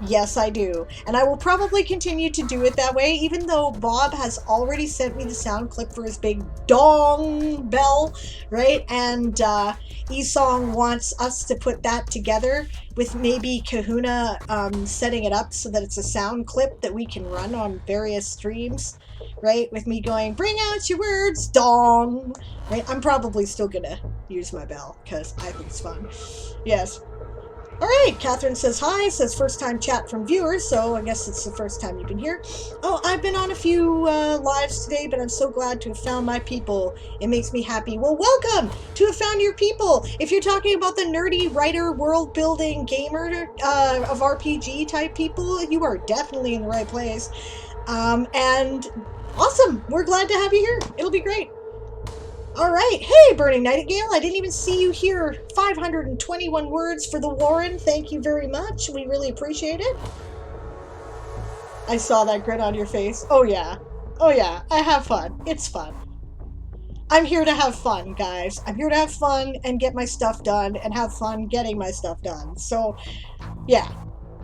Yes, I do. And I will probably continue to do it that way, even though Bob has already sent me the sound clip for his big dong bell, right? And Esong wants us to put that together with maybe Kahuna setting it up so that it's a sound clip that we can run on various streams, right? With me going, bring out your words, dong, right? I'm probably still gonna use my bell because I think it's fun. Yes. All right, Catherine says hi, says first time chat from viewers, so I guess it's the first time you've been here. Oh, I've been on a few lives today, but I'm so glad to have found my people. It makes me happy. Well, welcome to have found your people. If you're talking about the nerdy writer, world building gamer of RPG type people, you are definitely in the right place. And awesome, we're glad to have you here. It'll be great. All right. Hey, Burning Nightingale. I didn't even see you here. 521 words for the Warren. Thank you very much. We really appreciate it. I saw that grin on your face. Oh, yeah. Oh, yeah. I have fun. It's fun. I'm here to have fun, guys. I'm here to have fun and get my stuff done and have fun getting my stuff done. So, yeah.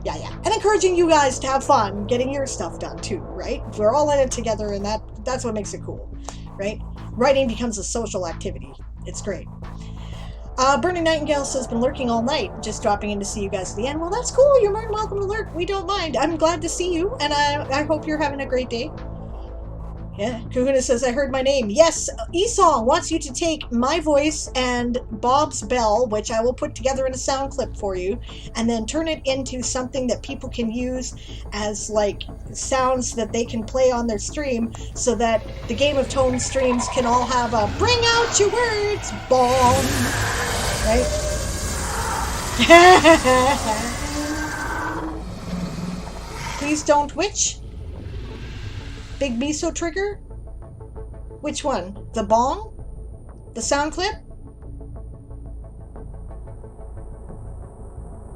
Yeah. And encouraging you guys to have fun getting your stuff done, too, right? We're all in it together, and that's what makes it cool, right? Writing becomes a social activity. It's great. Burning Nightingale says, been lurking all night, just dropping in to see you guys at the end. Well, that's cool. You're more than welcome to lurk. We don't mind. I'm glad to see you, and I hope you're having a great day. Yeah, Kahuna says, I heard my name. Yes, Esong wants you to take my voice and Bob's bell, which I will put together in a sound clip for you, and then turn it into something that people can use as, like, sounds that they can play on their stream so that the Game of Tone streams can all have a bring out your words, bomb, right? Please don't which? Big Miso trigger? Which one? The bong? The sound clip?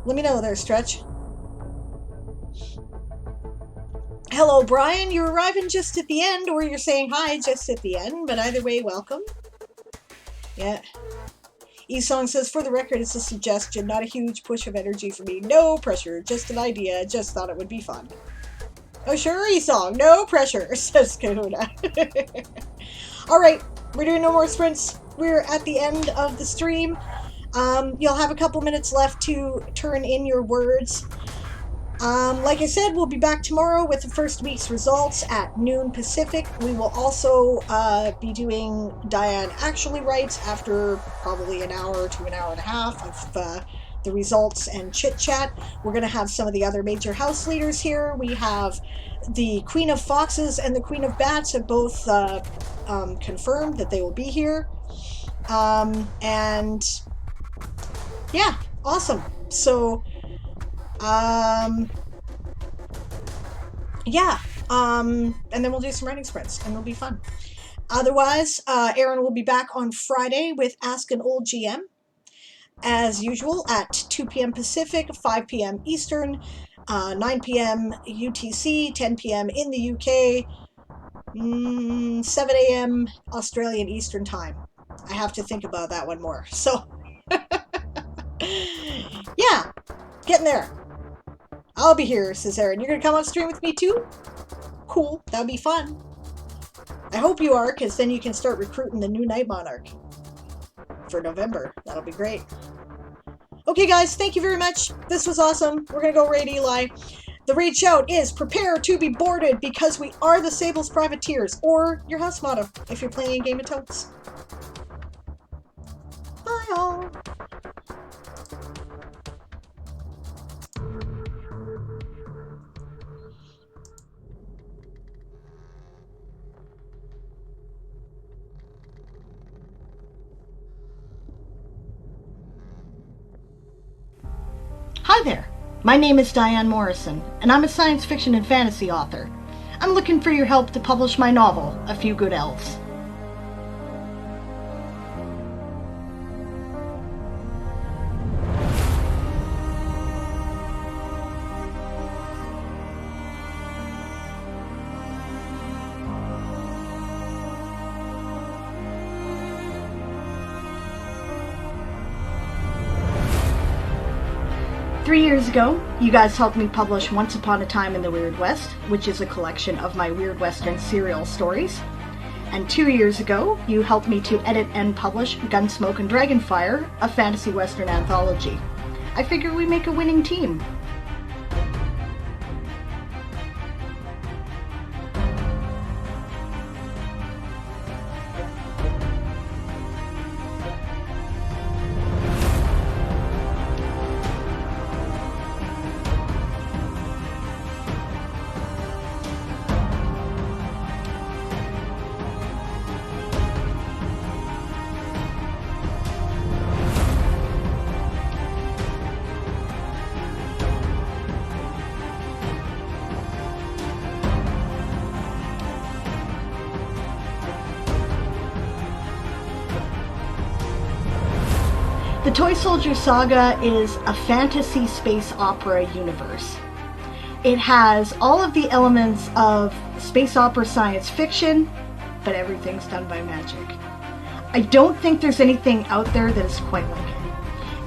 Let me know there, Stretch. Hello, Brian. You're arriving just at the end, or you're saying hi just at the end, but either way, welcome. Yeah. Esong says, for the record, it's a suggestion, not a huge push of energy for me. No pressure, just an idea. Just thought it would be fun. Oh, sure, Esong. No pressure, says Kahuna. All right, we're doing no more sprints. We're at the end of the stream. You'll have a couple minutes left to turn in your words. Like I said, we'll be back tomorrow with the first week's results at noon Pacific. We will also be doing Diane Actually Writes after probably an hour to an hour and a half of the results and chit-chat. We're going to have some of the other major house leaders here. We have the Queen of Foxes and the Queen of Bats have both confirmed that they will be here. And yeah, awesome. So, yeah, and then we'll do some writing sprints and it'll be fun. Otherwise, Aaron will be back on Friday with Ask an Old GM. As usual, at 2 p.m. Pacific, 5 p.m. Eastern, 9 p.m. UTC, 10 p.m. in the UK, 7 a.m. Australian Eastern Time. I have to think about that one more. So, yeah, getting there. I'll be here, says Aaron. You're going to come on stream with me too? Cool, that'll be fun. I hope you are, because then you can start recruiting the new Night Monarch for November. That'll be great. Okay, guys, thank you very much. This was awesome. We're going to go raid Eli. The raid shout is prepare to be boarded because we are the Sable's Privateers, or your house motto if you're playing a game of Totes. Bye, all. Hi there, my name is Diane Morrison, and I'm a science fiction and fantasy author. I'm looking for your help to publish my novel, A Few Good Elves. 3 years ago, you guys helped me publish Once Upon a Time in the Weird West, which is a collection of my Weird Western serial stories. And 2 years ago, you helped me to edit and publish Gunsmoke and Dragonfire, a fantasy western anthology. I figure we make a winning team. The Toysoldier saga is a fantasy space opera universe. It has all of the elements of space opera science fiction, but everything's done by magic. I don't think there's anything out there that is quite like it.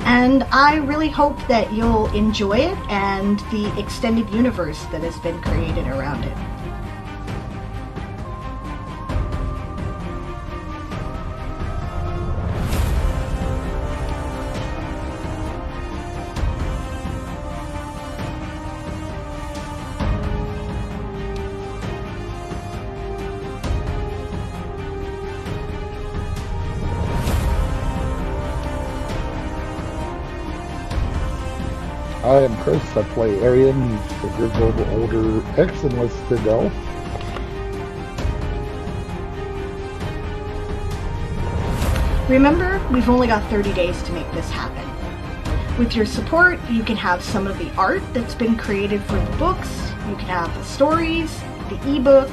And I really hope that you'll enjoy it and the extended universe that has been created around it. I am Chris. I play Arian, the grizzled older ex-enlisted elf. Remember, we've only got 30 days to make this happen. With your support, you can have some of the art that's been created for the books, you can have the stories, the ebook,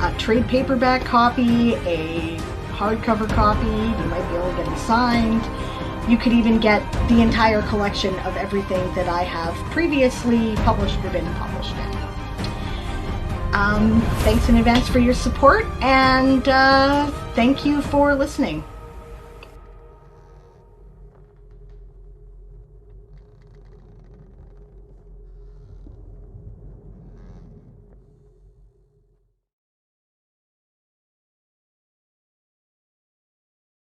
a trade paperback copy, a hardcover copy, you might be able to get them signed. You could even get the entire collection of everything that I have previously published or been published in. Thanks in advance for your support, and thank you for listening.